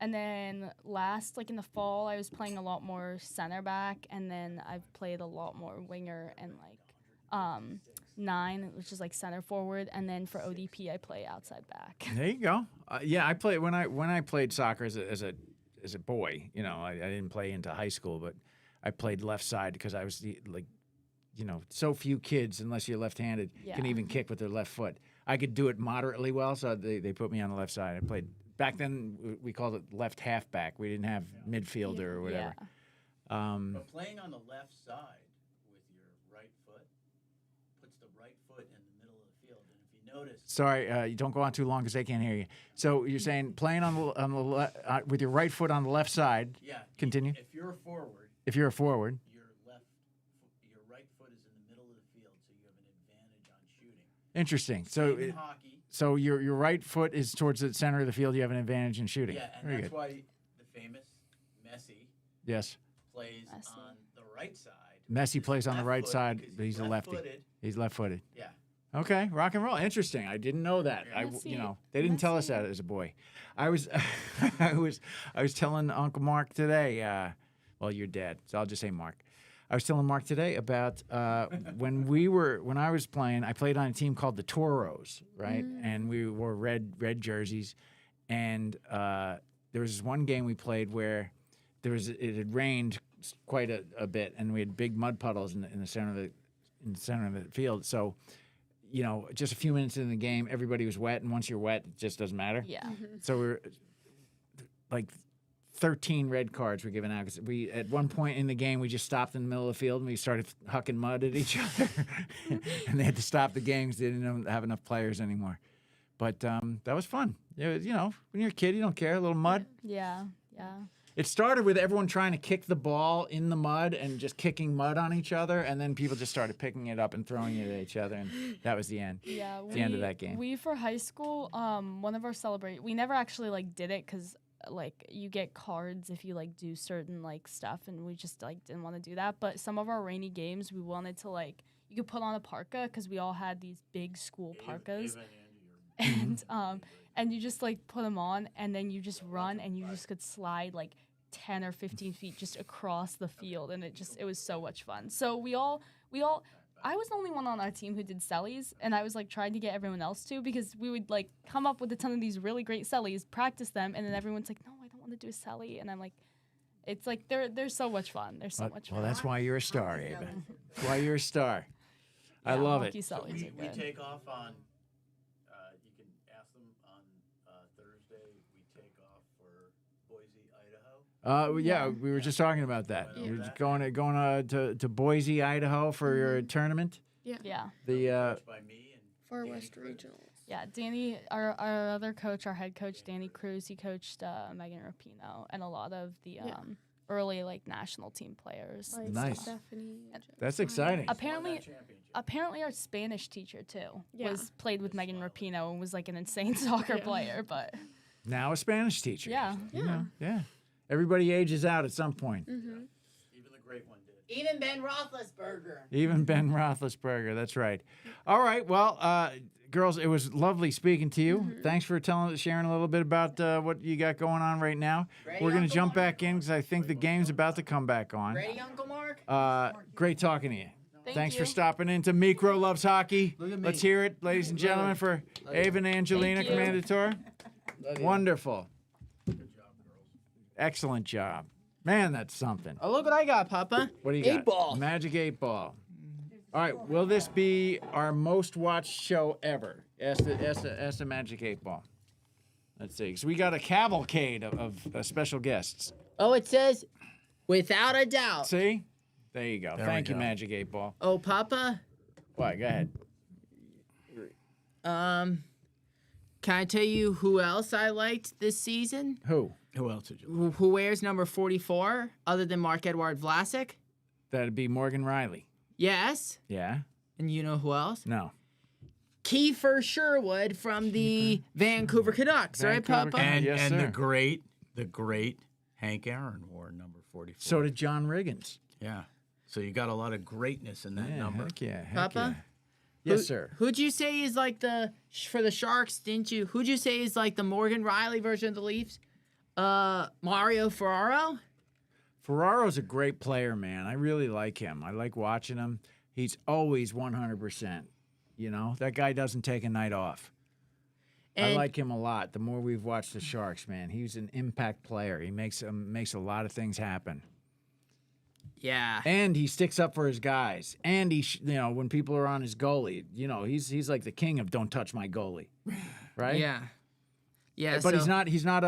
And then in the fall, I was playing a lot more center back, and then I've played a lot more winger and 9, which is center forward, and then for ODP I play outside back. There you go. I played when I played soccer as a boy. I didn't play into high school, but I played left side because I was so few kids, unless you're left-handed, can Yeah. even kick with their left foot. I could do it moderately well, so they put me on the left side. I played back then. We called it left halfback. We didn't have midfielder or whatever. Yeah. But playing on the left side with your right foot puts the right foot in the middle of the field. And if you notice, Sorry, you don't go on too long because they can't hear you. So you're saying playing with your right foot on the left side. yeah, Continue. If you're a forward, If you're a forward. your right foot is in the middle of the field, so you have an advantage on shooting. Interesting. So Same in hockey. so your right foot is towards the center of the field. You have an advantage in shooting. Yeah, and Very that's good. why the famous Messi Yes. plays Messi. on the right side. Messi with plays his on the left right foot side, because but he's a lefty. left-footed. He's left-footed. Yeah. Okay, rock and roll. Interesting. I didn't know that. Messi- They didn't tell us that as a boy. I was, I was telling Uncle Mark today. Well, your dad. So I'll just say Mark. I was telling Mark today about when I was playing. I played on a team called the Toros, right? And we wore red jerseys. And there was this one game we played where it had rained quite a bit, and we had big mud puddles in the center of the field. So, just a few minutes into the game, everybody was wet, and once you're wet, it just doesn't matter. Yeah. So we're 13 red cards were given out because we at one point in the game we just stopped in the middle of the field and we started hucking mud at each other, and they had to stop the game because they didn't have enough players anymore. But that was fun. When you're a kid, you don't care. A little mud. Yeah. Yeah. It started with everyone trying to kick the ball in the mud and just kicking mud on each other, and then people just started picking it up and throwing it at each other, and that was the end. Yeah. The end of that game. We for high school, one of our we never actually did it because you get cards if you do certain stuff, and we just didn't want to do that. But some of our rainy games, we wanted to you could put on a parka because we all had these big school parkas, and you just put them on, and then you just run, and you just could slide 10 or 15 feet just across the field, and it was so much fun. So we all I was the only one on our team who did sellies, and I was trying to get everyone else to, because we would come up with a ton of these really great sellies, practice them, and then everyone's no, I don't want to do a selly, and I'm it's they're so much fun. They're so much fun. Well, that's why you're a star, Ava. That's why you're a star. I Yeah, love hockey it. sellies We are good. take off on. You can ask them on Thursday. We take off for Boise, Idaho. Yeah, we were just talking about that. Yeah. You're just going to Boise, Idaho for your tournament. Yeah. The Coached by me and Far Danny West Cruz. Regionals. Yeah, Danny, our other coach, our head coach, Danny Cruz, he coached Megan Rapinoe and a lot of the early national team players. Nice. Stephanie. That's exciting. Apparently our Spanish teacher too Yeah. played with Megan Rapinoe and was an insane soccer player, but Now a Spanish teacher. yeah. Yeah. Everybody ages out at some point. Even the great one did. Even Ben Roethlisberger. Even Ben Roethlisberger. That's right. All right. Well, girls, it was lovely speaking to you. Thanks for sharing a little bit about what you got going on right now. Ready, We're going to Uncle jump Mark? back in because I think the game's about to come back on. Ready, Uncle Mark? Great talking to you. Thanks for you. stopping into Micro Loves Hockey. Look at me. Let's hear it, ladies and gentlemen, for Ava and Angelina, Thank you. Commandator. Wonderful. Excellent job. Man, that's something. Oh, look what I got, Papa. What do you got? 8 ball. Magic 8 Ball. All right, will this be our most watched show ever? Ask the Magic 8 Ball. Let's see, because we got a cavalcade of special guests. Oh, it says, without a doubt. See? There you go. There Thank we you, go. Magic 8 Ball. Oh, Papa. What? Go ahead. Can I tell you who else I liked this season? Who? Who else did you? Who wears number 44 other than Mark-Edouard Vlasic? That'd be Morgan Riley. Yes. Yeah? And you know who else? No. Kiefer Sherwood from the Vancouver Canucks, right, Vancouver Papa? Canucks. Yes, and sir. the great Hank Aaron wore number 44. So did John Riggins. Yeah. So you got a lot of greatness in that Yeah, number. heck yeah. Heck Papa? Yeah. Yes, sir. Who'd you say is like for the Sharks, didn't you? Who'd you say is like the Morgan Riley version of the Leafs? Mario Ferraro? Ferraro's a great player, man. I really like him. I like watching him. He's always 100%. You know, that guy doesn't take a night off. I And- like him a lot. The more we've watched the Sharks, man, he's an impact player. He makes a lot of things happen. Yeah. And he sticks up for his guys. And when people are on his goalie, he's like the king of don't touch my goalie, right? Yeah. Yeah. But so he's not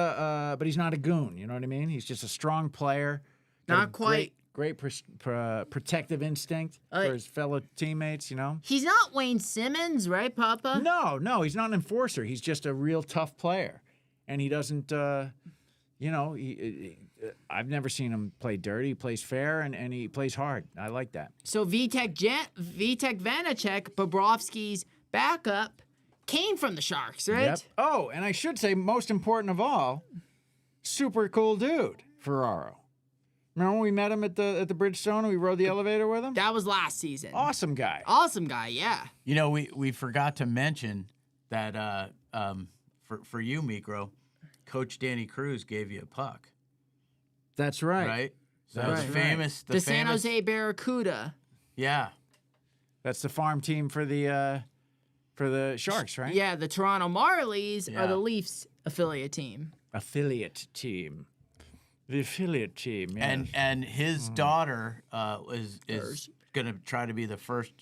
a goon. You know what I mean? He's just a strong player. got Not a quite. Great protective instinct for his fellow teammates. You know. He's not Wayne Simmons, right, Papa? No, he's not an enforcer. He's just a real tough player, and he doesn't. I've never seen him play dirty. He plays fair and he plays hard. I like that. So Vitek Vanacek, Bobrovsky's backup, came from the Sharks, right? Yep. Oh, and I should say, most important of all, super cool dude, Ferraro. Remember when we met him at the Bridgestone and we rode the elevator with him? That was last season. Awesome guy. Awesome guy, yeah. You know, we forgot to mention that for you, Mikro, Coach Danny Cruz gave you a puck, That's right. right? So That's it's right. famous. The San Jose Barracuda. Yeah. That's the farm team for the Sharks, right? Yeah, the Toronto Marlies are Yeah. the Leafs affiliate team. Affiliate team. The affiliate team. Yes. And his daughter is Hers. going to try to be the first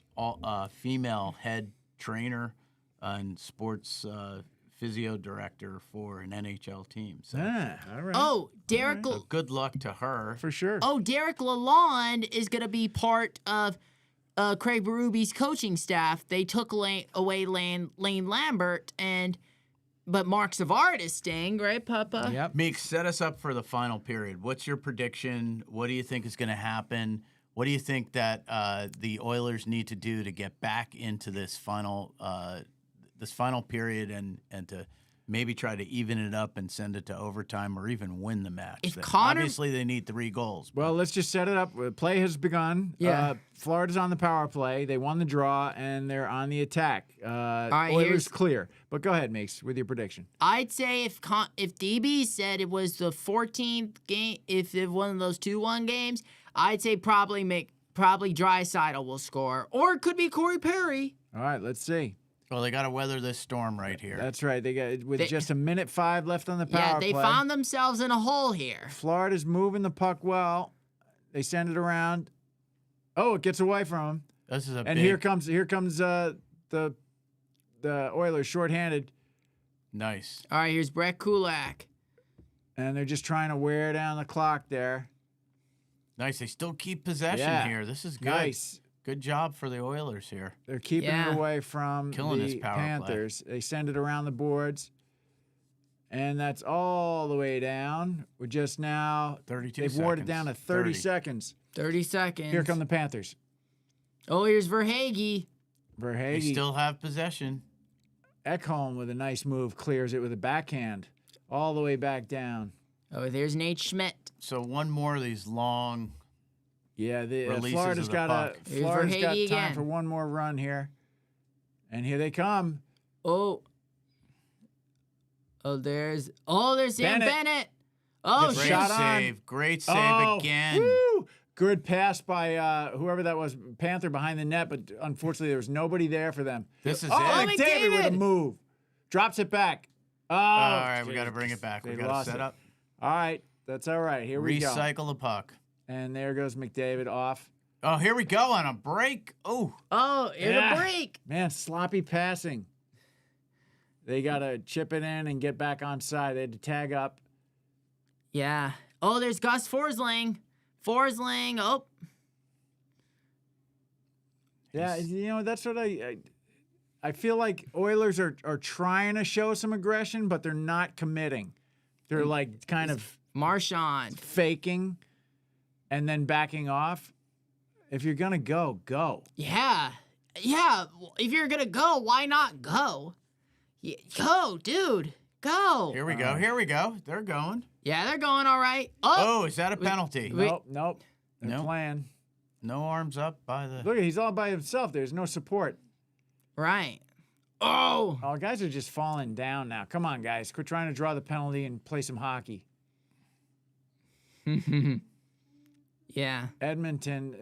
female head trainer and sports physio director for an NHL team. So, all right. Oh, Derek so good luck to her. For sure. Derek Lalonde is going to be part of Craig Berube's coaching staff. They took away Lane Lambert but Mark Savard is staying, right, Papa? Yep. Meek, set us up for the final period. What's your prediction? What do you think is going to happen? What do you think that the Oilers need to do to get back into this final period and to maybe try to even it up and send it to overtime or even win the match? If Connor- Obviously, they need 3 goals. Well, let's just set it up. Play has begun. Yeah. Florida's on the power play. They won the draw, and they're on the attack. right, Oilers here's- clear. But go ahead, Meeks, with your prediction. I'd say if DB said it was the 14th game, if it one of those 2-1 games, I'd say probably Draisaitl will score, or it could be Corey Perry. All right, let's see. Well, they got to weather this storm right here. That's right. They got with just a minute 5 left on the power Yeah, they play. found themselves in a hole here. Florida's moving the puck well. They send it around. Oh, it gets away from them. This is a And big, here comes the Oilers shorthanded, nice. All right, here's Brett Kulak. and they're just trying to wear down the clock there. Nice. They still keep possession Yeah. here. This is good. Nice. Good job for the Oilers here. They're keeping Yeah. it away from Killing this the power play. Panthers. They send it around the boards, and that's all the way down. We're just now 32 They've wore it seconds. down to 30 seconds. 30 seconds. Here come the Panthers. Oh, here's Verhaeghe. They Verhaeghe. still have possession. Ekholm with a nice move clears it with a backhand all the way back down. Oh, there's Nate Schmidt. So one more of these long. Yeah, Releases Florida's of the got puck. Here's Florida's got Verhaeghe time again. for one more run here, and here they come. Oh, there's Sam Bennett. Oh, Gets shit. shot on. Save. Great save again. Woo! Good pass by whoever that was, Panther behind the net, but unfortunately there was nobody there for them. This is oh, it. McDavid with a move. Drops it back. Oh, All right, we got to bring it back. We They got to lost set it. up. All right, that's all right. Here we go. Recycle the puck. And there goes McDavid off. Oh, here we go on a break. Oh, Here's a break. Man, sloppy passing. They got to chip it in and get back on side. They had to tag up. Yeah. Oh, there's Gus Forsling. Oh, Yeah, that's what I feel like Oilers are trying to show some aggression, but they're not committing. They're like kind of Marchand. faking and then backing off. If you're going to go, go. Yeah. If you're gonna go, why not go? Yeah, go, dude. Go. here we go. Here we go. They're going. Yeah, they're going all right. Oh, is that a penalty? Nope. They're Nope. playing. No arms up by the. Look, he's all by himself. There's no support. Right. Oh. Oh, guys are just falling down now. Come on, guys. Quit trying to draw the penalty and play some hockey. Yeah. Edmonton,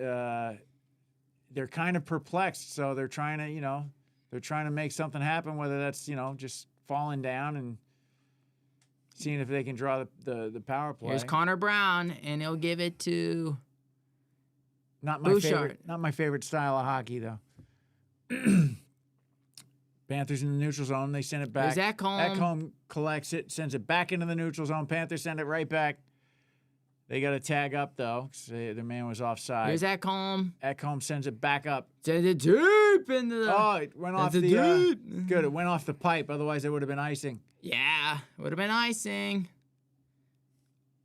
they're kind of perplexed, so they're trying to make something happen, whether that's, just falling down and seeing if they can draw the power play. Here's Connor Brown, and he'll give it to Not my Bouchard. favorite. Not my favorite style of hockey, though. Panthers in the neutral zone. They send it back. There's Ekholm. Ekholm collects it, sends it back into the neutral zone. Panthers send it right back. They got to tag up though. 'Cause the man was offside. Here's Ekholm. Ekholm sends it back up. Sends it deep into the. Oh, it went off That's the. a deep. Good. It went off the pipe. Otherwise, it would have been icing. Yeah, would have been icing.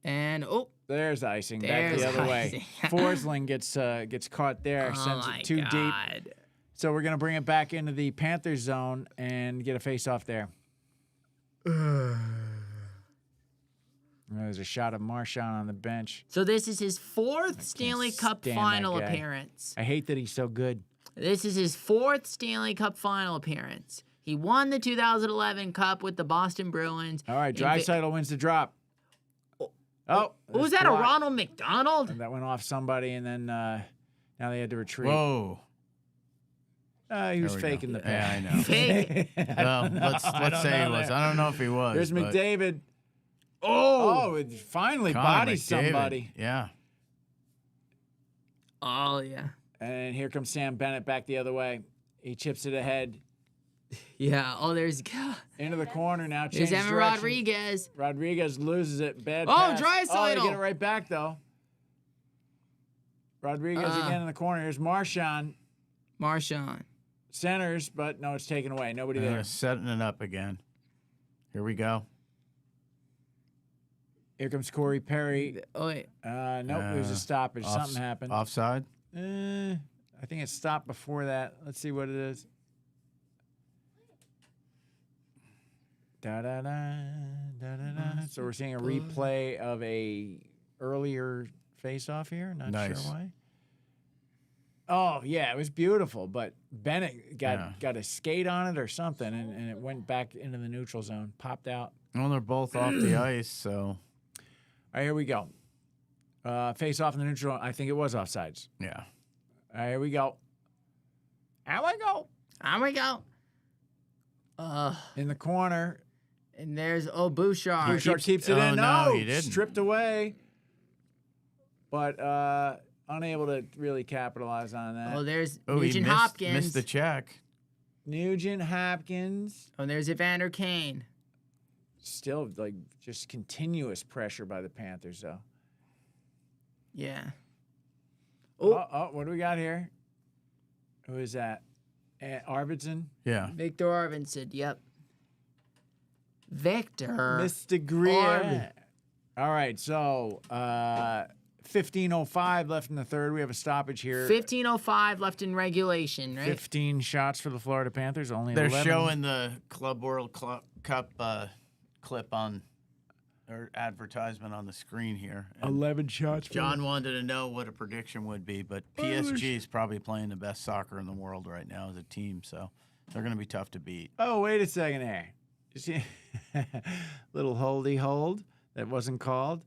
And There's icing. There's back the other icing. way. Forsling gets caught there. Sends my it too deep. God. So we're gonna bring it back into the Panthers zone and get a face off there. There's a shot of Marchand on the bench. So this is his fourth Stanley Cup stand Final that guy. appearance. I hate that he's so good. This is his fourth Stanley Cup Final appearance. He won the 2011 Cup with the Boston Bruins. All right, Draisaitl wins the drop. Oh, Was that's that a blocked. Ronald McDonald? And that went off somebody, and then now they had to retreat. Whoa. He was There we go. faking the Yeah, pass. I know. Fake. Well, let's say he was. I don't know if he was. There's but McDavid. Oh, it finally Connor bodied McDavid. somebody. Yeah. Oh, yeah. And here comes Sam Bennett back the other way. He chips it ahead Yeah. Oh, there's into the corner now. Evan Changes direction. Rodriguez. Rodriguez loses it. Bad Oh, pass. Oh, they Draisaitl. get it right back, though. Rodriguez again in the corner. Here's Marchand. Marchand. Centers, but no, it's taken away. Nobody They're there. setting it up again. Here we go. Here comes Corey Perry. Oh, wait. Nope, it was a stoppage. Something happened. Offside? I think it stopped before that. Let's see what it is. So we're seeing a replay of a earlier face-off here. Not Nice. sure why. Oh yeah, it was beautiful, but Bennett got a skate on it or something, and it went back into the neutral zone, popped out. Well, they're both off the ice, so. All right, here we go. Face off in the neutral. I think it was offsides. Yeah. All right, here we go. Here we go. Here we go. In the corner. And there's Bouchard. Bouchard keeps it in. no, he didn't. Stripped away. But unable to really capitalize on that. Oh, there's Oh, he Nugent missed, Hopkins. missed the check. Nugent Hopkins. Oh, there's Evander Kane. Still, like, just continuous pressure by the Panthers, though. Yeah. Oh, what do we got here? Who is that? Arvidsson? Yeah. Victor Arvidsson. Yep. Victor. Mr. Greer. All right, so 15:05 left in the third. We have a stoppage here. 15:05 left in regulation, right? 15 shots for the Florida Panthers. Only They're 11. showing the Club World Cup clip on, or advertisement on the screen here. And 11 shots. For John wanted to know what a prediction would be, but PSG is probably playing the best soccer in the world right now as a team, so They're going to be tough to beat. Oh, wait a second there. You see, little holdy hold that wasn't called.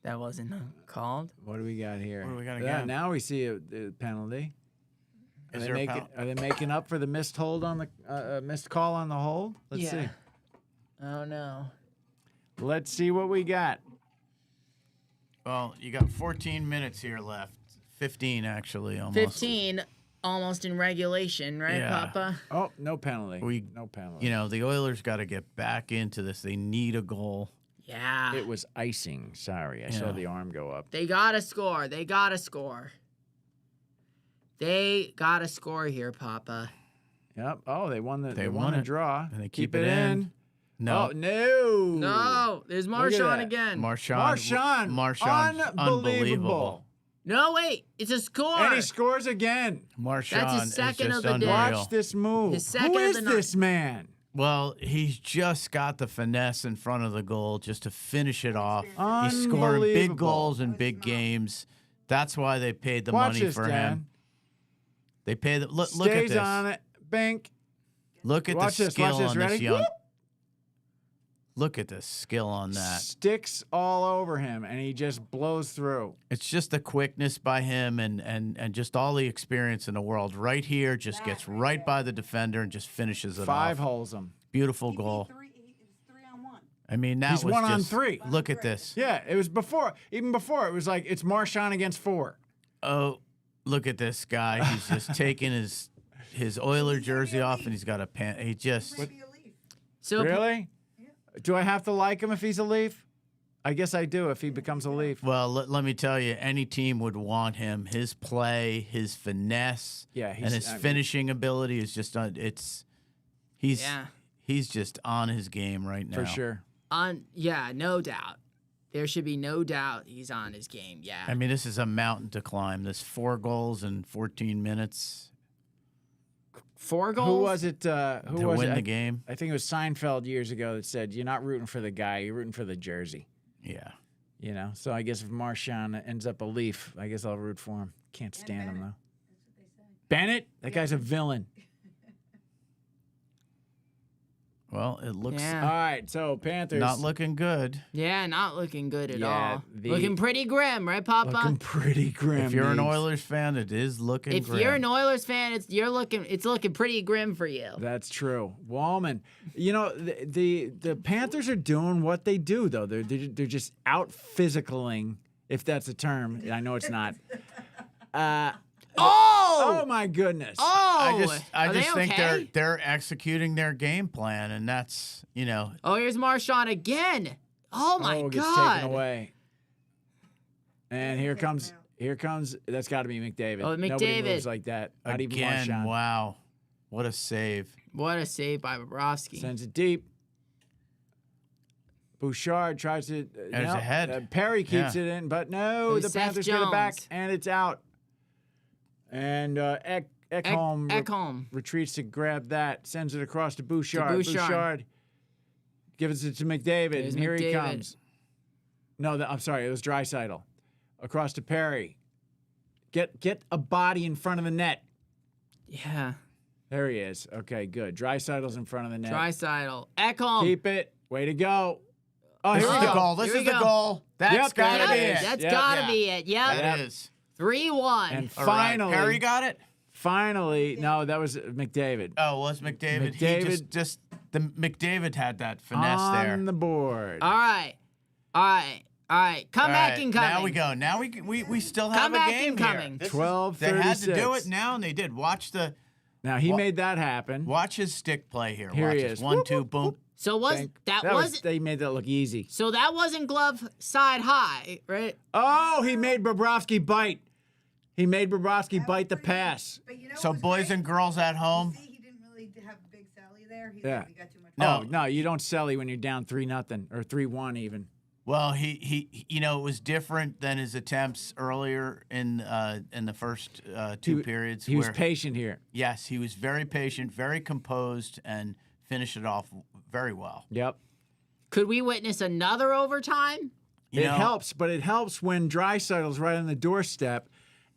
That wasn't called. What do we got here? What do we got Yeah, again? now we see a penalty. Are Is they there a making? Are they making up for the missed hold on the missed call on the hold? Let's see. Oh no. Let's see what we got. Well, you got 14 minutes here left. 15, actually, almost. 15, almost in regulation, right, Yeah. Papa? Oh, no penalty. No penalty. You know, the Oilers got to get back into this. They need a goal. Yeah. It was icing. Sorry, I saw Yeah. the arm go up. They gotta score. They gotta score. They gotta score here, Papa. Yep. Oh, they won the. They won won a it. draw. And they keep it in. No. Oh no. No, there's Look at Marchand that. again. Marchand. Marchand's unbelievable. No, wait, it's a score. And he scores again. Marchand That's his second is of just the day. unreal. Watch this move. His second Who of is the night. this man? Well, he's just got the finesse in front of the goal just to finish it off. He's scoring big Unbelievable. goals in big games. That's why they paid the Watch money this, for Dan. him. They pay the look at Stays this. on it. Bank. Look at Watch the this, skill watch this. on this Ready? young. Whoop. Look at the skill on that. Sticks all over him, and he just blows through. It's just the quickness by him and just all the experience in the world. Right here, just gets right by the defender and just finishes it Five off. holes him. Beautiful goal. It's 3-on-1. I mean, that He's was 1 on just, 3. Look at this. Yeah, it was before. Even before, it was like it's Marchand against 4. Oh, look at this guy. He's just taking his Oiler jersey off, and he's got a pant. He just. Might be a Leaf. So Really? Do I have to like him if he's a Leaf? I guess I do if he becomes a Leaf. Well, let me tell you, any team would want him. His play, his finesse, Yeah, and his finishing ability is just he's just on his game right now. For sure. no doubt. There should be no doubt he's on his game. Yeah. I mean, this is a mountain to climb. This 4 goals in 14 minutes 4 goals. Who was it? Who to was win it? the game. I think it was Seinfeld years ago that said, "You're not rooting for the guy, you're rooting for the jersey." Yeah. You know. So I guess if Marchand ends up a Leaf, I guess I'll root for him. Can't stand him though. Bennett, that guy's a villain. Well, it looks Yeah. All right, so Panthers not looking good. Yeah, not looking good at Yeah, all. the- Looking pretty grim, right, Papa? looking pretty grim. If you're an Neebs. Oilers fan, it is looking If grim. you're an Oilers fan, it's looking pretty grim for you. That's true. Wallman. You know, the Panthers are doing what they do though. They're just out physicaling, if that's a term. I know it's not. Oh my goodness. Oh, I are just they think okay? they're executing their game plan, and that's Oh, here's Marchand again. Oh my Oh, gets God. taken away. And here comes. That's got to be McDavid. Oh, Nobody McDavid. moves like that. Not even again. Marchand. Wow, what a save! What a save by Bobrovsky. Sends it deep. Bouchard tries to. There's a head. Perry keeps Yeah. it in, but no, There's the Seth Panthers get it back, Jones. and it's out. And Ekholm Ekholm. retreats to grab that, sends it across to Bouchard. Bouchard. Gives it to McDavid, There's and here he McDavid. comes. No, I'm sorry, it was Draisaitl. Across to Perry. Get a body in front of the net. Yeah. There he is. Okay, good. Draisaitl's in front of the net. Draisaitl. Ekholm. Keep it. Way to go. Oh, This here is we the go. goal. This Here is we the go. goal. That's Yep, gotta there be it it. is. That's Yeah. gotta Yeah. be it. Yep. That is. 3-1. And All right, finally, Perry got it. finally, no, that was McDavid. Oh, it was McDavid. McDavid- He just the McDavid had that finesse there. On the board. All right. Come All back right, and coming. Now we go. Now we still have Come a back game and here. coming. This is- 12:36. They had to do it now, and they did. Watch Now he made that happen. his stick play here. Here Watch he this. is. 1, Whoop, 2, whoop, boom. whoop. So They made that look easy. So that wasn't glove side high, right? Oh, he made Bobrovsky bite. He made Bobrovsky bite the pass. But you know So what was boys great? and girls at home. See, he didn't really have big Sally there. He Yeah. he got too much. No. Oh, no, you don't selly when you're down 3-0 or 3-1 even. Well, he it was different than his attempts earlier in the first two periods. He was where- patient here. Yes, he was very patient, very composed, and finished it off very well. Yep. Could we witness another overtime? You It know, helps, but it helps when Draisaitl's right on the doorstep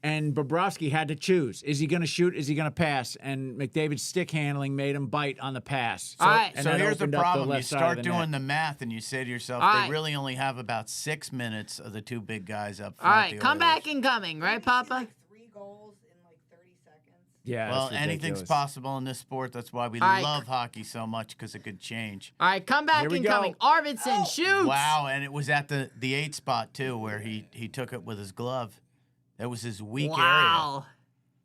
And Bobrovsky had to choose. Is he going to shoot? Is he going to pass? And McDavid's stick handling made him bite on the pass. All right. And So that here's the opened up problem. left You side start of the doing net. the math and you say to yourself, All they right. really only have about 6 minutes of the two big guys up All front. right, the come Oilers. back incoming, right, Papa? Like 3 goals in like 30 seconds. Yeah, Well, that's anything's ridiculous. possible in this sport. That's why we All right. love hockey so much, because it could change. All right, come back Here we incoming. go. Arvidsson shoots. Wow, and it was at the 8 spot too, where he took it with his glove. That was his weak area. Wow.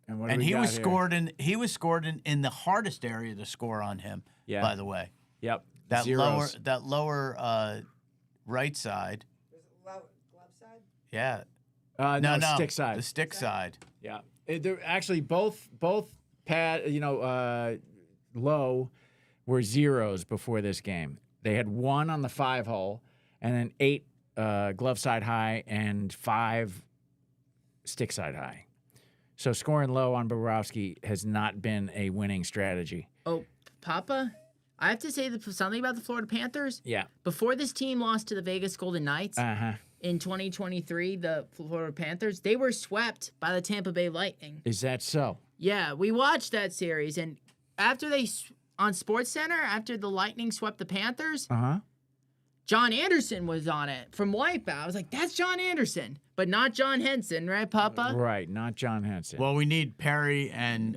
And, what do And we he got was here? scored in the hardest area to score on him. Yeah. By the way, Yep. that Zeros. lower right side. Was it glove side? Yeah. No, stick side. The stick side. Yeah. They're actually both low were zeros before this game. They had 1 on the 5 hole, and then 8 glove side high and 5 stick side high. So scoring low on Bobrovsky has not been a winning strategy. Oh, Papa, I have to say something about the Florida Panthers. Yeah. Before this team lost to the Vegas Golden Knights Uh-huh. in 2023, the Florida Panthers, they were swept by the Tampa Bay Lightning. Is that so? Yeah, we watched that series, and after on SportsCenter, after the Lightning swept the Panthers, Uh-huh. John Anderson was on it from Wipeout. I was like, that's John Anderson, but not John Henson, right, Papa? Right, not John Henson. Well, we need Perry and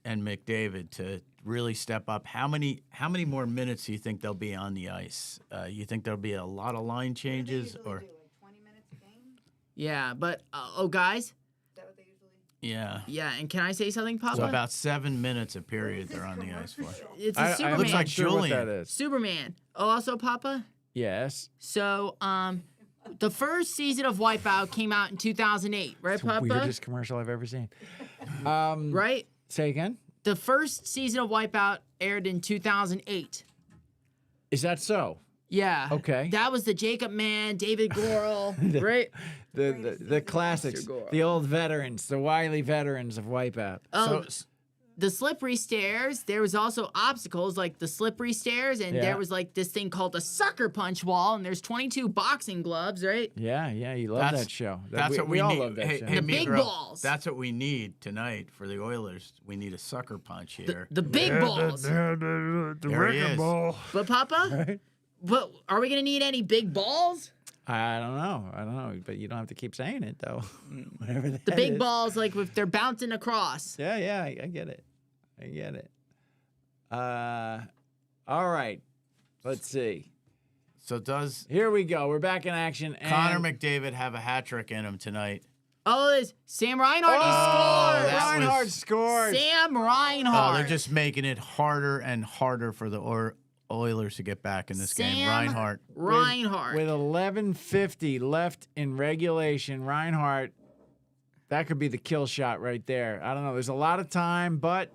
McDavid to really step up. How many more minutes do you think they'll be on the ice? You think there'll be a lot of line changes, or Do like 20 minutes a game? Yeah, but, guys, Is that what they usually? yeah? yeah, and can I say something, Papa? So about 7 minutes a period they're on the ice for. It's a I Superman. looks like not sure what Julian. that is. Superman. Oh, also, Papa? Yes. So, the first season of Wipeout came out in 2008, right, It's the Papa? weirdest commercial I've ever seen. Right? Say again? The first season of Wipeout aired in 2008. Is that so? Yeah. Okay. That was the Jacob Mann, David Gorel, right? The classics, Gore. the old veterans, the wily veterans of Wipeout. Oh, the slippery stairs. There was also obstacles like the slippery stairs, and Yeah. there was like this thing called a sucker punch wall, and there's 22 boxing gloves, right? Yeah, you love That's- that show. That's what we all need. love that Hey, show. hey, The big Migro, balls. That's what we need tonight for the Oilers. We need a sucker punch here. The big balls. There he is. But Papa, Right? but are we gonna need any big balls? I don't know, but you don't have to keep saying it though. Whatever The that big is. balls, like if they're bouncing across. Yeah, I get it. All right. Let's see. So does Here we go. We're back in action. And Connor McDavid have a hat trick in him tonight? Oh, it's Sam Reinhart. He that scores. Reinhardt was- scores. Sam Oh, Reinhart. they're just making it harder and harder for the Oilers to get back in this game. Sam Reinhart. Reinhart. With 11:50 left in regulation, Reinhardt, that could be the kill shot right there. I don't know. There's a lot of time, but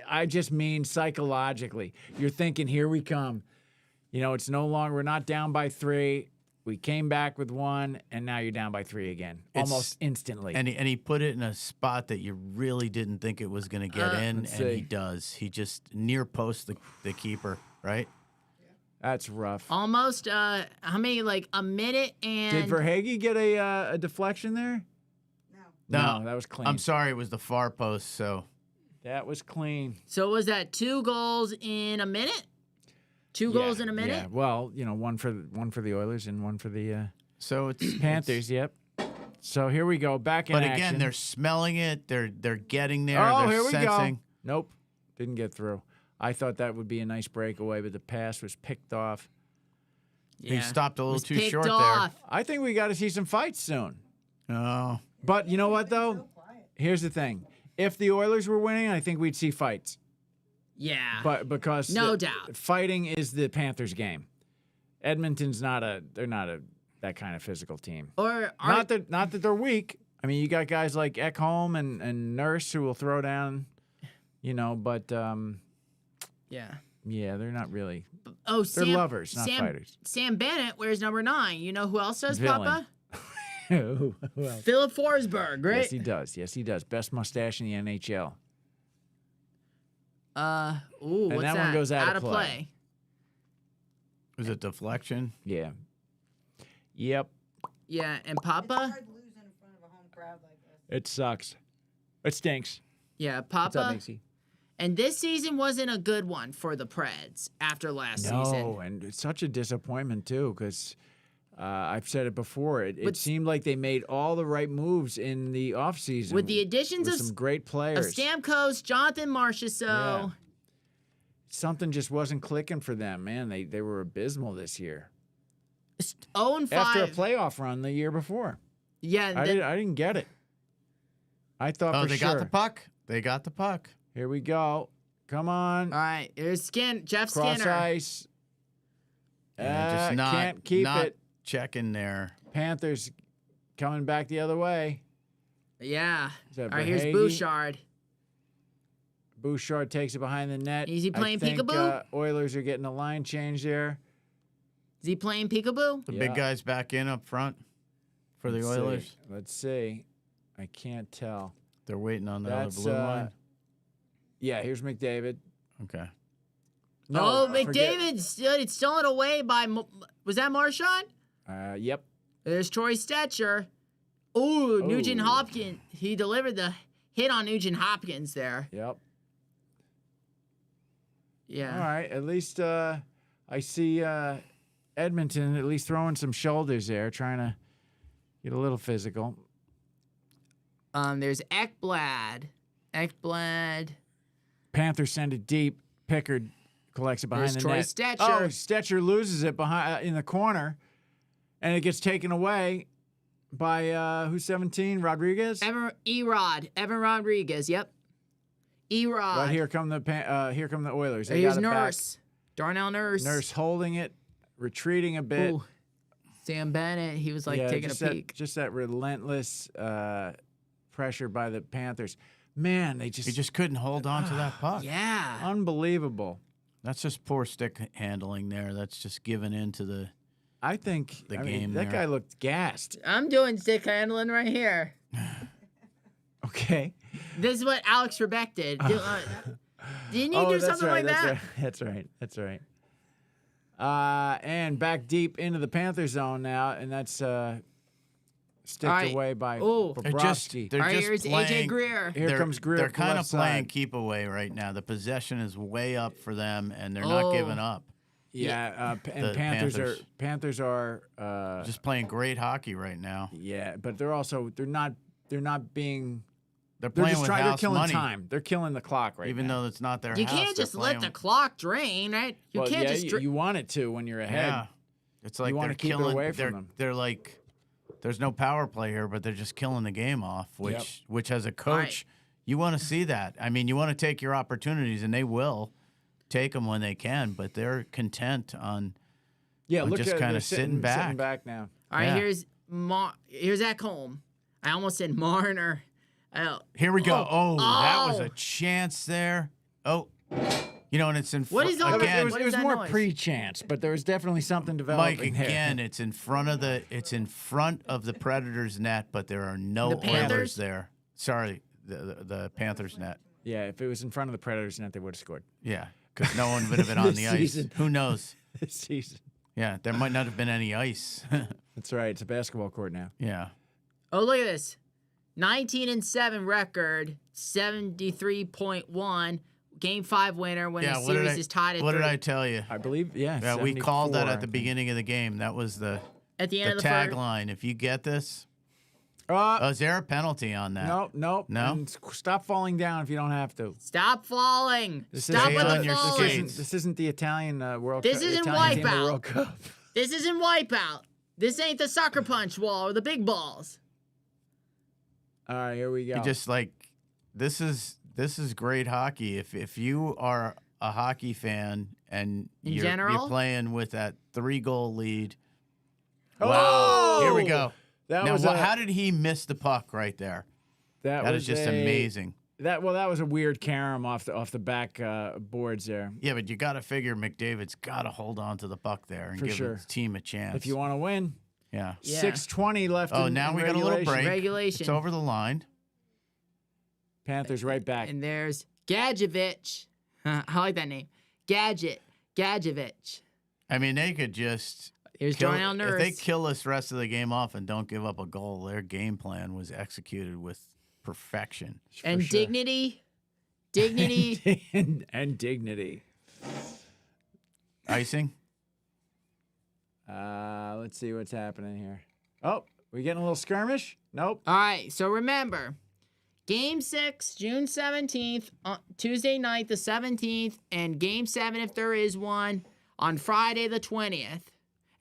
I just mean psychologically. You're thinking, here we come. It's no longer, we're not down by 3. We came back with 1, and now you're down by 3 again, almost instantly. And he put it in a spot that you really didn't think it was going to get in, Let's and he see. does. He just near posts the keeper, right? That's rough. Almost, how many, like a minute and. Did Verhaeghe get a deflection there? No. No, that was clean. I'm sorry, it was the far post, so. That was clean. So was that 2 goals in a minute? 2 goals in a minute? Yeah. Well, one for the Oilers and 1 for the So it's Panthers. Yep. So here we go. Back in But action. again, they're smelling it. They're getting there. Oh, they're here we sensing. go. Nope. Didn't get through. I thought that would be a nice breakaway, but the pass was picked off. He stopped a little Was too picked short off. I think we got to see some fights soon. there. Oh. But you know what, though? Here's the thing. If the Oilers were winning, I think we'd see fights. Yeah. But because No doubt. fighting is the Panthers' game. Edmonton's they're not that kind of physical team. or Not that they're weak. I mean, you got guys like Ekholm and Nurse who will throw down, but yeah. yeah, they're not really. Oh, They're Sam, lovers, not Sam, fighters. Sam Bennett wears number 9. You know who else does, Villain. Papa? Who else? Philip Forsberg, right? Yes, he does. Yes, he does. Best mustache in the NHL. What's that one goes out of play. Was it deflection? Yeah. Yep. Yeah, and It's Papa? hard losing in front of a home crowd like this. It sucks. It stinks. Yeah, What's up, Papa. Macy? And this season wasn't a good one for the Preds after last No, season. and it's such a disappointment too, because I've said it before. It But- seemed like they made all the right moves in the offseason. With the additions with of some great of players. Stamkos, Jonathan Marchessault. Yeah. Something just wasn't clicking for them, man. They were abysmal this year. 0-5. After a playoff run the year before. Yeah, I didn't get it. I thought Oh, for they sure. got the puck. They got the puck. Here we go. Come on. all right, here's Jeff Cross Skinner. ice. Yeah, just Can't keep not it. checking there. Panthers coming back the other way. Yeah. Is that All right, here's Verhaeghe? Bouchard. Bouchard takes it behind the net. Is he playing I think, peekaboo? Oilers are getting a line change there. Is he playing peekaboo? The Yeah. big guys back in up front for the Oilers. Let's see. I can't tell. They're waiting on the other That's blue line. yeah. Here's McDavid. Okay. Oh, forget- McDavid's it's stolen away by, was that Marchand? Yep. There's Troy Stetcher. Ooh, Nugent Oh. Hopkins. He delivered the hit on Nugent Hopkins there. Yep. Yeah. All right. At least I see Edmonton at least throwing some shoulders there, trying to get a little physical. There's Ekblad. Panthers send it deep. Pickard collects it behind There's the Troy net. Stetcher. Oh, Stetcher loses it behind in the corner, and it gets taken away by who's 17? Rodriguez. Evan Rodriguez. Yep. Erod. Right here come the Oilers. They Here's got it back. Nurse. Darnell Nurse. Nurse holding it, retreating a bit. Ooh. Sam Bennett. He was like Yeah, taking a just that- peek. just that relentless pressure by the Panthers. Man, they He just just couldn't hold on to that puck. Yeah. unbelievable. That's just poor stick handling there. That's just giving in to the. I think The I mean, game that there. guy looked gassed. I'm doing stick handling right here. Okay. This is what Alex Trebek did. Didn't you do that's something right, like that? That's right. That's right. And back deep into the Panther zone now, and that's sticked All right. away by Ooh. Bobrovsky. They're All right, just here's playing, AJ Greer. Here they're, comes Greer. They're up the kind of left playing side. keep away right now. The possession is way up for them, and they're not giving up. Yeah, and The Panthers are Just playing great hockey right now. yeah, but they're not being. They're They're playing just with trying. They're house killing money, time. They're killing the clock right even now. though it's not their You house. can't they're just let the playing- clock drain, right? You Well, can't yeah, just. you want it to when you're ahead. Yeah, it's like wanna they're keep it killing. away from they're them. they're like, there's no power play here, but they're just killing the game off. Which as a coach, you want to see that. I mean, you want to take your opportunities, and they will take them when they can. But they're content on. Yeah, I'm look just at kinda they're sitting back. Sitting back now. All right, Yeah. here's Ekholm. I almost said Marner. Oh, Here we go. Oh, that was Oh. a chance there. Oh, and it's in What is all- again. It was, What it is was that more noise? pre-chance, but there was definitely something Mike, developing there. again, it's in front of the Predators' net, but there are no The Panthers? Oilers there. Sorry, the Panthers' net. Yeah, if it was in front of the Predators net, they would have scored Yeah, because no one would have been on This the ice. season. Who knows? this season. Yeah, there might not have been any ice. That's right. It's a basketball court now. Yeah. oh, look at this. 19-7 record, 73.1. Game 5 winner when Yeah, the what did series is tied at What 3. did I tell you? I believe, yeah. Yeah, we called that 74, at the I think. beginning of the game. That was the At the end of the first. tagline. If you get this, Uh, is there a penalty on that? nope. No? And stop falling down if you don't have to. Stop falling. This Stop isn't- with on the your falling. skates. This isn't the Italian World This Cup. isn't Italian team of the Wipeout. World Cup. This isn't Wipeout. This ain't the sucker punch wall or the big balls. All right, here we go. You just like this is great hockey. If you are a hockey fan and In you're general? playing with that 3-goal lead. Oh! Wow. Here we go. That Now, was how did he miss the puck right there? That was is just amazing. That was a weird carom off the back boards there. Yeah, but you got to figure McDavid's got to hold on to the puck there and For give sure. his team a chance. If you want to win, yeah. Yeah. 6:20 left. Oh, in, now in we got a little regulation. break. Regulation. It's over the line. Panthers right back. And there's Gadjevich. I like that name. Gadjevich. I mean, they could just There's Darnell If Nurse. they kill us the rest of the game off and don't give up a goal, their game plan was executed with perfection. and For sure. dignity. Dignity. and dignity. Icing? Let's see what's happening here. Oh, we getting a little skirmish? Nope. All right, so remember, Game 6, June 17th, Tuesday night, the 17th, and Game 7, if there is one, on Friday, the 20th.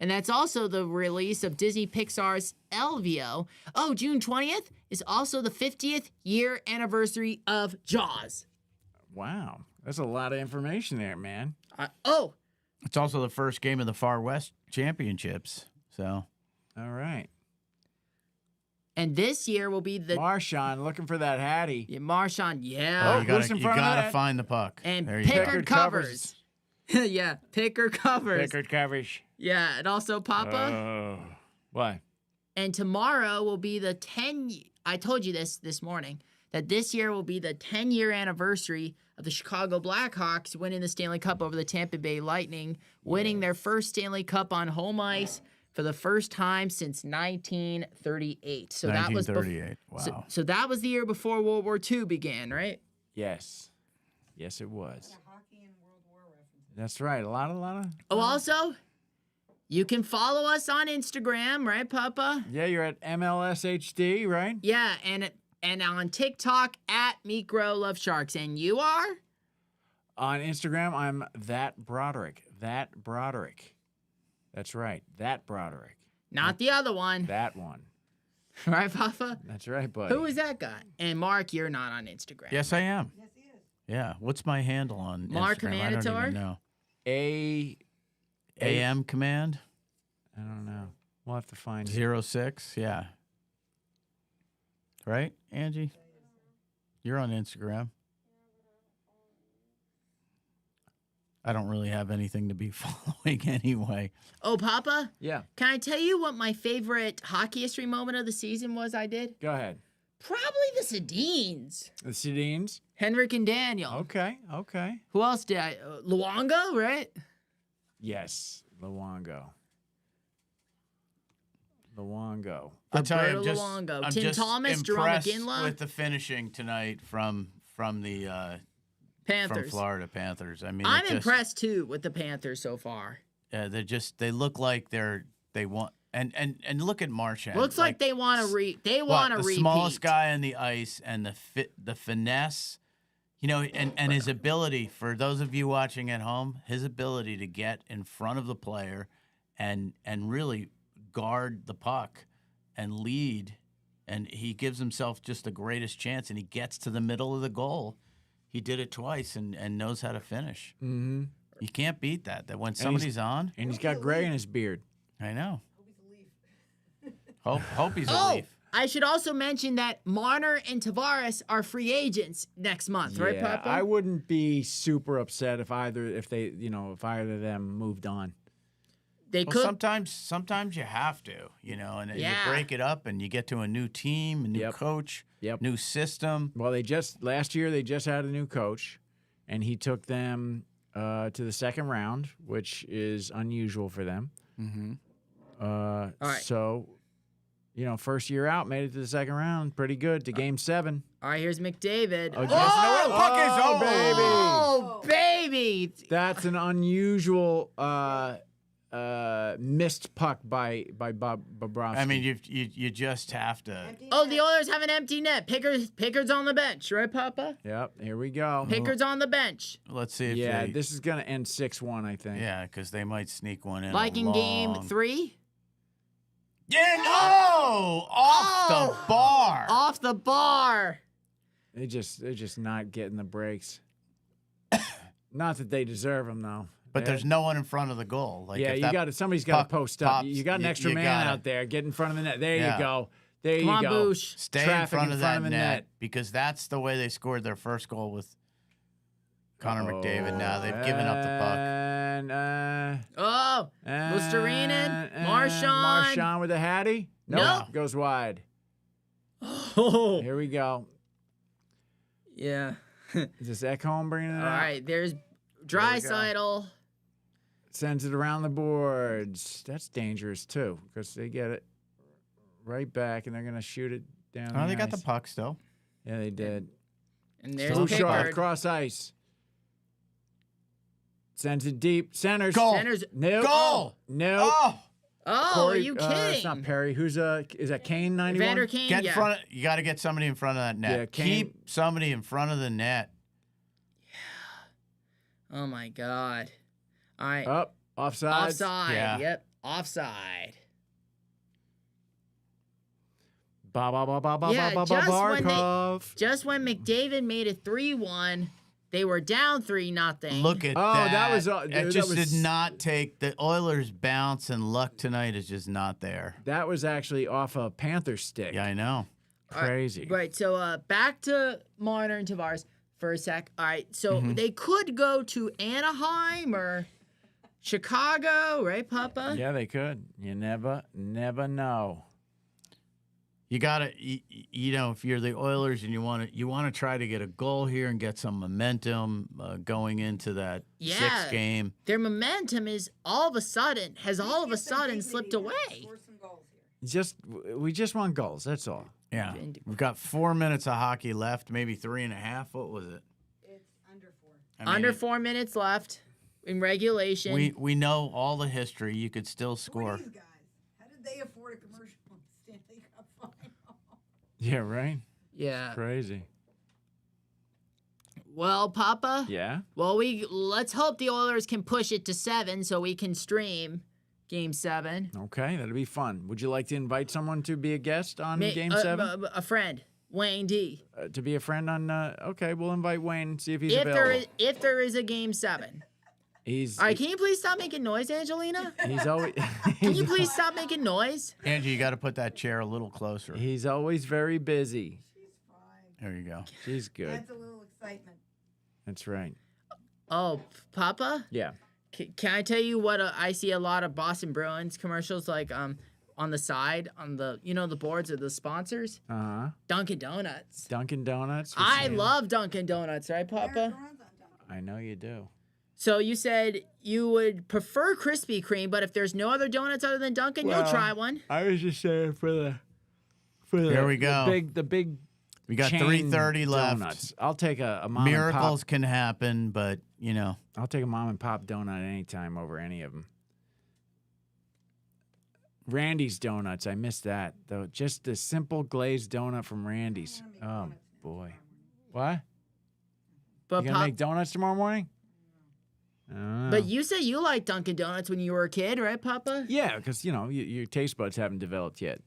And that's also the release of Disney Pixar's Elvio. Oh, June 20th is also the 50th year anniversary of Jaws. Wow. That's a lot of information there, man. It's also the first game of the Far West Championships. So, All right. And this year will be the Marshawn looking for that Hattie. Marshawn, Oh, yeah. who's in front of that? find the puck. And There you go. Pickard covers. Yeah, Pickard covers. Pickard coverage. Yeah, and also Papa. Oh. What? And tomorrow will be the 10. I told you this morning that this year will be the 10-year anniversary of the Chicago Blackhawks winning the Stanley Cup over the Tampa Bay Lightning, winning their first Stanley Cup on home ice for the first time since 1938. So that was 1938. Wow. So that was the year before World War II began, right? Yes. Yes, it was. Hockey and World War references. That's right. A lot of. Oh, also, you can follow us on Instagram, right, Papa? Yeah, you're at MLSHD, right? Yeah, and on TikTok at Meet Grow Love Sharks. And you are? On Instagram, I'm that Broderick. That Broderick. That's right. That Broderick. Not the other one. That one. Right, Papa? That's right, buddy. Who is that guy? And Mark, you're not on Instagram. Yes, I am. Yes, he is. Yeah. What's my handle on Mark Instagram? I don't Commandator? even know. AM. Command? I don't know. We'll have to find it. 06. Yeah. Right, Angie? You're on Instagram. I don't really have anything to be following anyway. Oh, Papa? Yeah. Can I tell you what my favorite hockey history moment of the season was I did? Go ahead. Probably the Sedins. The Sedines. Henrik and Daniel. Okay. Okay. Who else did I? Luongo, right? Yes. Luongo. Luongo. I'll tell you, Alberto Luongo. Tim Thomas, Jerome impressed McGinley. with the finishing tonight from the Panthers. from Florida Panthers. I mean, I'm it just- impressed too with the Panthers so far. they look like they want and look at Marchand. Looks like they want to the repeat. smallest guy on the ice and the finesse, and his ability, for those of you watching at home, his ability to get in front of the player and really guard the puck and lead, and he gives himself just the greatest chance, and he gets to the middle of the goal. He did it twice and knows how to finish. Mm-hmm. You can't beat that when somebody's on. And he's got gray in his beard. I know. Hope he's a leaf. Hope he's a Oh, Leaf. I should also mention that Marner and Tavares are free agents next month, right, Yeah, Papa? I wouldn't be super upset if either of them moved on. They Well, could. sometimes you have to, and you Yeah. break it up and you get to a new team, a new Yep. coach, Yep. new system. Well, last year they just had a new coach, and he took them to the second round, which is unusual for them. Mm-hmm. right. So, first year out, made it to the second round, pretty good to Game 7. All right, here's McDavid. Oh, yes, no, where the puck is? Oh, baby! Oh, baby! That's an unusual missed puck by Bob Bobrovsky. I mean, you just have to. Empty Oh, net. the Oilers have an empty net. Pickard's on the bench, right, Papa? Yep, here we go. Pickard's on the bench. Let's see if Yeah, they, this is gonna end 6-1, I think. yeah, because they might sneak one in. Like in Game long- 3? Yeah, no, off the bar. Off the bar. They're just not getting the breaks. Not that they deserve them though. But there's no one in front of the goal. Like yeah, if you that got to. Somebody's got puck to post up. pops, You got an you- extra you man gotta- out there. Get in front of the net. There Yeah. you go. There Come you on, go. Boosh. stay Traffic in front of that the net because that's the way they scored their first goal with Connor McDavid. Now they've given up the puck. And Oh, Lusterinen, Marchand. Marchand with a Hattie. No. Goes wide. Oh. Here we go. Yeah. Is this Ekholm bringing it All out? right, there's Draisaitl. Sends it around the boards. That's dangerous too, because they get it right back, and they're gonna shoot it down. Oh, they got ice. the puck still. Yeah, they did. And there's Blue shot Pickard. cross ice. Sends it deep. Centers. Goal. Centers. Nope. Goal. Nope. Oh, Oh, Corey, are you kidding? It's not Perry. Who's is that Kane 91? Vander Kane. get in yeah. front. You got to get somebody in front of that net. Yeah, Kane- Keep somebody in front of the net. Oh my God. All right. Up. Offside. Offside. Yeah. Yep. Offside. Ba ba ba ba ba Yeah, ba ba just when they- Barkov. Just when McDavid made it 3-1, they were down 3-0. Look at Oh, that. that was, it that just was- did not take the Oilers' bounce, and luck tonight is just not there. That was actually off a Panther stick. Yeah, I know. Crazy. Right. So back to Marner and Tavares for a sec. All right. So Mm-hmm. they could go to Anaheim or Chicago, right, Papa? Yeah, they could. You never know. You gotta, you know, if you're the Oilers and you want to try to get a goal here and get some momentum going into that Yeah. sixth game. Their momentum is all of a sudden slipped away. Score some goals here. We just want goals. That's all. Yeah, we've got 4 minutes of hockey left, maybe 3.5. What was it? It's under 4. I mean, Under 4 minutes left in regulation. we know all the history. You could still Who are score. these guys? How did they afford a commercial on the Stanley Cup Finals? Yeah, right? yeah. Crazy. Well, Papa. Yeah? Well, let's hope the Oilers can push it to 7 so we can stream Game 7. Okay, that'll be fun. Would you like to invite someone to be a guest on Game a, 7? A friend, Wayne D. To be a friend on... okay, we'll invite Wayne, see if he's If available. there is a Game 7. He's All right, can you please stop making noise, Angelina? he's always Can you please stop making noise? Angie, you got to put that chair a little closer. he's always very busy. She's fine. There you go. She's good. That's a little excitement. That's right. Oh, Papa? Yeah. Can I tell you what I see a lot of Boston Bruins commercials like on the side on the the boards of the sponsors? Uh-huh. Dunkin' Donuts. Dunkin' Donuts. I love Dunkin' Donuts, right, Eric Papa? runs on top. I know you do. So you said you would prefer Krispy Kreme, but if there's no other donuts other than Dunkin', you'll Well, try one. I was just saying for the Here we go. the big We got chain 3:30 left. donuts. I'll take a mom Miracles and can happen, but pop. I'll take a mom and pop donut anytime over any of them. Randy's Donuts, I missed that though. Just the simple glazed donut from Randy's. Oh boy, what? But You gonna make donuts tomorrow morning? Oh. but you said you liked Dunkin' Donuts when you were a kid, right, Papa? Yeah, because your taste buds haven't developed yet.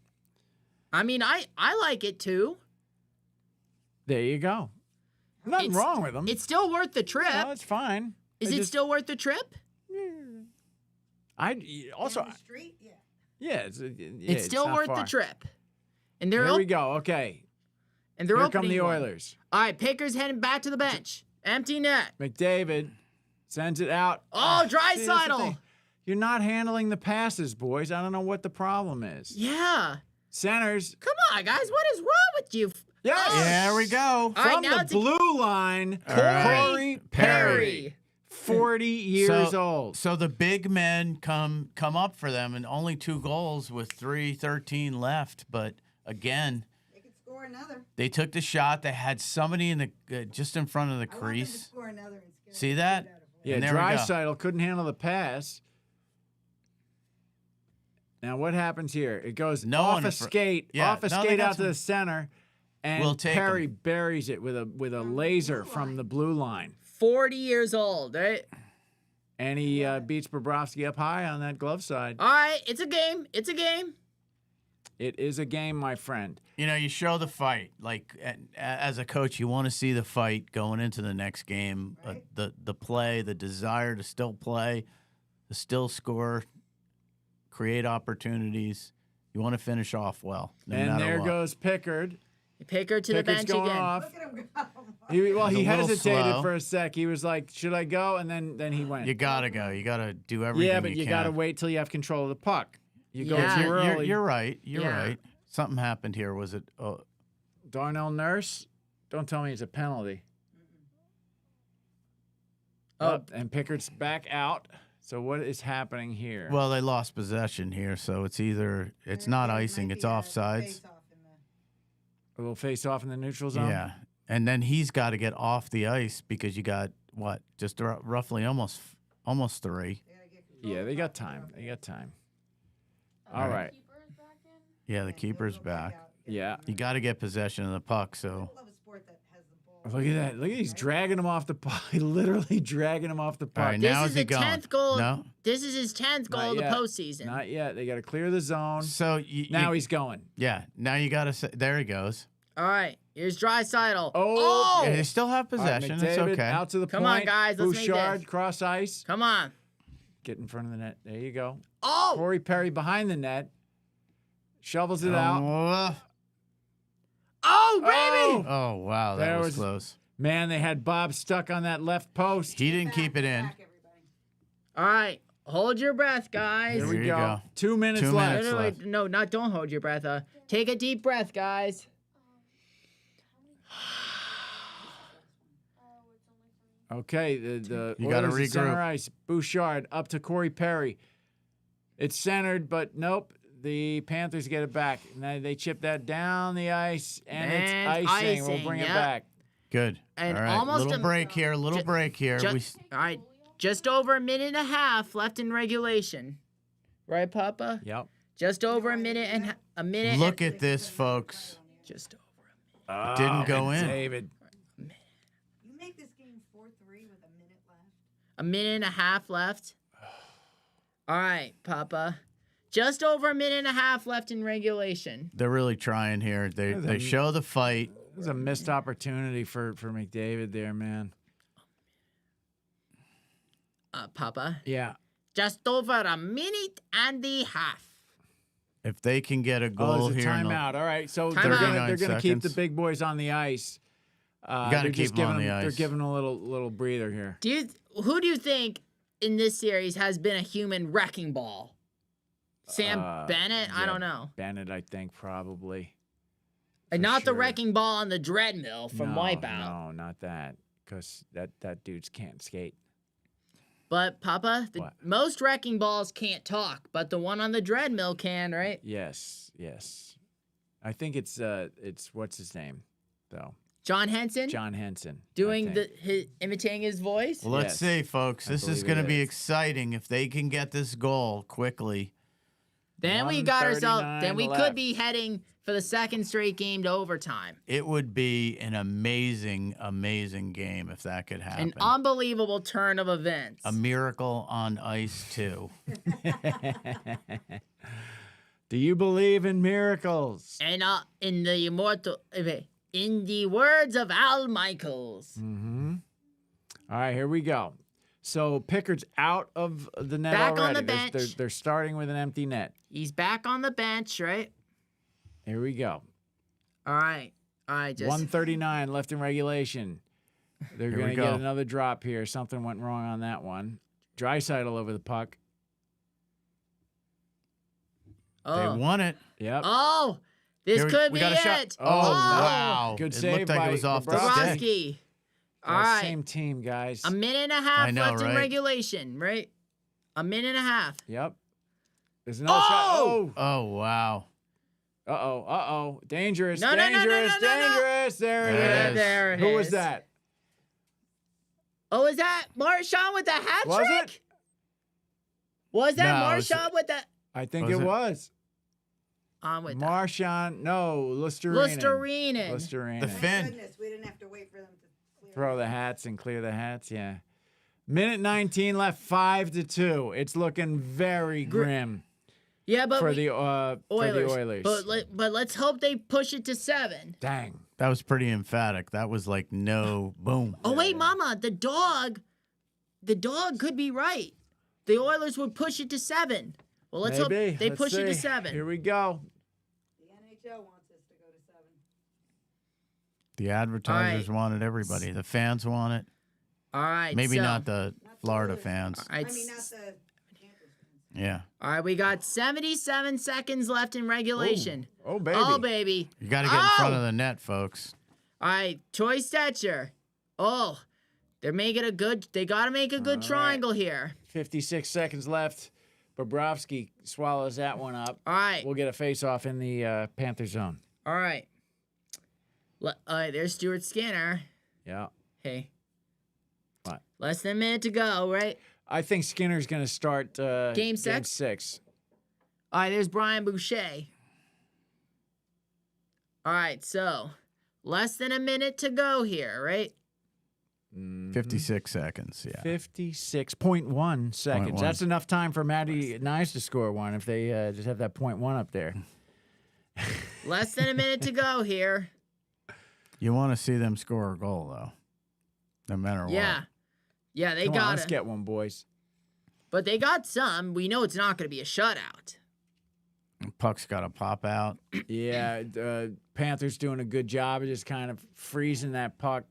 I mean, I like it too. There you go. Nothing It's- wrong with them. It's still worth the trip. No, it's fine. Is I it just- still worth the trip? I also Down the street? Yeah. yeah, It's still not worth far. the trip. And they're Here we op- go. Okay, and they're here opening come the one. Oilers. All right, Picker's heading back to the bench. Empty net. McDavid sends it out. Oh, See, that's the Draisaitl. thing. You're not handling the passes, boys. I don't know what the problem is. Yeah. Centers. Come on, guys. What is wrong with you? Yes. there we go. All right, From now the it's a- blue line, right. Corey Perry. 40 years old. So the big men come up for them, and only 2 goals with 3:13 left. But again, They could score another. they took the shot. They had somebody in the just in front of the I want them to crease. score another and scare See the that? shit out of them. Yeah, And there we go. Draisaitl couldn't handle the pass. Now what happens here? It goes No off one a in fr- skate, Yeah, off a no, they skate got out to some- the center, and We'll take Perry 'em. buries it with a laser from the blue line, 40 years old, right? and he beats Bobrovsky up high on that glove side. All right, it's a game. It's a game. It is a game, my friend. You show the fight. Like as a coach, you want to see the fight going into the next game. The play, the desire to still play, to still score, create opportunities. You want to finish off well. No And matter there what. goes Pickard. Picker to the Pickard's bench going again. off. Look at him go. He He's a little hesitated slow. for a sec. He was like, "Should I go?" And then he went. You gotta go. You gotta do everything. Yeah, but you can. gotta wait till you have control of the puck. You go Yeah. too You're, early. you're right. You're Yeah. right. Something happened here. Was it? Oh, Darnell Nurse. Don't tell me it's a penalty. Oh. And Pickard's back out. So what is happening here? Well, they lost possession here, so it's either it's not icing, it's offsides. A little face off in the neutral zone. Yeah, and then he's got to get off the ice because you got what, just roughly almost 3. Yeah, they got time. They got time. All right. Yeah, the keeper's back. Yeah. You got to get possession of the puck. So Look at that. Look at he's dragging him off the puck. Literally dragging him off the puck. all right, This now is is he the going? 10th goal. No. This is his 10th goal of the yet. postseason. Not yet. They got to clear the zone. So Now he's going. yeah. Now you got to say there he goes. All right, here's Draisaitl. Oh! Yeah, they still have All right, possession. it's McDavid okay. out to the Come on, point. guys, let's make Bouchard this. cross ice. Come on. Get in front of the net. There you go. Oh! Corey Perry behind the net. Shovels it out. Oh, baby! Oh wow, that There was was- close. Man, they had Bob stuck on that left post. He didn't keep it in. All right, hold your breath, guys. Here There we you go. go. 2 minutes 2 left. minutes. No, left. no, not don't hold your breath. Take a deep breath, guys. Okay, the You gotta Oilers at center regroup. ice. Bouchard up to Corey Perry. It's centered, but nope. The Panthers get it back. Now they chip that down the ice, and it's And icing. We'll icing, bring it yep. back. Good. And all right, almost little a- break here. Little break here. All right, just over a minute and a half left in regulation. Right, Papa? Yep. Just over a minute and a minute. Look and, at this, folks. just over. Didn't go in. David. You make this game 4-3 with a minute left. A minute and a half left. All right, Papa. Just over a minute and a half left in regulation. They're really trying here. They show the fight. It was a missed opportunity for McDavid there, man. Papa. Yeah. Just over a minute and a half. If they can get a Oh, goal there's a here, in the- timeout. All right, so Timeout. they're 39 gonna keep the seconds. big boys on the ice. gotta They're keep just them on giving the They're ice. giving a little breather here. Who do you think in this series has been a human wrecking ball? Sam Bennett? I Yeah, don't know. Bennett, I think probably. And for not the sure. wrecking ball on the Dreadmill from No, Wipeout. No, not that, because that dude's can't skate. But Papa, What? most wrecking balls can't talk, but the one on the Dreadmill can, right? Yes. I think it's what's his name, though. John Henson John Henson. I doing think. imitating his voice. Well, let's Yes. see, folks. I This is believe going to it be is. exciting if they can get this goal quickly. Then we got ourselves. 1:39 Then we left. could be heading for the second straight game to overtime. It would be an amazing, amazing game if that could happen. An unbelievable turn of events. A miracle on ice too. Do you believe in miracles? And in the in the words of Al Michaels. Mm-hmm. All right, here we go. So Pickard's out of the net Back on already. the bench. They're starting with an empty net. He's back on the bench, right? Here we go. All right. Just 1:39 left in regulation. They're Here going we to get go. another drop here. Something went wrong on that one. Draisaitl over the puck. They won it. Yep. Oh, this Here could we be got a shot. it. Oh, wow. Good It save looked like by it was off the Bobrovsky. stick. Bobrovsky. All Well, right. Same team, guys. A minute and a half I know, left in right? regulation, right? A minute and a half. Yep. There's another shot. Oh! Oh, wow. Uh-oh. Dangerous. No, no, no, no, dangerous. no, no, no. Dangerous. There it There is. it is. There it Who was is. that? Oh, is that Marchand with the hat Was trick? it? Was that No, it was- Marchand with the I think Was it it? was. with Marchand. No, the Listerine. Listerine? Listerine. The Thank Finn. goodness we didn't have to wait for them to clear Throw the hats and clear the hats. Yeah. Minute 19 left. 5-2. It's looking very grim Yeah, but for we- the Oilers. But let's hope they push it to 7. Dang. That was pretty emphatic. That was like no boom. Oh wait, Mama, the dog could be right. The Oilers would push it to 7. Well, let's hope Maybe. they Let's push it to see. 7. Here we go. The NHL wants us to go to 7. The advertisers want it. Everybody. The fans want it. All right. Maybe so, not the Florida fans. All right, I mean, not the Panthers fans. Yeah. all right, we got 77 seconds left in regulation. Oh, baby. Oh, baby. You got to get in front Oh! of the net, folks. All right, Troy Stetcher. Oh, they're making they got to make a good triangle here. 56 seconds left. Bobrovsky swallows that one up. All right. We'll get a face-off in the Panther zone. All right. All right, there's Stuart Skinner. Yeah. Hey. What? Less than a minute to go, right? I think Skinner's going to start Game six? 6. All right, there's Brian Boucher. All right, so less than a minute to go here, right? 56 seconds. Yeah. 56.1 seconds. 0.1. That's enough time for Matty Nice to score one if they just have that 0.1 up there. Less than a minute to go here. You want to see them score a goal, though, no matter Yeah. Yeah, they Come on, got let's it. get one, boys. But they got some. We know it's not going to be a shutout. what. Puck's got to pop out. Yeah, Panthers doing a good job of just kind of freezing that puck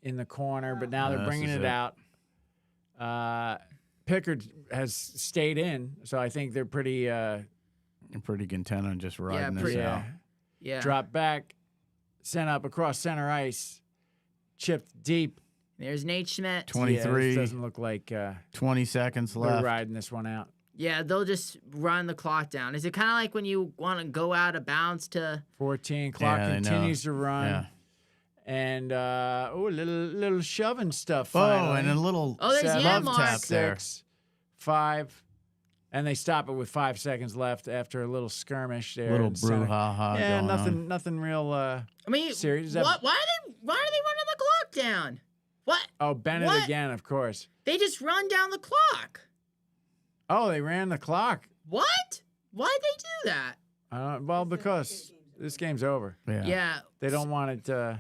in the corner, but now they're This bringing is it out. Pickard has stayed in, so I think they're pretty Pretty content on just riding this pretty- out. Yeah. drop back, sent up across center ice, chipped deep. There's Nate Schmidt. 23. Yeah, this doesn't look like 20 seconds they're left. riding this one out. Yeah, they'll just run the clock down. Is it kind of like when you want to go out of bounds to 14, clock Yeah, they know. continues to run. Yeah. And a little shoving stuff. Oh, Finally. and a little Oh, there's love Yanmark. tap there. 6, 5, and they stop it with 5 seconds left after a little skirmish there. Little in center. brouhaha Yeah, going nothing, on. nothing real. I mean, Serious? why are they running the clock down? What? Oh, Bennett What? again, of course. They just run down the clock. Oh, they ran the clock. What? Why'd they do that? Well, because this game's over. Yeah. They don't want it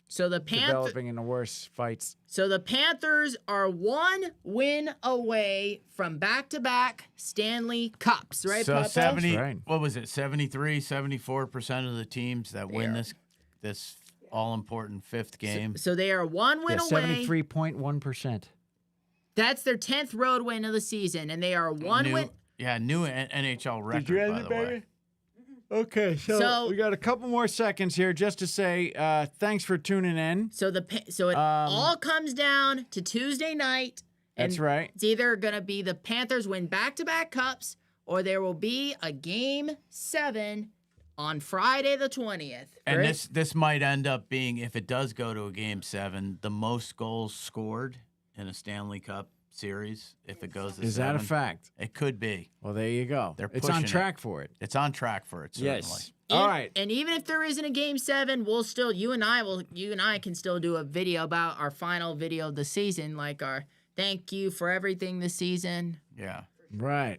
So the developing into worse fights. So the Panthers are 1 win away from back-to-back Stanley Cups, right, So Papa? 70, right. what was it? 73, 74% of the teams that win this all important fifth game. So they are 1 win away. 73.1%. That's their 10th road win of the season, and they are 1 win. New NHL record, by the way. Okay, so we got a couple more seconds here just to say thanks for tuning in. So it all comes down to Tuesday night. That's and right. It's either going to be the Panthers win back-to-back cups, or there will be a Game 7 on Friday the 20th. And right? this might end up being, if it does go to a Game 7, the most goals scored in a Stanley Cup series. If it goes to Is 7, that a fact? It could be. Well, there you go. They're it's on pushing track for it. It's on track for it. Certainly. Yes. All right. And even if there isn't a Game 7, we'll still you and I can still do a video about our final video of the season, like our thank you for everything this season. Yeah. Right.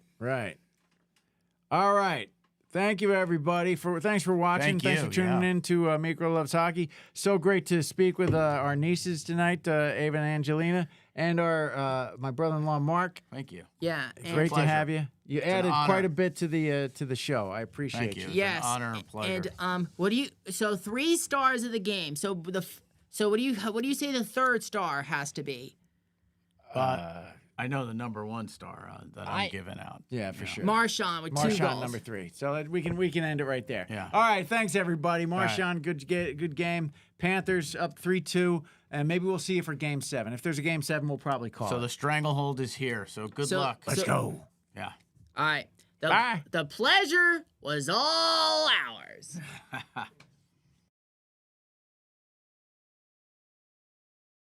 All right. Thank you, everybody. Thanks for watching. Thanks for tuning in to Miko Loves Hockey. So great to speak with our nieces tonight, Ava and Angelina, and our my brother-in-law Mark. Thank you. Yeah. And Great to pleasure. have you. You added honor. quite a bit to the show. I appreciate Thank you. you. Yes. It's an honor and pleasure. And what do you? So 3 stars of the game. So what do you say the third star has to be? I know the number 1 star that I'm giving out. Yeah, for sure. Marchand with 2 Marchand goals. number 3. So we can end it right there. Yeah. All right. Thanks everybody. right. Marchand, good game. Panthers up 3-2, and maybe we'll see you for Game 7. If there's a Game 7, we'll probably call So it. the stranglehold is here. So good luck. Let's go. Yeah. All right. Bye. The pleasure was all ours.